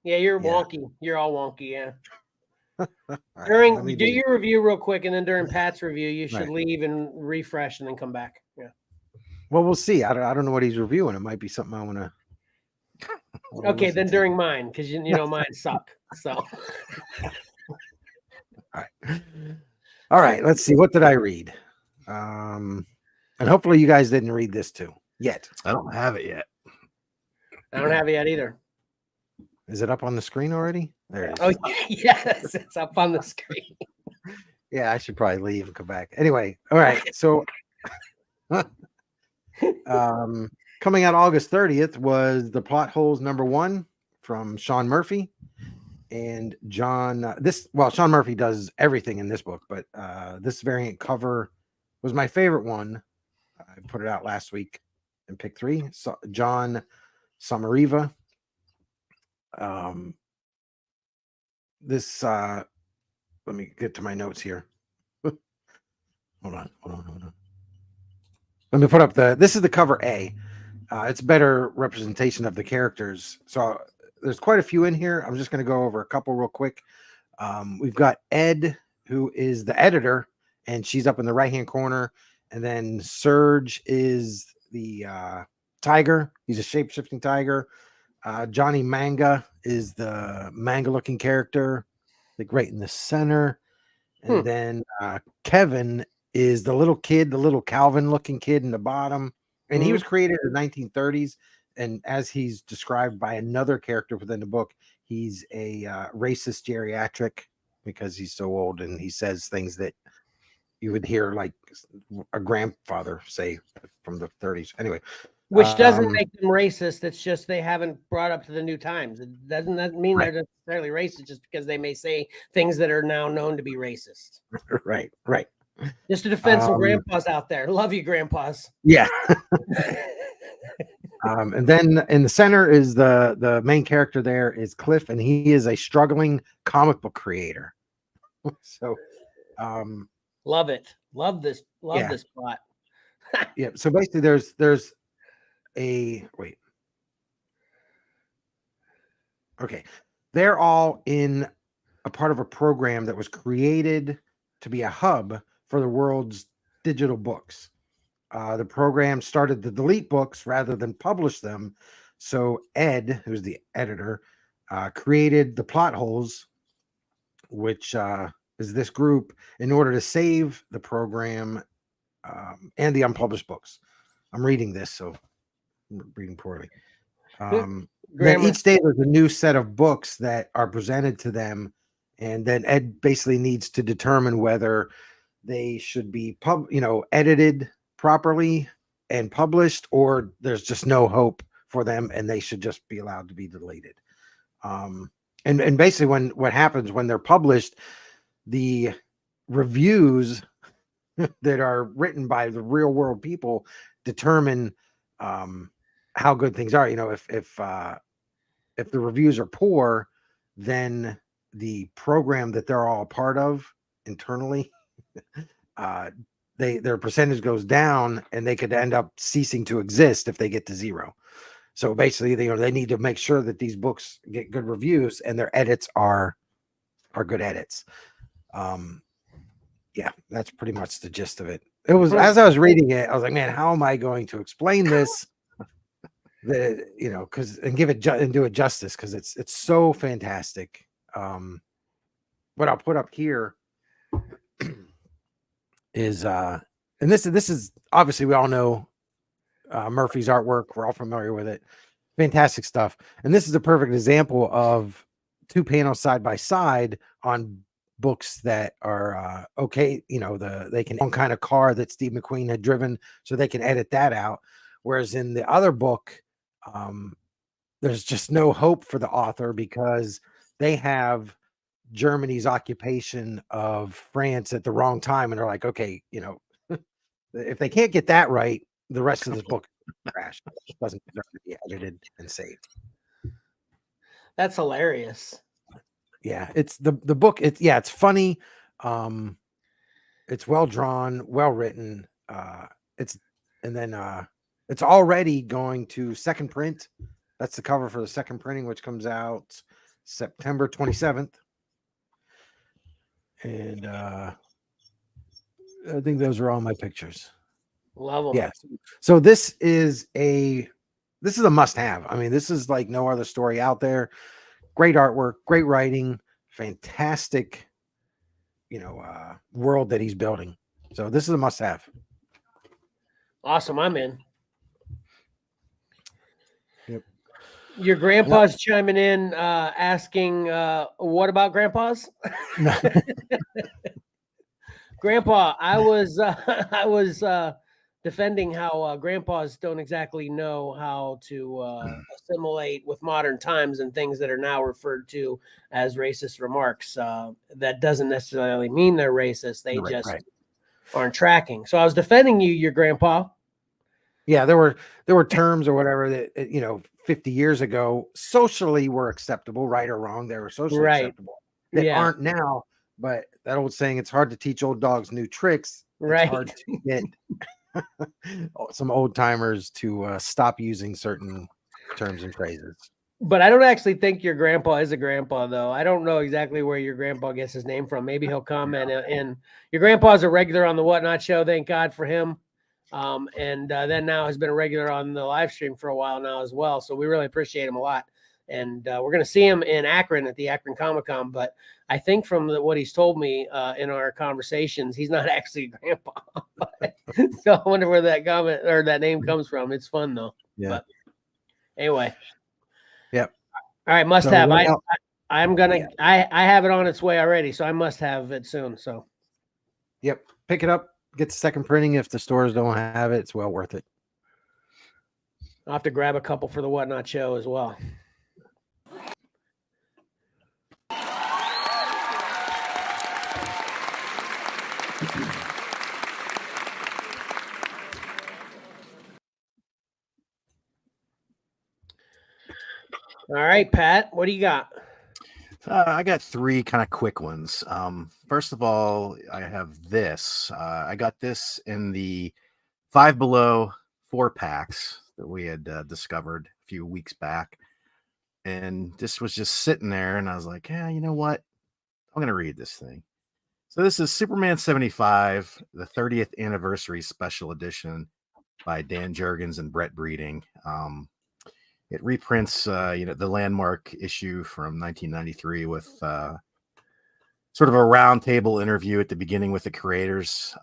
Yeah, you're wonky. You're all wonky, yeah. Right, do your review real quick, and then during Pat's review, you should leave and refresh and then come back. Yeah. Well, we'll see. I don't know what he's reviewing. It might be something I want to. Okay, then during mine, because you know mine suck. So. All right. Let's see. What did I read? And hopefully you guys didn't read this too yet. I don't have it yet. I don't have it yet either. Is it up on the screen already? There it is. Oh, yes, it's up on the screen. Yeah, I should probably leave and come back. Anyway, all right. So coming out August 30th was The Plot Holes #1 from Sean Murphy and John. Sean Murphy does everything in this book, but this variant cover was my favorite one. I put it out last week in pick 3. So John Samariva. Let me get to my notes here. Hold on. Let me put up this is the cover A. It's better representation of the characters. So there's quite a few in here. I'm just going to go over a couple real quick. We've got Ed, who is the editor, and she's up in the right-hand corner. And then Serge is the tiger. He's a shape-shifting tiger. Johnny Manga is the manga-looking character, like right in the center. And then Kevin is the little kid, the little Calvin-looking kid in the bottom. And he was created in the 1930s. And as he's described by another character within the book, he's a racist geriatric because he's so old, and he says things that you would hear like a grandfather say from the 30s. Anyway, which doesn't make them racist. It's just they haven't brought up to the new times. It doesn't mean they're necessarily racist just because they may say things that are now known to be racist. Right. Just to defend some grandpas out there. Love you, grandpas. Yeah. And then in the center is the main character. There is Cliff, and he is a struggling comic book creator. So love it. Love this plot. Yeah. So basically there's a wait. Okay. They're all in a part of a program that was created to be a hub for the world's digital books. The program started to delete books rather than publish them. So Ed, who's the editor, created the plot holes, which is this group, in order to save the program and the unpublished books. I'm reading this, so I'm reading poorly. Then each day there's a new set of books that are presented to them, and then Ed basically needs to determine whether they should be edited properly and published, or there's just no hope for them and they should just be allowed to be deleted. And basically what happens when they're published, the reviews that are written by the real world people determine how good things are. If the reviews are poor, then the program that they're all a part of internally, their percentage goes down, and they could end up ceasing to exist if they get to zero. So basically, they need to make sure that these books get good reviews and their edits are good edits. Yeah, that's pretty much the gist of it. It was, as I was reading it, I was like, man, how am I going to explain this? And give it and do it justice, because it's so fantastic. What I'll put up here is and this is obviously, we all know Murphy's artwork. We're all familiar with it. Fantastic stuff. And this is a perfect example of two panels side by side on books that are okay. They can own kind of car that Steve McQueen had driven, so they can edit that out. Whereas in the other book, there's just no hope for the author, because they have Germany's occupation of France at the wrong time, and they're like, okay, if they can't get that right, the rest of this book crash. It doesn't deserve to be edited and saved. That's hilarious. Yeah, it's the book. It's funny. It's well drawn, well written. It's already going to second print. That's the cover for the second printing, which comes out September 27th. And I think those are all my pictures. Love them. Yeah. So this is a must-have. I mean, this is like no other story out there. Great artwork, great writing, fantastic, world that he's building. So this is a must-have. Awesome. I'm in. Yep. Your grandpa's chiming in, asking, what about grandpas? Grandpa, I was defending how grandpas don't exactly know how to assimilate with modern times and things that are now referred to as racist remarks. That doesn't necessarily mean they're racist. They aren't tracking. So I was defending your grandpa. Yeah, there were terms or whatever that 50 years ago socially were acceptable, right or wrong. They were socially acceptable. That aren't now. But that old saying, it's hard to teach old dogs new tricks. It's hard to get some old timers to stop using certain terms and phrases. But I don't actually think your grandpa is a grandpa, though. I don't know exactly where your grandpa gets his name from. Maybe he'll comment. And your grandpa's a regular on the Whatnot Show. Thank God for him. And then now has been a regular on the live stream for a while now as well. So we really appreciate him a lot. And we're going to see him in Akron at the Akron Comic Con. But I think from what he's told me in our conversations, he's not actually a grandpa. So I wonder where that comment or that name comes from. It's fun, though. Yeah. But anyway. Yep. All right, must So have. what else? I'm gonna. Yeah. I have it on its way already, so I must have it soon. So Yep. Pick it up. Get the second printing. If the stores don't have it, it's well worth it. I'll have to grab a couple for the Whatnot Show as well. All right, Pat, what do you got? I got three kind of quick ones. First of all, I have this. I got this in the Five Below 4-packs that we had discovered a few weeks back. And this was just sitting there, and I was like, yeah, you know what? I'm going to read this thing. So this is Superman 75, the 30th anniversary special edition by Dan Jurgens and Brett Breeding. It reprints, the landmark issue from 1993 with sort of a roundtable interview at the beginning with the creators.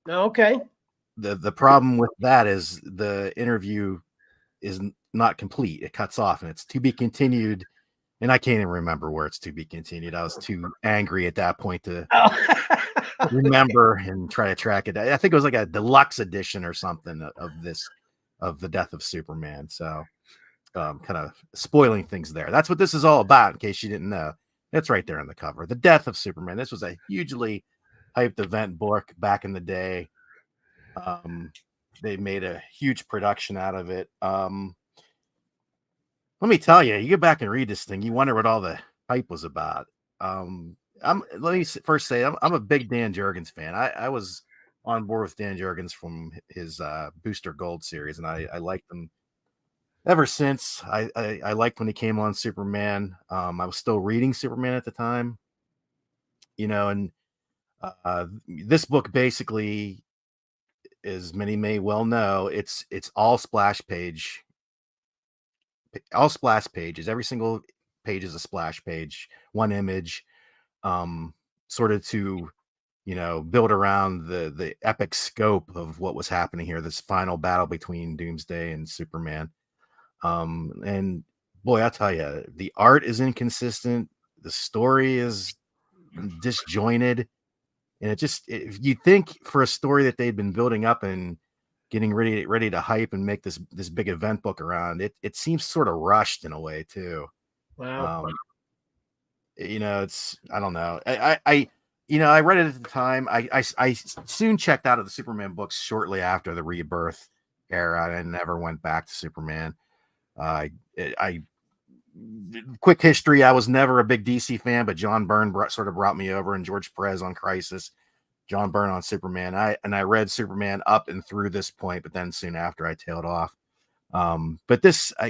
Okay. The problem with that is the interview is not complete. It cuts off, and it's to be continued. And I can't even remember where it's to be continued. I was too angry at that point to remember and try to track it. I think it was like a deluxe edition or something of the Death of Superman. So kind of spoiling things there. That's what this is all about, in case you didn't know. It's right there on the cover. The Death of Superman. This was a hugely hyped event book back in the day. They made a huge production out of it. Let me tell you, you get back and read this thing, you wonder what all the hype was about. Let me first say, I'm a big Dan Jurgens fan. I was on board with Dan Jurgens from his Booster Gold series, and I liked him ever since. I liked when he came on Superman. I was still reading Superman at the time, and this book basically, as many may well know, it's all splash pages. Every single page is a splash page, one image, sort of to build around the epic scope of what was happening here, this final battle between Doomsday and Superman. And boy, I tell you, the art is inconsistent, the story is disjointed, and you think for a story that they'd been building up and getting ready to hype and make this big event book around, it seems sort of rushed in a way too. Wow. It's, I don't know. I read it at the time. I soon checked out of the Superman books shortly after the Rebirth era and never went back to Superman. Quick history, I was never a big DC fan, but John Byrne sort of brought me over, and George Perez on Crisis, John Byrne on Superman. I read Superman up and through this point, but then soon after I tailed off. But this, I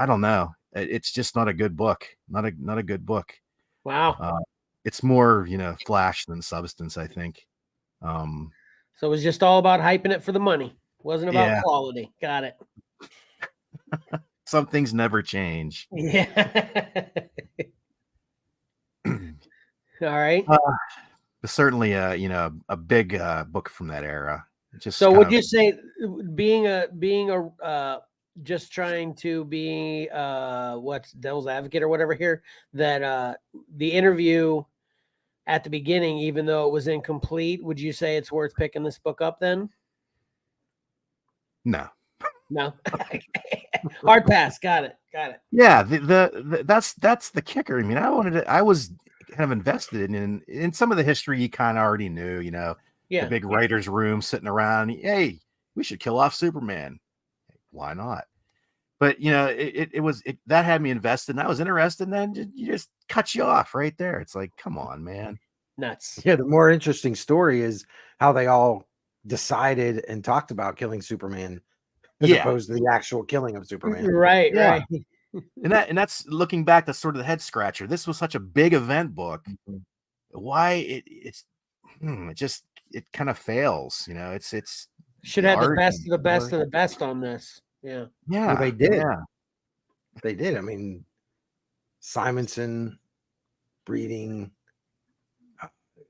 don't know. It's just not a good book. Not a good book. Wow. It's more, flash than substance, I think. So it was just all about hyping it for the money. Wasn't about quality. Got it. Some things never change. Yeah. All right. Certainly, a big book from that era. So would you say being a just trying to be what's devil's advocate or whatever here, that the interview at the beginning, even though it was incomplete, would you say it's worth picking this book up then? No. Hard pass. Got it. Yeah, that's the kicker. I mean, I was kind of invested in some of the history you kind of already knew, the big writer's room sitting around. Hey, we should kill off Superman. Why not? But that had me invested, and I was interested, and then you just cut you off right there. It's like, come on, man. Nuts. Yeah, the more interesting story is how they all decided and talked about killing Superman as opposed to the actual killing of Superman. Right. And that's looking back, that's sort of the head scratcher. This was such a big event book. Why it kind of fails, you know. It's Should the have the art best and of the best story. of the best on this. Yeah. Well, they did. Yeah. They did. I mean, Simonson, Breeding.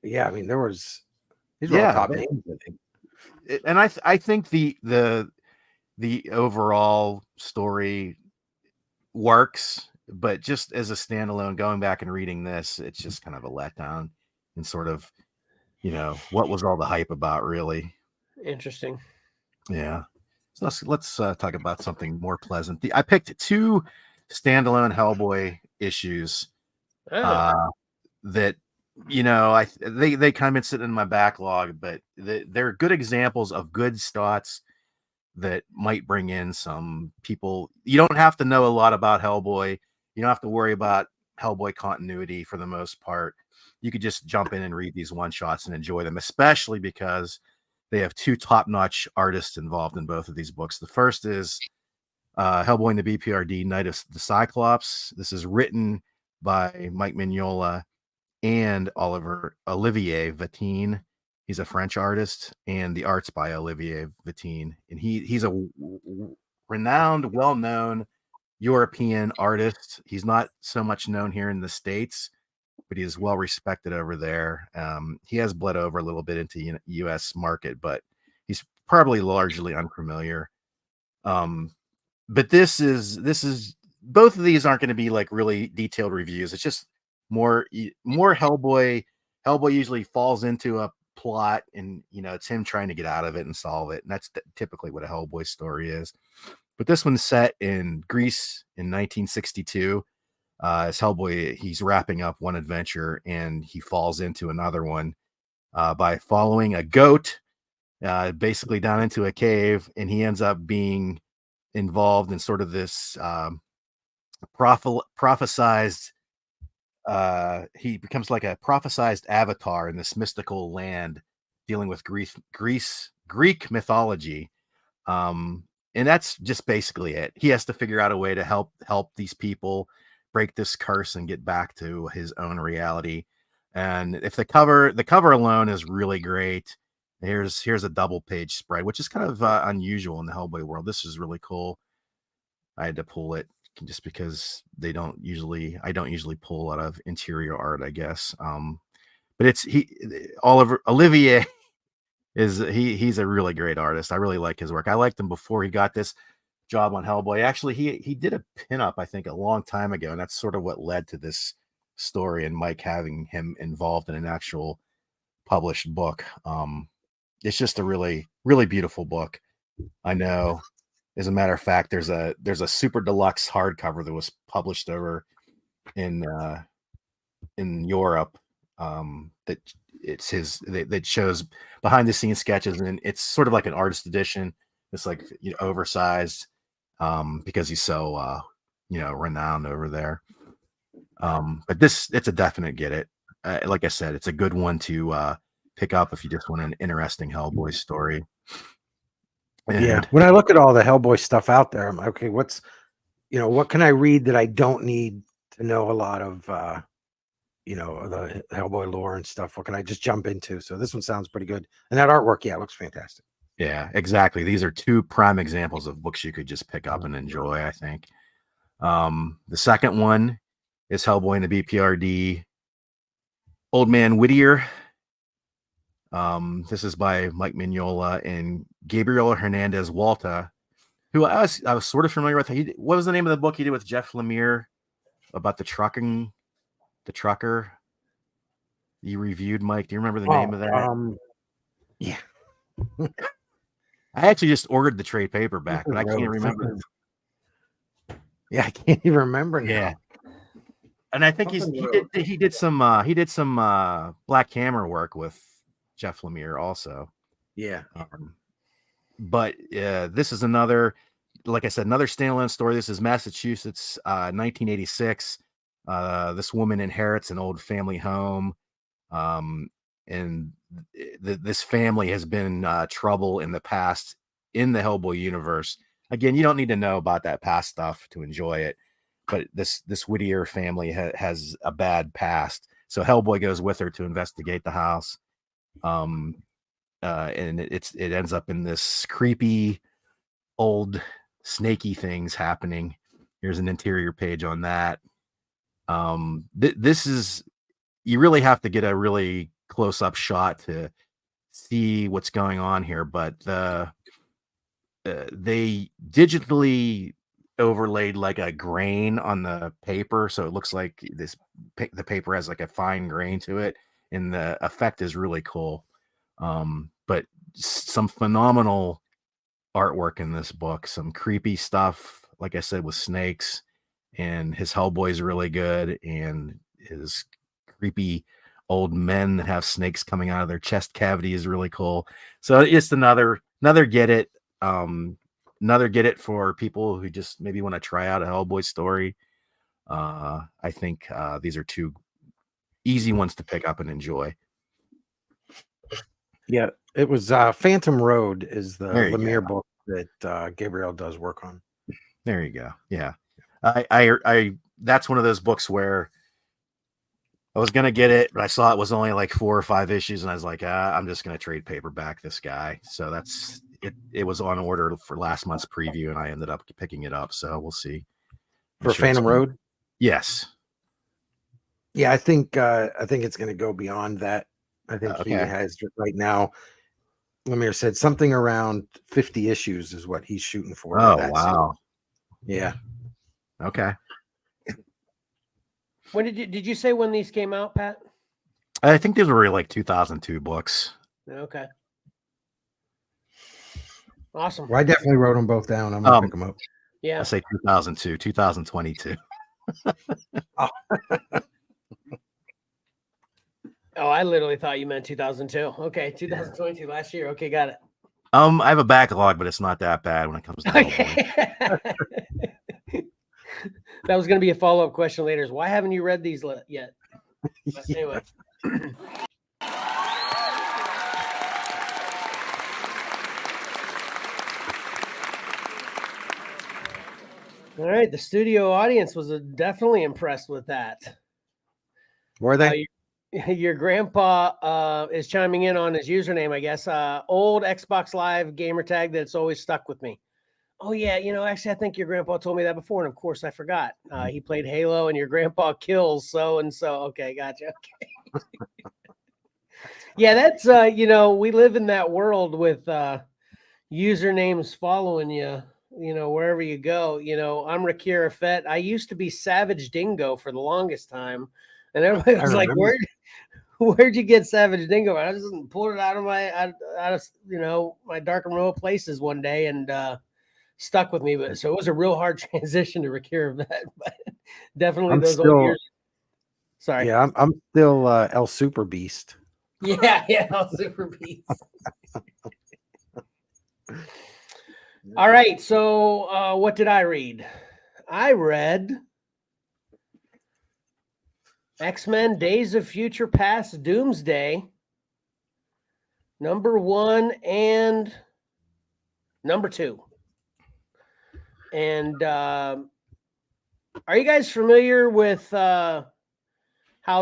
Yeah, I mean, there was these were all top names, I think. And I think the overall story works, but just as a standalone, going back and reading this, it's just kind of a letdown and sort of, you know, what was all the hype about, really? Interesting. Yeah. So let's talk about something more pleasant. I picked 2 standalone Hellboy issues that, you know, they kind of been sitting in my backlog, but they're good examples of good starts that might bring in some people. You don't have to know a lot about Hellboy. You don't have to worry about Hellboy continuity for the most part. You could just jump in and read these one shots and enjoy them, especially because they have 2 top-notch artists involved in both of these books. The first is Hellboy and the BPRD, Night of the Cyclops. This is written by Mike Mignola and Olivier Vatine. He's a French artist, and the art's by Olivier Vatine. And he's a renowned, well-known European artist. He's not so much known here in the States, but he is well respected over there. He has bled over a little bit into U.S. market, but he's probably largely unfamiliar. But this is both of these aren't going to be like really detailed reviews. It's just more Hellboy. Hellboy usually falls into a plot, and you know, it's him trying to get out of it and solve it, and that's typically what a Hellboy story is. But this one's set in Greece in 1962. As Hellboy, he's wrapping up one adventure and he falls into another one by following a goat basically down into a cave, and he ends up being involved in sort of this prophesized he becomes like a prophesized avatar in this mystical land dealing with Greek mythology. And that's just basically it. He has to figure out a way to help these people break this curse and get back to his own reality. And if the cover alone is really great. Here's a double page spread, which is kind of unusual in the Hellboy world. This is really cool. I had to pull it just because I don't usually pull a lot of interior art, I guess. But Olivier he's a really great artist. I really like his work. I liked him before he got this job on Hellboy. Actually, he did a pinup, I think, a long time ago, and that's sort of what led to this story and Mike having him involved in an actual published book. It's just a really, really beautiful book. I know. As a matter of fact, there's a super deluxe hardcover that was published over in Europe that that shows behind the scenes sketches, and it's sort of like an artist edition. It's like, you know, oversized because he's so renowned over there. But it's a definite get it. Like I said, it's a good one to pick up if you just want an interesting Hellboy story. And when I look at all the Hellboy stuff out there, I'm like, okay, what can I read that I don't need to know a lot of the Hellboy lore and stuff? What can I just jump into? So this one sounds pretty good. And that artwork, yeah, looks fantastic. Yeah, exactly. These are 2 prime examples of books you could just pick up and enjoy, I think. The second one is Hellboy and the BPRD, Old Man Whittier. This is by Mike Mignola and Gabriel Hernandez Walta, who I was sort of familiar with. What was the name of the book he did with Jeff Lemire about the trucker you reviewed, Mike? Do you remember the name of that? Yeah. I actually just ordered the trade paperback, but I can't remember. Yeah, I can't even remember now. Yeah. And I think he did some Black Hammer work with Jeff Lemire also. Yeah. But this is another, like I said, another standalone story. This is Massachusetts, 1986. This woman inherits an old family home, and this family has been trouble in the past in the Hellboy universe. Again, you don't need to know about that past stuff to enjoy it. but this Whittier family has a bad past. So Hellboy goes with her to investigate the house. And it ends up in this creepy old snaky things happening. Here's an interior page on that. This is, you really have to get a really close up shot to see what's going on here, but they digitally overlaid like a grain on the paper, so it looks like the paper has like a fine grain to it, and the effect is really cool. But some phenomenal artwork in this book, some creepy stuff, like I said, with snakes, and his Hellboy is really good, and his creepy old men that have snakes coming out of their chest cavity is really cool. So it's another get it. Another get it for people who just maybe want to try out a Hellboy story. I think these are two easy ones to pick up and enjoy. Yeah, it was Phantom Road is the There you Lemire go. book that Gabriel does work on. There you go. Yeah, I that's one of those books where I was gonna get it, but I saw it was only like 4 or 5 issues, and I was like, I'm just gonna trade paperback this guy. So that's it. It was on order for last month's preview, and I ended up picking it up. So we'll see. I'm For sure it's Phantom Road? Yes. Yeah, I think it's going to go beyond that. I think he Okay. has right now. Lemire said something around 50 issues is what he's shooting for. Oh, That's wow. yeah. Okay. When did you say when these came out, Pat? I think these were like 2002 books. Okay. Awesome. Well, I definitely wrote them both down. I'm gonna pick them up. Yeah. I say 2002, 2022. Oh, I literally thought you meant 2002. Okay, 2022, last year. Okay, got it. I have a backlog, but it's not that bad when it comes to Hellboy. That was going to be a follow-up question later. Is why haven't you read these yet? But anyway. All right, the studio audience was definitely impressed with that. Were they? Your grandpa is chiming in on his username, I guess. Old Xbox Live gamer tag that's always stuck with me. Oh, yeah. Actually, I think your grandpa told me that before. And of course, I forgot. He played Halo and your grandpa kills so and so. Okay, gotcha. Okay. Yeah, that's, we live in that world with usernames following you, wherever you go. I'm Rakira Fett. I used to be Savage Dingo for the longest time. And everybody was like, where'd you get Savage Dingo? I just pulled it out of my dark and remote places one day and stuck with me. But so it was a real hard transition to Rakira Vet, but definitely those old years. Sorry. Yeah, I'm still El Super Beast. Yeah, El Super Beast. All right. So what did I read? I read X-Men Days of Future Past Doomsday, #1 and #2. And are you guys familiar with how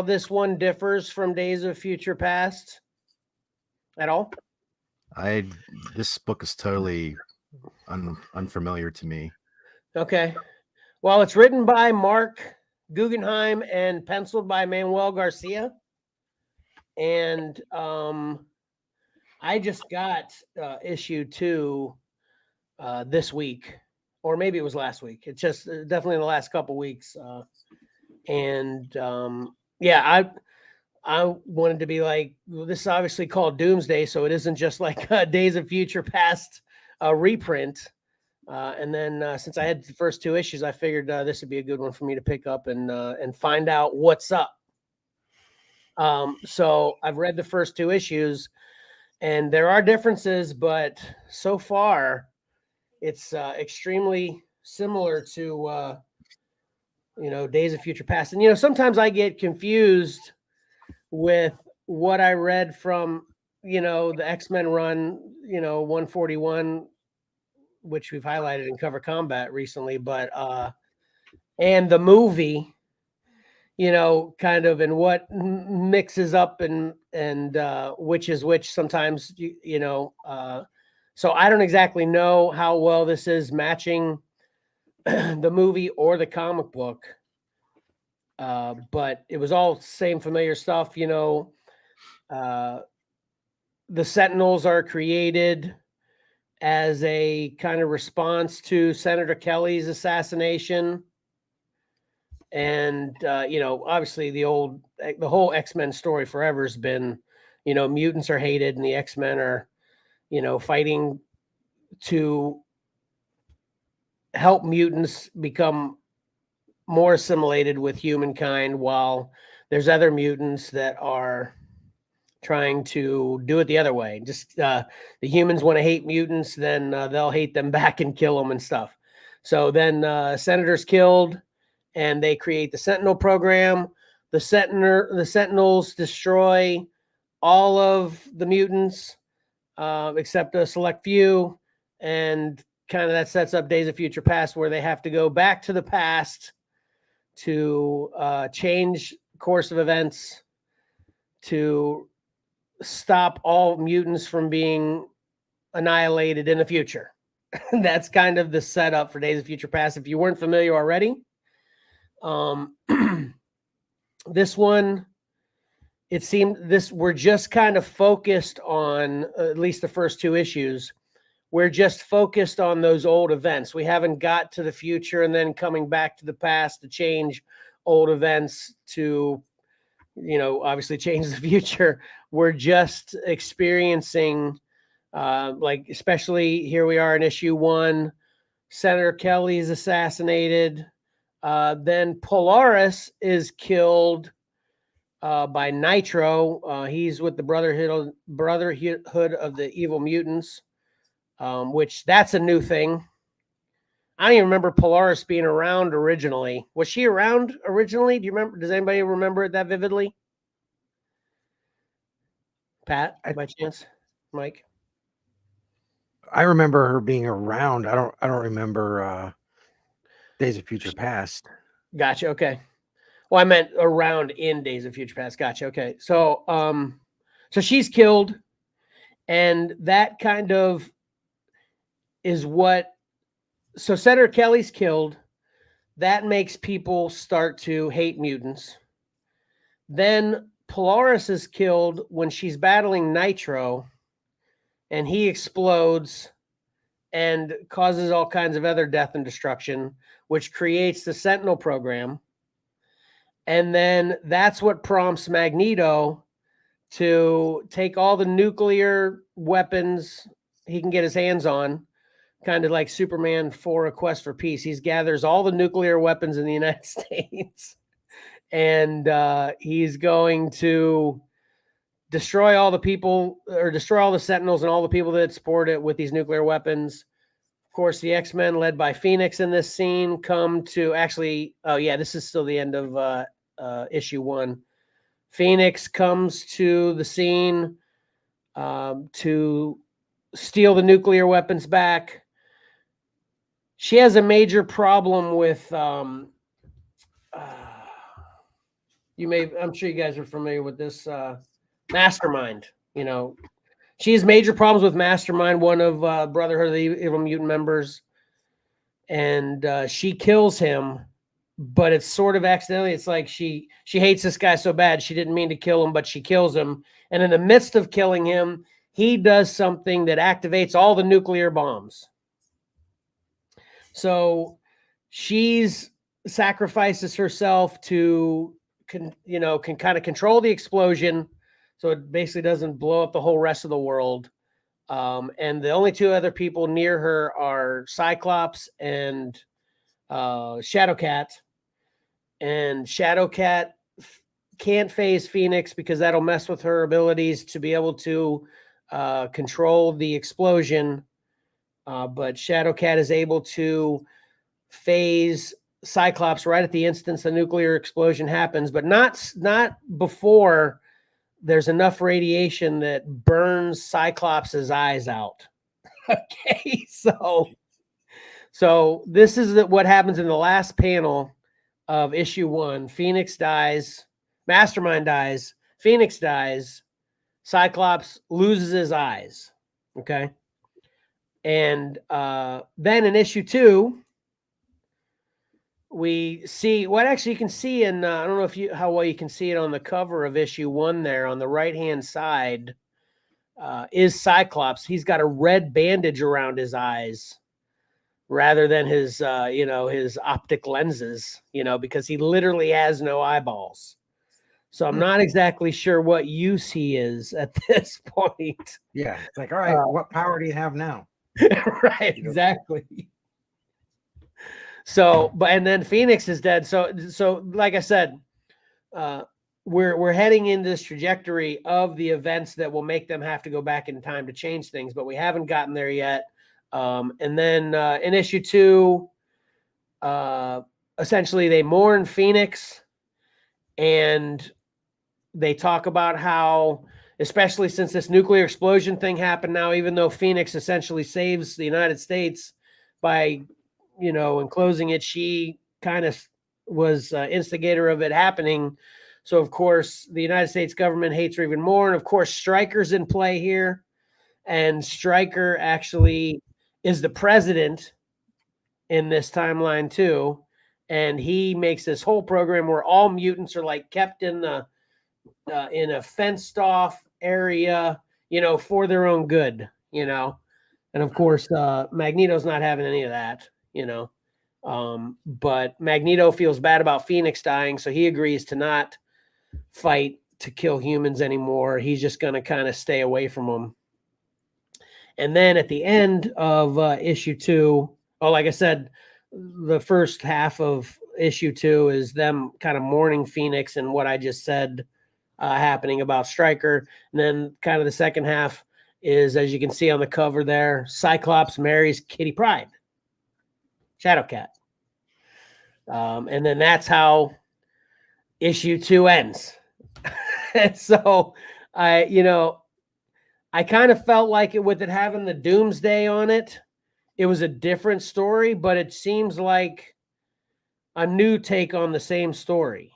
this one differs from Days of Future Past at all? This book is totally unfamiliar to me. Okay. Well, it's written by Mark Guggenheim and penciled by Manuel Garcia. And I just got issue 2 this week, or maybe it was last week. It's just definitely in the last couple weeks. Yeah, I wanted to be like, well, this is obviously called Doomsday, so it isn't just like Days of Future Past reprint. And then since I had the first 2 issues, I figured this would be a good one for me to pick up and find out what's up. So I've read the first 2 issues, and there are differences, but so far it's extremely similar to Days of Future Past. And sometimes I get confused with what I read from the X-Men run 141, which we've highlighted in Cover Combat recently, but and the movie, kind of, and what mixes up and which is which sometimes, so I don't exactly know how well this is matching the movie or the comic book. But it was all same familiar stuff, the Sentinels are created as a kind of response to Senator Kelly's assassination. And, obviously the whole X-Men story forever has been, mutants are hated and the X-Men are, fighting to help mutants become more assimilated with humankind, while there's other mutants that are trying to do it the other way. Just the humans want to hate mutants, then they'll hate them back and kill them and stuff. So then Senator's killed, and they create the Sentinel program. The Sentinels destroy all of the mutants except a select few, and kind of that sets up Days of Future Past, where they have to go back to the past to change course of events to stop all mutants from being annihilated in the future. That's kind of the setup for Days of Future Past. If you weren't familiar already, this one, it seemed we're just kind of focused on, at least the first two issues, we're just focused on those old events. We haven't got to the future and then coming back to the past to change old events to, obviously change the future. We're just experiencing, like, especially here we are in issue 1, Senator Kelly is assassinated. Then Polaris is killed by Nitro. He's with the Brotherhood of the Evil Mutants, which that's a new thing. I don't even remember Polaris being around originally. Was she around originally? Do you remember? Does anybody remember it that vividly? Pat, by chance? Mike? I remember her being around. I don't remember Days of Future Past. Gotcha. Okay. Well, I meant around in Days of Future Past. Gotcha. Okay. So, so she's killed, and that kind of is what. So Senator Kelly's killed. That makes people start to hate mutants. Then Polaris is killed when she's battling Nitro, and he explodes and causes all kinds of other death and destruction, which creates the Sentinel program. And then that's what prompts Magneto to take all the nuclear weapons he can get his hands on, kind of like Superman for A Quest for Peace. He gathers all the nuclear weapons in the United States, and he's going to destroy all the people, or destroy all the Sentinels and all the people that support it with these nuclear weapons. Of course, the X-Men, led by Phoenix in this scene, come to actually, oh yeah, this is still the end of issue 1. Phoenix comes to the scene to steal the nuclear weapons back. She has a major problem with, I'm sure you guys are familiar with this, Mastermind. She has major problems with Mastermind, one of Brotherhood of the Evil Mutant members, and she kills him, but it's sort of accidentally. It's like she hates this guy so bad she didn't mean to kill him, but she kills him. And in the midst of killing him, he does something that activates all the nuclear bombs. So she's sacrifices herself to can kind of control the explosion, so it basically doesn't blow up the whole rest of the world. And the only two other people near her are Cyclops and Shadowcat. And Shadowcat can't phase Phoenix because that'll mess with her abilities to be able to control the explosion. But Shadowcat is able to phase Cyclops right at the instance the nuclear explosion happens, but not before there's enough radiation that burns Cyclops's eyes out. Okay, so this is what happens in the last panel. of issue 1, Phoenix dies, Mastermind dies, Phoenix dies, Cyclops loses his eyes. Okay. And then in issue 2, we see what actually you can see in, I don't know if how well you can see it on the cover of issue 1 there on the right-hand side is Cyclops. He's got a red bandage around his eyes rather than his, his optic lenses, because he literally has no eyeballs. So I'm not exactly sure what use he is at this point. Yeah. It's like, all right, what power do you have now? Right, exactly. So, and then Phoenix is dead. So like I said, we're heading into this trajectory of the events that will make them have to go back in time to change things, but we haven't gotten there yet. And then in issue 2, essentially they mourn Phoenix, and they talk about how, especially since this nuclear explosion thing happened now, even though Phoenix essentially saves the United States by, enclosing it, she kind of was instigator of it happening. So, of course, the United States government hates her even more. And, of course, Stryker's in play here. And Stryker actually is the president in this timeline, too. And he makes this whole program where all mutants are, like, kept in a fenced off area, for their own good, and of course, Magneto's not having any of that, but Magneto feels bad about Phoenix dying. So he agrees to not fight to kill humans anymore. He's just going to kind of stay away from them. And then at the end of issue 2, like I said, the first half of issue 2 is them kind of mourning Phoenix and what I just said happening about Stryker. And then kind of the second half is, as you can see on the cover there, Cyclops marries Kitty Pryde, Shadowcat. And then that's how issue 2 ends. And so I kind of felt like it, with it having the Doomsday on it, it was a different story, but it seems like a new take on the same story.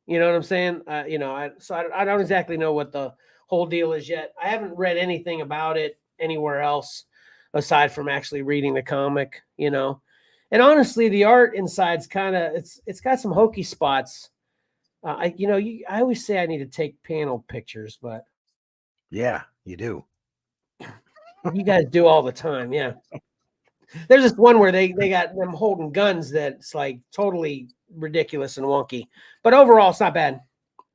You know what I'm saying? I don't exactly know what the whole deal is yet. I haven't read anything about it anywhere else aside from actually reading the comic, And honestly, the art inside's kind of, it's got some hokey spots. I always say I need to take panel pictures, but yeah, you do. You guys do all the time, yeah. There's this one where they got them holding guns that's like totally ridiculous and wonky, but overall it's not bad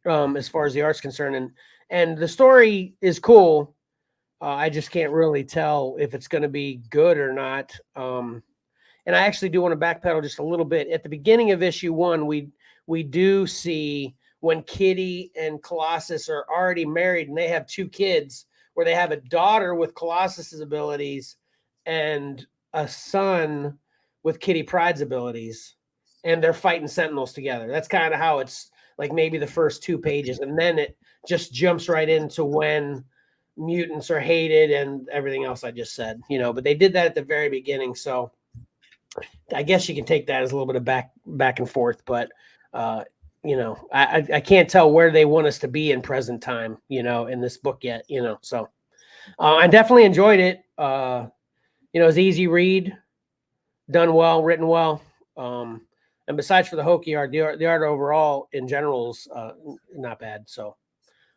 as far as the art's concerned, and the story is cool. I just can't really tell if it's going to be good or not. And I actually do want to backpedal just a little bit. At the beginning of issue 1, we do see when Kitty and Colossus are already married and they have 2 kids, where they have a daughter with Colossus's abilities and a son with Kitty Pryde's abilities, and they're fighting Sentinels together. That's kind of how it's like, maybe the first 2 pages, and then it just jumps right into when mutants are hated and everything else I just said, but they did that at the very beginning. So I guess you can take that as a little bit of back and forth, but I can't tell where they want us to be in present time, in this book yet, so I definitely enjoyed it. It's easy read, done well, written well. And besides for the hokey art, the art overall in general is not bad. So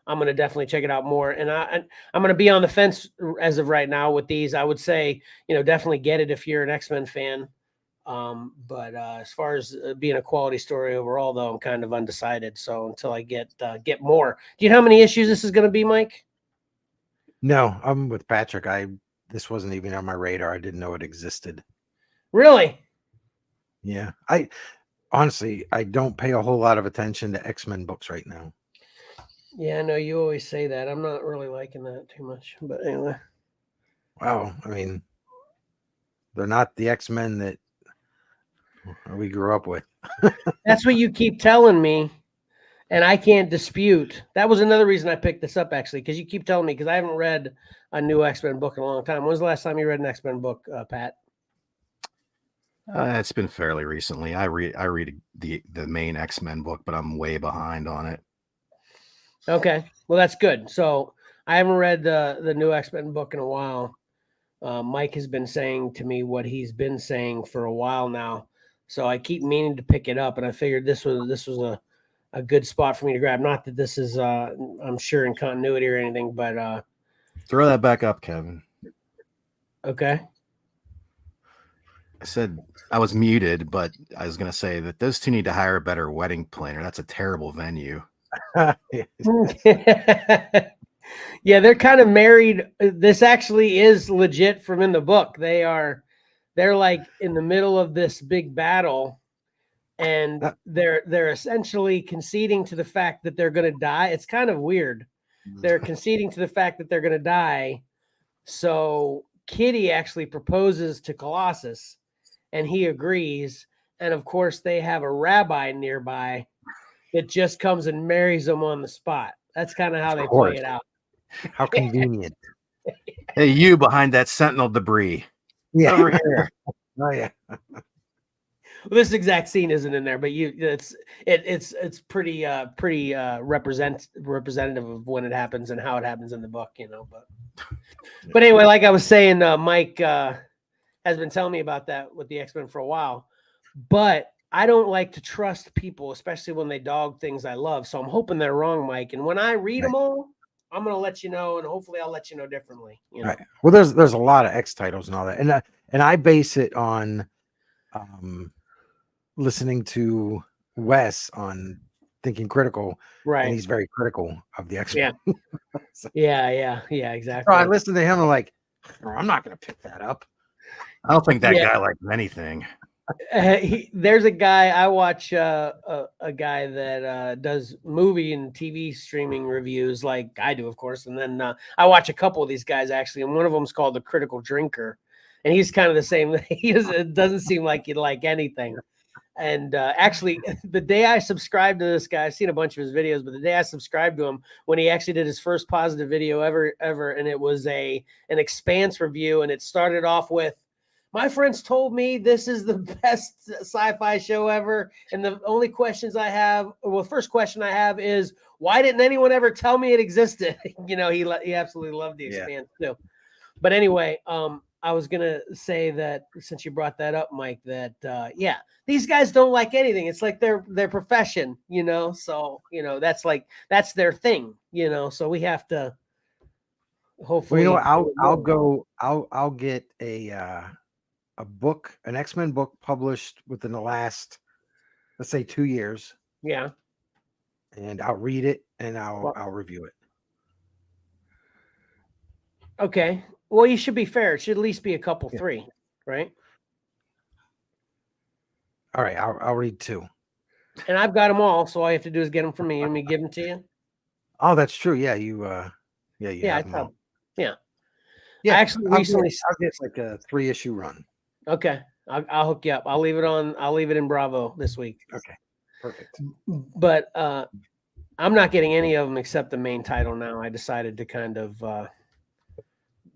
I'm going to definitely check it out more. And I'm going to be on the fence as of right now with these. I would say, definitely get it if you're an X-Men fan. But as far as being a quality story overall, though, I'm kind of undecided. So until I get more. Do you know how many issues this is going to be, Mike? No, I'm with Patrick. This wasn't even on my radar. I didn't know it existed. Really? Yeah. Honestly, I don't pay a whole lot of attention to X-Men books right now. Yeah, I know you always say that. I'm not really liking that too much, but anyway. Wow. I mean, they're not the X-Men that we grew up with. That's what you keep telling me, and I can't dispute. That was another reason I picked this up, actually, because you keep telling me, because I haven't read a new X-Men book in a long time. When was the last time you read an X-Men book, Pat? It's been fairly recently. I read the main X-Men book, but I'm way behind on it. Okay, well that's good. So I haven't read the new X-Men book in a while. Mike has been saying to me what he's been saying for a while now, so I keep meaning to pick it up, and I figured this was a good spot for me to grab. Not that this is I'm sure in continuity or anything, but Throw that back up, Kevin. okay. I said I was muted, but I was going to say that those two need to hire a better wedding planner. That's a terrible venue. Yeah, they're kind of married. This actually is legit from in the book. They're like in the middle of this big battle, and they're essentially conceding to the fact that they're going to die. It's kind of weird. They're conceding to the fact that they're going to die. So Kitty actually proposes to Colossus, and he agrees. And of course, they have a rabbi nearby that just comes and marries them on the spot. That's kind of how they play it out. How convenient. Hey, you behind that sentinel debris. Yeah. Over here. Oh yeah. Well, this exact scene isn't in there, but it's pretty representative of when it happens and how it happens in the book, you know. But anyway, like I was saying, Mike has been telling me about that with the X-Men for a while, but I don't like to trust people, especially when they dog things I love. So I'm hoping they're wrong, Mike. And when I read them all, I'm going to let you know, and hopefully I'll let you know differently. You know? Right. Well, there's a lot of X titles and all that, and I base it on listening to Wes on Thinking Critical, Right? and he's very critical of the X-Men. Yeah. So, yeah, exactly. so I listened to him and like, I'm not going to pick that up. I don't think that guy likes anything. There's a guy I watch, a guy that does movie and TV streaming reviews, like I do, of course. And then I watch a couple of these guys actually, and one of them is called The Critical Drinker, and he's kind of the same. It doesn't seem like he'd like anything. And actually, the day I subscribed to this guy, I've seen a bunch of his videos, but the day I subscribed to him, when he actually did his first positive video ever, and it was an Expanse review, and it started off with, "My friends told me this is the best sci-fi show ever, and the only questions I have, well, the first question I have is, why didn't anyone ever tell me it existed?" You know, he absolutely loved the Expanse too. But anyway, I was gonna say that since you brought that up, Mike, that yeah, these guys don't like anything. It's like their profession, you know. So you know that's their thing, you know. So we have to hopefully. Well, you know, I'll get a book, an X-Men book published within the last, let's say, 2 years. Yeah. And I'll read it and I'll review it. Okay. Well, you should be fair. It should at least be a couple, 3, right? All right, I'll read 2. And I've got them all, so all you have to do is get them from me and me give them to you. Oh, that's true. Yeah, you I have them all. Yeah. Yeah, I actually recently I'll get like a 3-issue run. Okay. I'll hook you up. I'll leave it in Bravo this week. Okay. Perfect. But I'm not getting any of them except the main title now. I decided to kind of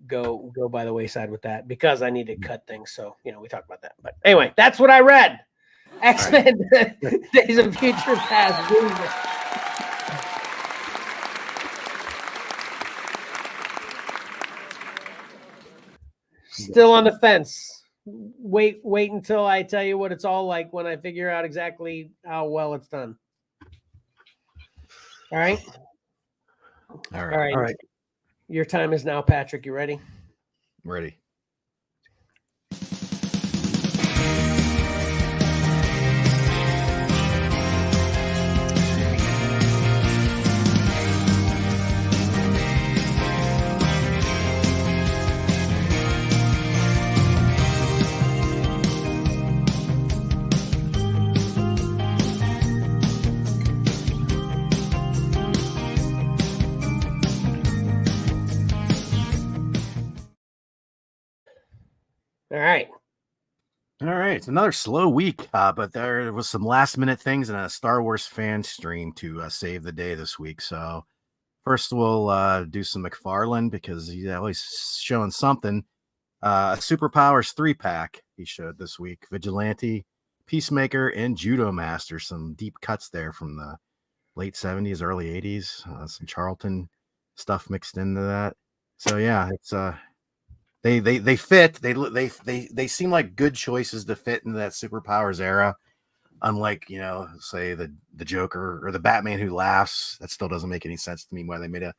go by the wayside with that because I need to cut things. So, you know, we talked about that. But anyway, that's what I read. X-Men Days of Future Past. Still on the fence. Wait until I tell you what it's all like when I figure out exactly how well it's done. All right. All right. All right. Your time is now, Patrick. You ready? I'm ready. All right. All right. It's another slow week, but there was some last minute things and a Star Wars fan stream to save the day this week. So first we'll do some McFarlane because he's always showing something. Superpowers 3-pack he showed this week. Vigilante, Peacemaker, and Judo Master. Some deep cuts there from the late 70s, early 80s. Some Charlton stuff mixed into that. So yeah, it's they fit. They seem like good choices to fit into that Superpowers era. Unlike, say the Joker or the Batman Who Laughs. That still doesn't make any sense to me why they made a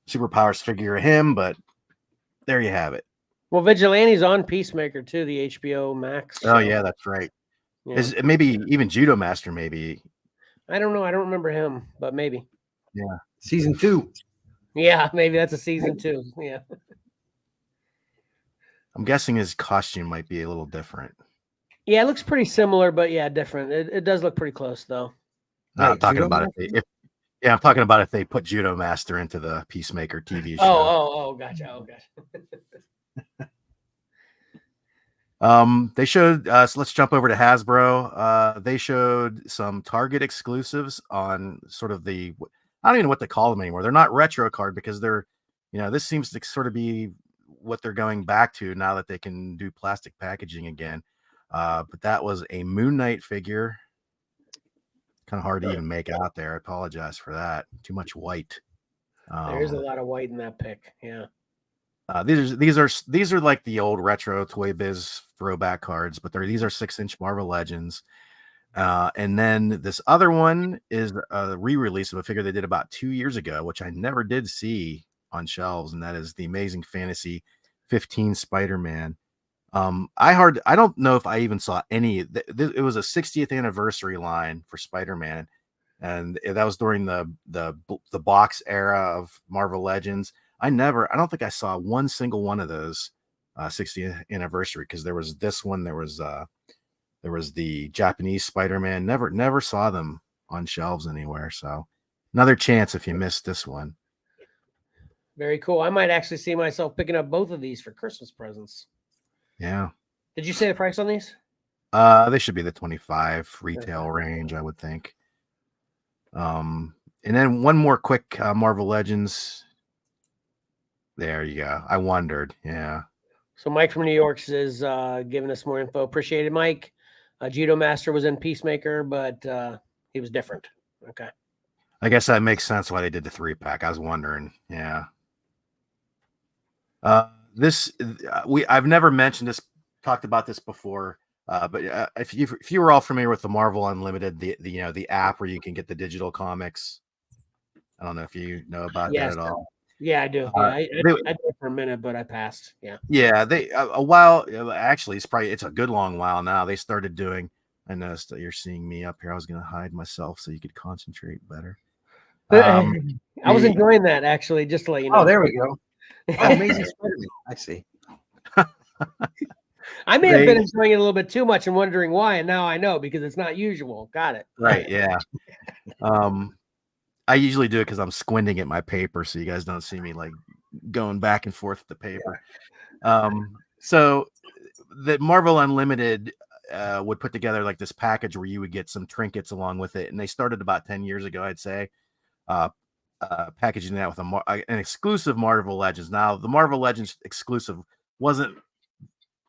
Superpowers figure of him, but there you have it. Well, Vigilante's on Peacemaker too, the HBO Max show. Oh yeah, that's right. Yeah. Is maybe even Judo Master? Maybe. I don't know. I don't remember him, but maybe. Yeah. Season 2. Yeah, maybe that's a season 2. Yeah. I'm guessing his costume might be a little different. Yeah, it looks pretty similar, but yeah, different. It does look pretty close though. I'm talking about I'm talking about if they put Judo Master into the Peacemaker TV show. Oh, gotcha. Oh, gotcha. They showed so let's jump over to Hasbro. They showed some Target exclusives on sort of I don't even know what to call them anymore. They're not retro card because they're, this seems to sort of be what they're going back to now that they can do plastic packaging again. But that was a Moon Knight figure. Kind of hard to even make out there. I apologize for that. Too much white. There is a lot of white in that pic. Yeah. These are like the old retro Toy Biz throwback cards, but these are 6-inch Marvel Legends. And then this other one is a re-release of a figure they did about 2 years ago, which I never did see on shelves, and that is the Amazing Fantasy 15 Spider-Man. I don't know if I even saw any. It was a 60th anniversary line for Spider-Man, and that was during the box era of Marvel Legends. I don't think I saw one single one of those 60th anniversary, because there was this one, there was the Japanese Spider-Man. Never saw them on shelves anywhere. So another chance if you missed this one. Very cool. I might actually see myself picking up both of these for Christmas presents. Yeah. Did you say the price on these? They should be the 25 retail range, I would think. And then one more quick Marvel Legends. There you go. I wondered. Yeah. So Mike from New York is giving us more info. Appreciate it, Mike. Judo Master was in Peacemaker, but he was different. Okay. I guess that makes sense why they did the 3-pack. I was wondering. Yeah. I've never mentioned this, talked about this before, but if you were all familiar with the Marvel Unlimited, the app where you can get the digital comics, I don't know if you know about that at all. Yeah, I do. I did it for a minute, but I passed. Yeah. Yeah, they a while actually. It's a good long while now. They started doing. I noticed that you're seeing me up here. I was going to hide myself so you could concentrate better. I was enjoying that actually. Just to let you know. Oh, there we go. Oh, Amazing Spider-Man. I see. I may have been enjoying it a little bit too much and wondering why, and now I know because it's not usual. Got it. Right. Yeah. I usually do it because I'm squinting at my paper, so you guys don't see me like going back and forth with the paper. So the Marvel Unlimited would put together like this package where you would get some trinkets along with it, and they started about 10 years ago, I'd say, packaging that with an exclusive Marvel Legends. Now, the Marvel Legends exclusive wasn't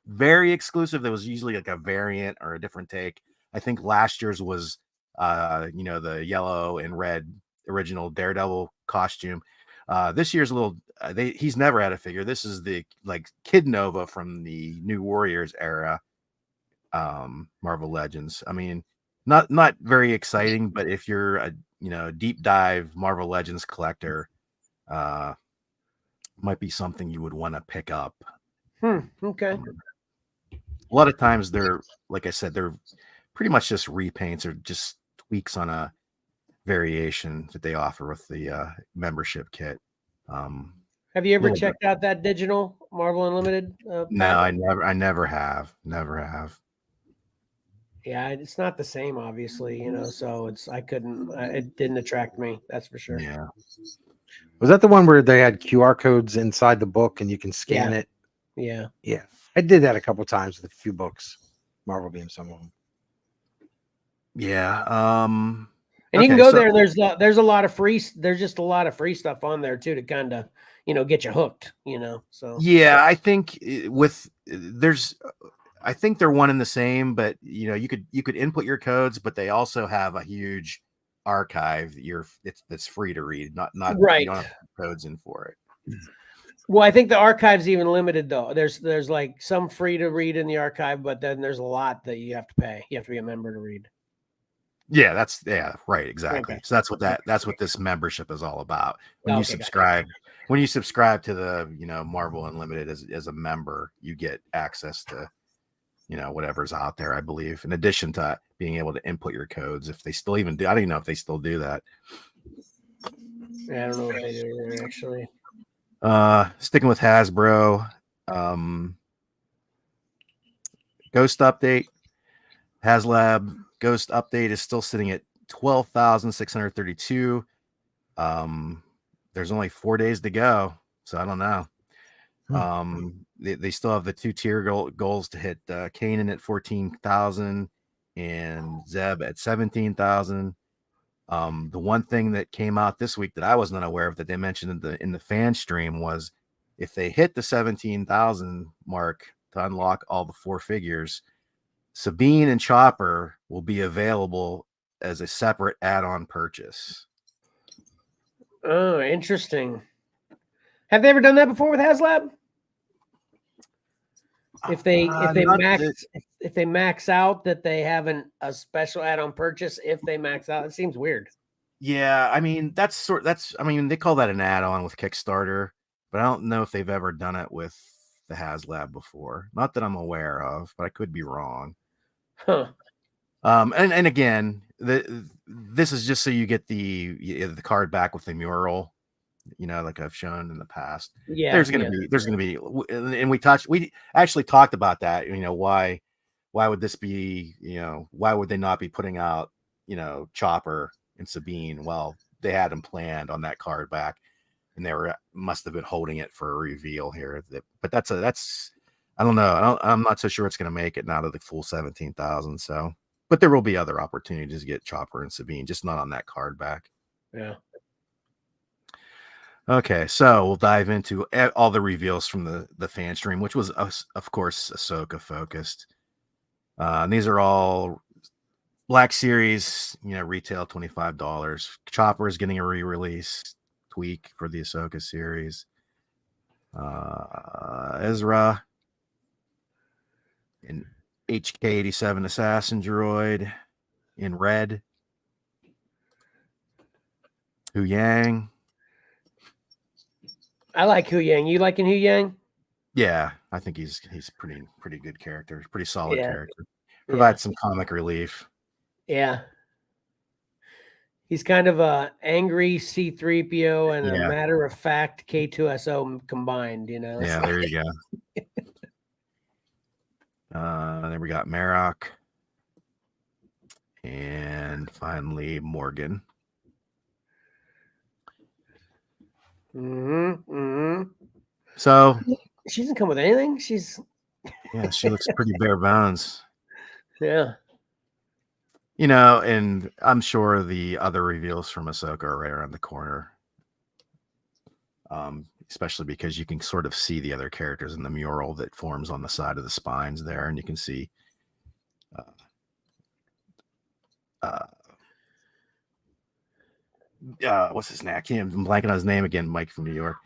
very exclusive. There was usually like a variant or a different take. I think last year's was, the yellow and red original Daredevil costume. This year's a little. He's never had a figure. This is the Kid Nova from the New Warriors era. Marvel Legends. I mean, not very exciting, but if you're a deep dive Marvel Legends collector, might be something you would want to pick up. Okay. A lot of times they're, like I said, they're pretty much just repaints or just tweaks on a variation that they offer with the membership kit. Have you ever checked out that digital Marvel Unlimited? No, I never have. Yeah, it's not the same, obviously, so it didn't attract me. That's for sure. Yeah. Was that the one where they had QR codes inside the book and you can scan it? Yeah. Yeah. I did that a couple of times with a few books, Marvel being some of them. Yeah. And you can go there and there's a lot of free, there's just a lot of free stuff on there too to kind of, get you hooked. So Yeah, I think I think they're one and the same, but you could input your codes, but they also have a huge archive that's free to read. Not you right. don't have to put codes in for it. Well, I think the archive's even limited though. There's like some free to read in the archive, but then there's a lot that you have to pay. You have to be a member to read. Yeah, right, exactly. Okay. So that's what this membership is all about. When you Okay, gotcha. subscribe to the Marvel Unlimited as a member, you get access to whatever's out there, I believe, in addition to being able to input your codes. If they still even do, I don't even know if they still do that. Yeah, I don't know if they do either, actually. Sticking with Hasbro, Ghost update. HasLab Ghost update is still sitting at 12,632. There's only 4 days to go, so I don't know. They still have the 2-tier goals to hit Kanan at 14,000 and Zeb at 17,000. The one thing that came out this week that I was not aware of that they mentioned in the fan stream was if they hit the 17,000 mark to unlock all the 4 figures, Sabine and Chopper will be available as a separate add-on purchase. Oh, interesting. Have they ever done that before with HasLab? If they max out, that they have a special add-on purchase if they max out, it seems weird. Yeah, I mean they call that an add-on with Kickstarter, but I don't know if they've ever done it with the HasLab before. Not that I'm aware of, but I could be wrong. Huh. And again, this is just so you get the card back with the mural, like I've shown in the past. Yeah. There's gonna be, and we actually talked about that. Why would this be? Why would they not be putting out, Chopper and Sabine? Well, they had them planned on that card back, and they must have been holding it for a reveal here. But that's I don't know. I'm not so sure it's gonna make it now to the full 17,000. So. But there will be other opportunities to get Chopper and Sabine, just not on that card back. Yeah. Okay, so we'll dive into all the reveals from the fan stream, which was, of course, Ahsoka focused. And these are all Black Series, retail $25. Chopper is getting a re-release tweak for the Ahsoka series. Ezra, an HK-87 assassin droid in red. Hu Yang. I like Hu Yang. You liking Hu Yang? Yeah, I think he's pretty good character, pretty solid character. Provides some comic relief. Yeah. He's kind of a angry C-3PO and a matter-of-fact K2SO combined, Yeah, there you go. Then we got Marok. And finally, Morgan. So she doesn't come with anything. She looks pretty bare bones. Yeah. And I'm sure the other reveals from Ahsoka are right around the corner. Especially because you can sort of see the other characters in the mural that forms on the side of the spines there, and you can see what's his name? I'm blanking on his name again. Mike from New York.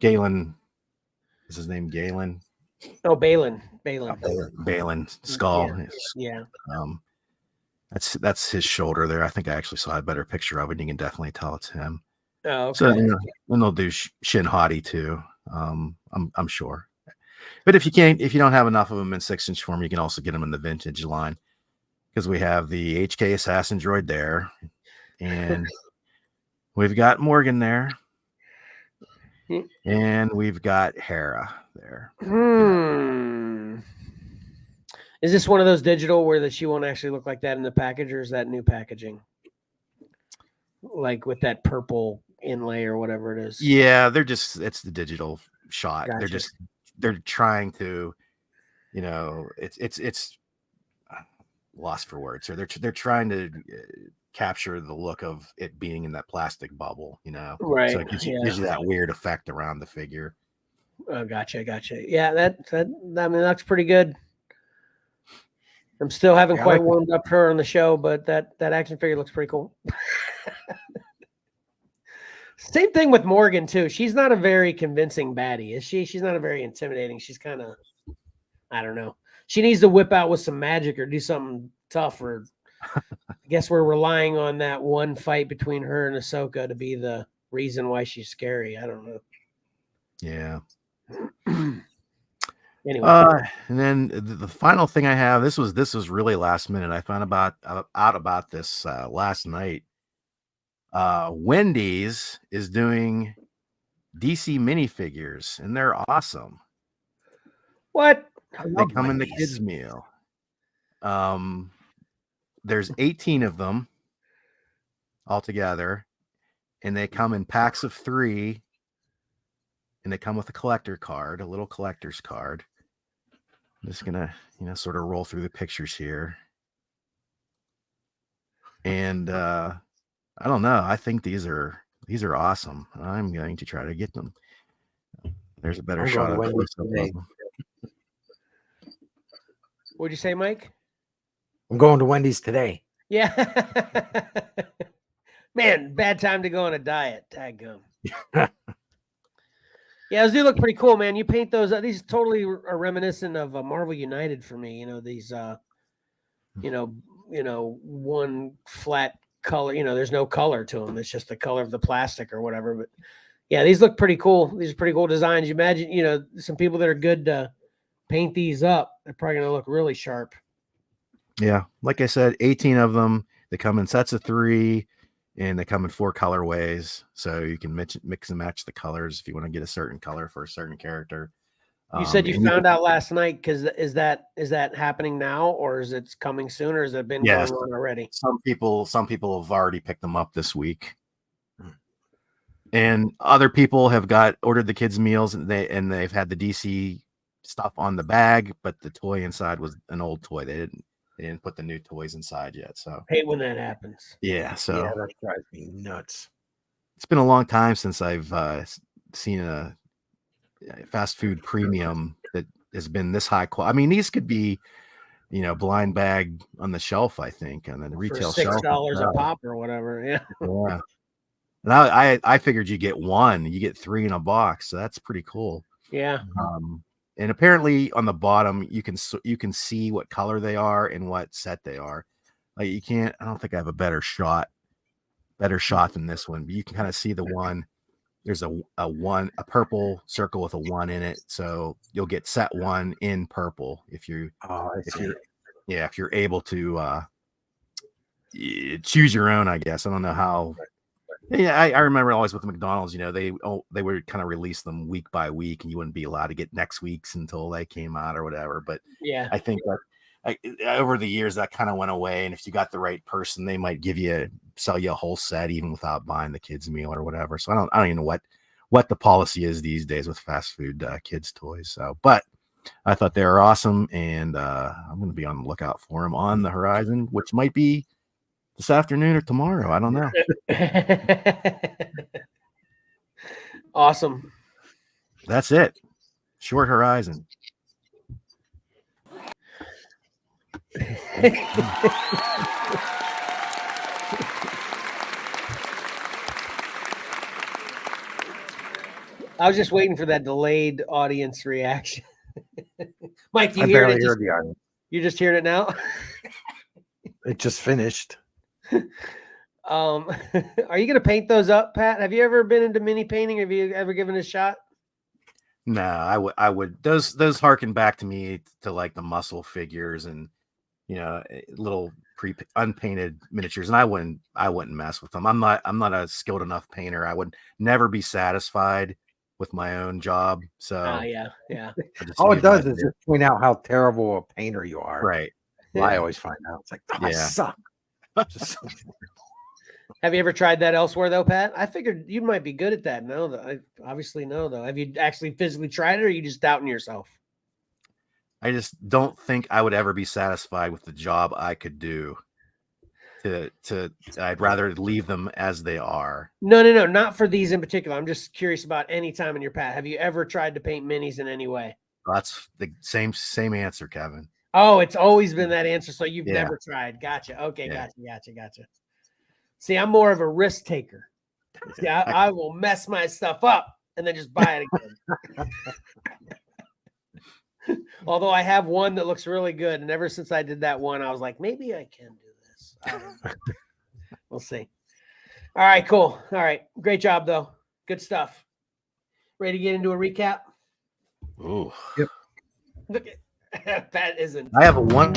Galen. Is his name Galen? Oh, Balin. Balin skull. Yeah. That's his shoulder there. I think I actually saw a better picture of it. You can definitely tell it's him. Oh, okay. So and they'll do Shin Hati too. I'm sure. But if you don't have enough of them in 6-inch form, you can also get them in the vintage line, because we have the HK Assassin droid there, and we've got Morgan there, and we've got Hera there. Is this one of those digital where she won't actually look like that in the package, or is that new packaging? Like with that purple inlay or whatever it is? Yeah, it's the digital shot. Gotcha. They're trying to, it's lost for words. So they're trying to capture the look of it being in that plastic bubble, So Right. it Yeah. gives you that weird effect around the figure. Oh, gotcha. Yeah, that I mean, that's pretty good. I'm still haven't quite warmed up her on the show, but that action figure looks pretty cool. Same thing with Morgan too. She's not a very convincing baddie, is she? She's not a very intimidating. She's kind of, I don't know. She needs to whip out with some magic or do something tough. Or I guess we're relying on that one fight between her and Ahsoka to be the reason why she's scary. I don't know. Yeah. Anyway, and then the final thing I have, this was really last minute. I found out about this last night. Wendy's is doing DC minifigures, and they're awesome. what? They come in the kids' meal. There's 18 of them altogether, and they come in packs of 3, and they come with a collector card, a little collector's card. I'm just gonna, sort of roll through the pictures here. And I don't know. I think these are awesome. I'm going to try to get them. There's a better shot of them. What'd you say, Mike? I'm going to Wendy's today. Yeah. Man, bad time to go on a diet. Dadgum. Yeah, those do look pretty cool, man. You paint those. These totally are reminiscent of Marvel United for me. These, one flat color. There's no color to them. It's just the color of the plastic or whatever. But yeah, these look pretty cool. These are pretty cool designs. You imagine, some people that are good to paint these up, they're probably going to look really sharp. Yeah, like I said, 18 of them. They come in sets of 3. And they come in 4 colorways, so you can mix and match the colors if you want to get a certain color for a certain character. You said you found out last night, because is that happening now, or is it coming soon, or has it been going on already? Some people have already picked them up this week, and other people have ordered the kids' meals, and they've had the DC stuff on the bag, but the toy inside was an old toy. They didn't put the new toys inside yet. So hate when that happens. Yeah. So that drives me nuts. It's been a long time since I've seen a fast food premium that has been this high quality. I mean, these could be, blind bag on the shelf, I think, on the retail for $6 shelf. a pop or whatever. Yeah. Yeah. And I figured you get 1, you get 3 in a box. So that's pretty cool. Yeah. And apparently on the bottom, you can see what color they are and what set they are. Like I don't think I have a better shot than this one, but you can kind of see the one. There's a purple circle with a 1 in it. So you'll get set 1 in purple if you're able to choose your own, I guess. I don't know how. Yeah, I remember always with McDonald's, they would kind of release them week by week, and you wouldn't be allowed to get next week's until they came out or whatever. But yeah, I think that over the years that kind of went away. And if you got the right person, they might sell you a whole set even without buying the kids meal or whatever. So I don't even know what the policy is these days with fast food kids toys. So, but I thought they were awesome, and I'm going to be on the lookout for them on the horizon, which might be this afternoon or tomorrow. I don't know. Awesome. That's it. Short horizon. I was just waiting for that delayed audience reaction. Mike, do you I hear barely it? heard the audience. You're just hearing it now? It just finished. Are you going to paint those up, Pat? Have you ever been into mini painting? Have you ever given it a shot? No, I would. Those harken back to me to like the muscle figures and little unpainted miniatures, and I wouldn't mess with them. I'm not a skilled enough painter. I would never be satisfied with my own job. So yeah. All it does is just point out how terrible a painter you are. Right. Well, I always find out. It's like, I suck. Have you ever tried that elsewhere, though, Pat? I figured you might be good at that. No, I obviously no, though. Have you actually physically tried it, or are you just doubting yourself? I just don't think I would ever be satisfied with the job I could do. I'd rather leave them as they are. No, not for these in particular. I'm just curious about any time in your past. Have you ever tried to paint minis in any way? That's the same answer, Kevin. Oh, it's always been that answer. So you've Yeah. never tried. Gotcha. Okay, Yeah. gotcha. See, I'm more of a risk taker. See, I will mess my stuff up and then just buy it again. Although I have one that looks really good, and ever since I did that one, I was like, maybe I can do this. I don't know. We'll see. All right, cool. All right, great job though. Good stuff. Ready to get into a recap? Ooh. Yep. Look at that isn't. I have a one.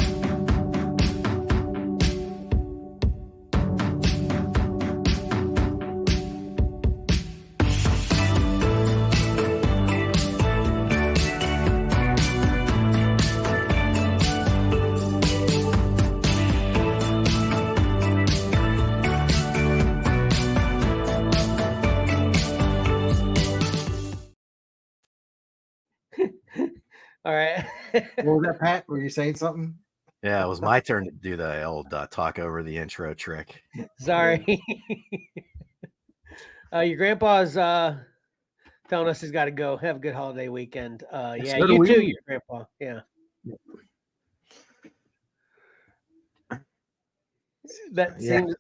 All right. What was that, Pat? Were you saying something? Yeah, it was my turn to do the old talk over the intro trick. Sorry. Your grandpa's telling us he's got to go. Have a good holiday weekend. Yeah, So do you we. too, your grandpa. Yeah. That Yeah. seems.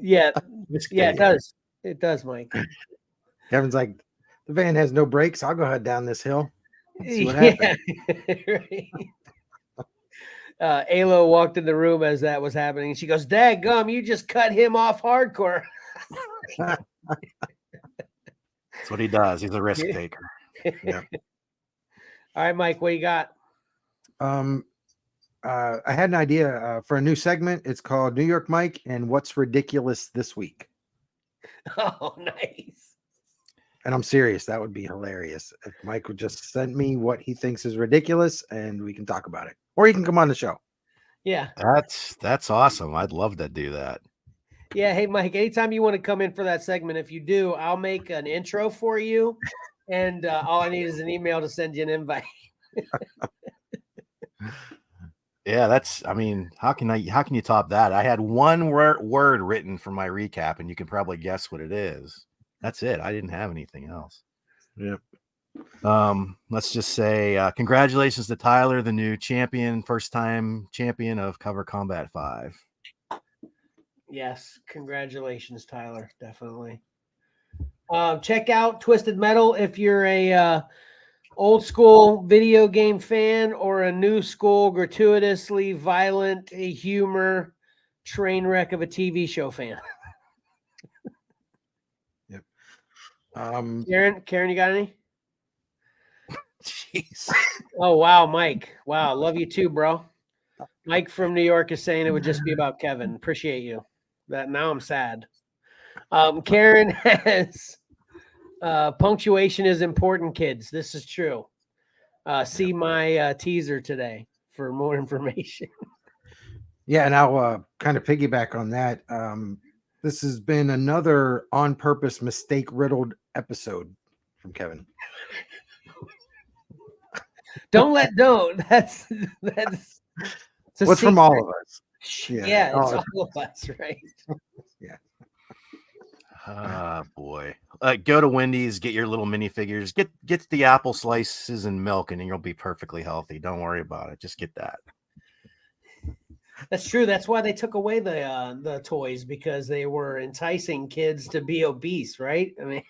Yeah, Just yeah, it kidding. does. It does, Mike. Kevin's like, the van has no brakes. I'll go ahead down this hill. See what Yeah. happens. Right. Alo walked in the room as that was happening. She goes, "Daggum, you just cut him off hardcore." That's what he does. He's a risk Yeah. taker. Yeah. All right, Mike, what you got? I had an idea for a new segment. It's called New York Mike and What's Ridiculous This Week. Oh, nice. And I'm serious. That would be hilarious if Mike would just send me what he thinks is ridiculous and we can talk about it. Or he can come on the show. Yeah. That's awesome. I'd love to do that. Yeah. Hey, Mike, anytime you want to come in for that segment, if you do, I'll make an intro for you. And all I need is an email to send you an invite. Yeah, how can you top that? I had one word written for my recap, and you can probably guess what it is. That's it. I didn't have anything else. Yeah. Let's just say congratulations to Tyler, the new champion, first time champion of Cover Combat 5. Yes. Congratulations, Tyler. Definitely. Check out Twisted Metal if you're a old school video game fan or a new school gratuitously violent humor train wreck of a TV show fan. Yep. Karen, you got any? Jeez. Oh, wow, Mike. Wow, love you too, bro. Mike from New York is saying it would just be about Kevin. Appreciate you. That now I'm sad. Karen has punctuation is important, kids. This is true. See my teaser today for more information. Yeah, and I'll kind of piggyback on that. This has been another on purpose mistake riddled episode from Kevin. That's it's a What's from secret. all of us? Yeah, it's Oh. all of us, right? Yeah. Boy. Go to Wendy's, get your little minifigures, get the apple slices and milk, and then you'll be perfectly healthy. Don't worry about it. Just get that. That's true. That's why they took away the toys, because they were enticing kids to be obese, right? I mean,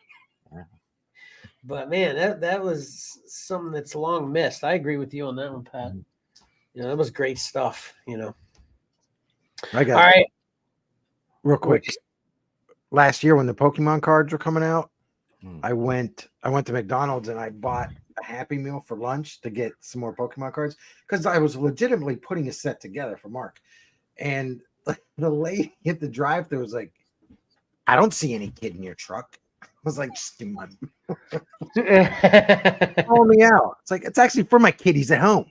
but man, that was something that's long missed. I agree with you on that one, Pat. You know, that was great stuff, you know. I got All right. real quick. Last year when the Pokemon cards were coming out, Hmm. I went to McDonald's and I bought a Happy Meal for lunch to get some more Pokemon cards because I was legitimately putting a set together for Mark. And the lady at the drive-thru was like, "I don't see any kid in your truck." I was like, "Just give me call me out." It's like, it's actually for my kid. He's at home.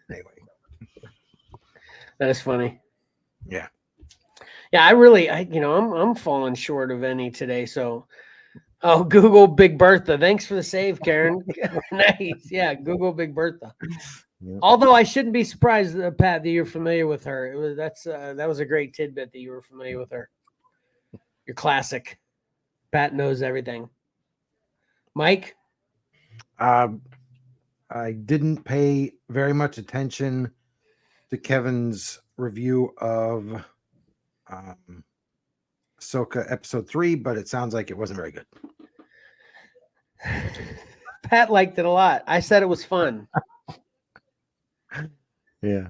Anyway. That is funny. Yeah. Yeah, I'm falling short of any today. So, Google Big Bertha. Thanks for the save, Karen. Nice. Yeah, Google Big Bertha. Yep. Although I shouldn't be surprised, Pat, that you're familiar with her. That was a great tidbit that you were familiar with her. Your classic. Pat knows everything. Mike? I didn't pay very much attention to Kevin's review of Ahsoka episode 3, but it sounds like it wasn't very good. Pat liked it a lot. I said it was fun. Yeah.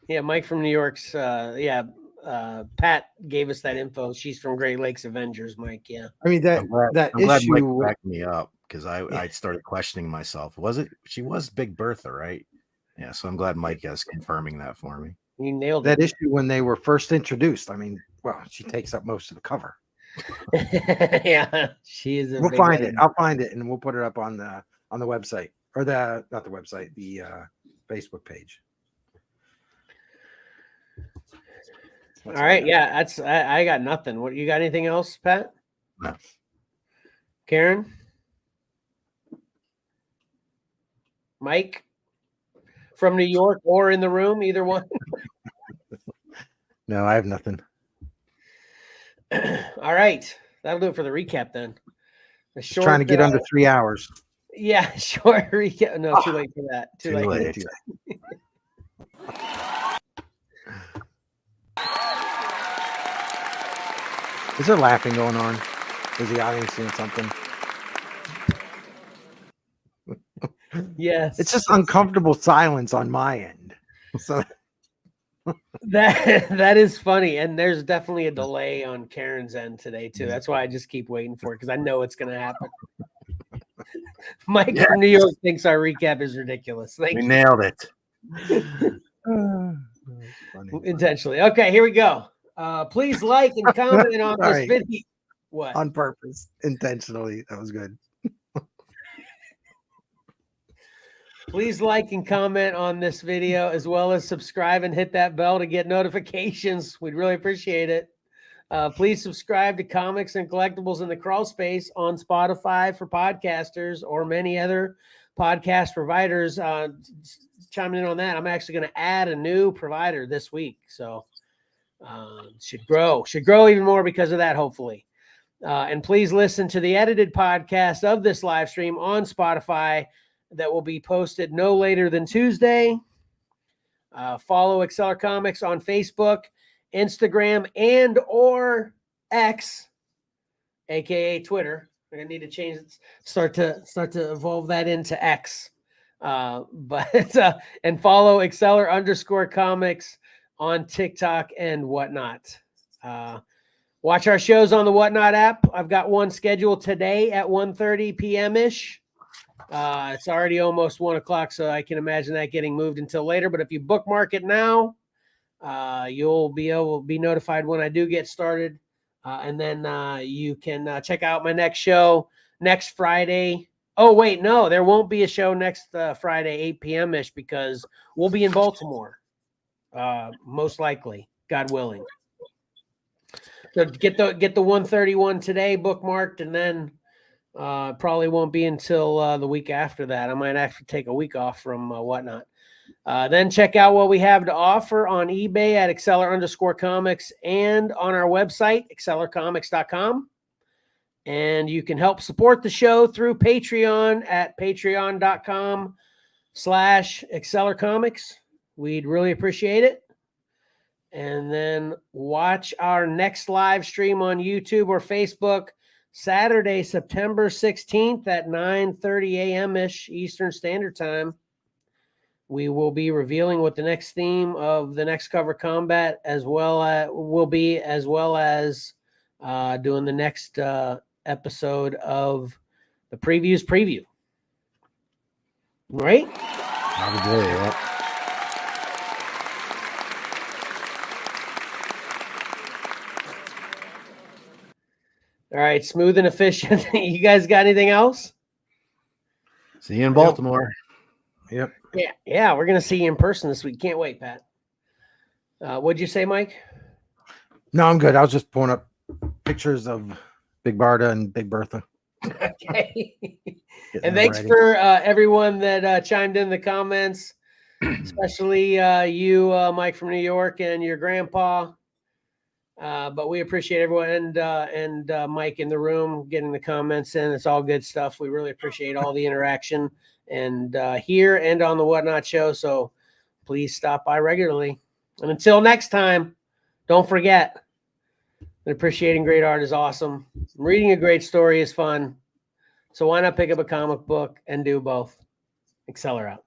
Yeah, Mike from New York's. Pat gave us that info. She's from Great Lakes Avengers, Mike. Yeah. I mean, that I'm glad issue. Mike backed me up because I started questioning myself. She was Big Bertha, right? Yeah. So I'm glad Mike is confirming that for me. You nailed that it. issue when they were first introduced. I mean, well, she takes up most of the cover. Yeah, she is. We'll find it. I'll find it and we'll put it up on the website, or not the website, the Facebook page. All right. Yeah, that's. I got nothing. What, you got anything else, Pat? No. Karen? Mike? From New York or in the room, either one. No, I have nothing. All right. That'll do it for the recap then. Just trying to get under 3 hours. Yeah, short recap. No, too late for that. Too late. Is there laughing going on? Is the audience seeing something? Yes. It's just uncomfortable silence on my end. So that is funny. And there's definitely a delay on Karen's end today, too. That's why I just keep waiting for it, because I know it's going to happen. Mike from New York thinks our recap is ridiculous. We nailed it. Intentionally. Okay, here we go. Please like and comment on this Right. video. What? On purpose, intentionally. That was good. Please like and comment on this video, as well as subscribe and hit that bell to get notifications. We'd really appreciate it. Please subscribe to Comics and Collectibles in the Crawl Space on Spotify for podcasters or many other podcast providers. Chiming in on that, I'm actually going to add a new provider this week. So should grow even more because of that, hopefully. And please listen to the edited podcast of this live stream on Spotify that will be posted no later than Tuesday. Follow XcellarComics on Facebook, Instagram, and or X, aka Twitter. We're gonna need to change it, start to evolve that into X. And follow Xcellar_comics on TikTok and whatnot. Watch our shows on the Whatnot app. I've got one scheduled today at 1:30 p.m. ish. It's already almost 1 o'clock, so I can imagine that getting moved until later. But if you bookmark it now, you'll be able to be notified when I do get started. And then you can check out my next show next Friday. Oh, wait, no, there won't be a show next Friday, 8 p.m. ish, because we'll be in Baltimore, most likely, God willing. So get the 131 today bookmarked, and then probably won't be until the week after that. I might actually take a week off from Whatnot. Then check out what we have to offer on eBay at Xcellar_comics and on our website, XcellarComics.com. And you can help support the show through Patreon at patreon.com/XcellarComics. We'd really appreciate it. And then watch our next live stream on YouTube or Facebook Saturday, September 16th at 9:30 a.m. ish Eastern Standard Time. We will be revealing what the next theme of the next cover combat will be, as well as doing the next episode of the preview. Right? Probably, yeah. All right, smooth and efficient. You guys got anything else? See you in Baltimore. Yep. Yeah, we're gonna see you in person this week. Can't wait, Pat. What'd you say, Mike? No, I'm good. I was just pulling up pictures of Big Barda and Big Bertha. Okay. And thanks for everyone that chimed in the comments. especially you, Mike from New York, and your grandpa. But we appreciate everyone and Mike in the room getting the comments in. It's all good stuff. We really appreciate all the interaction and here and on the Whatnot Show. So please stop by regularly. And until next time, don't forget that appreciating great art is awesome. Reading a great story is fun. So why not pick up a comic book and do both? Xcellar out.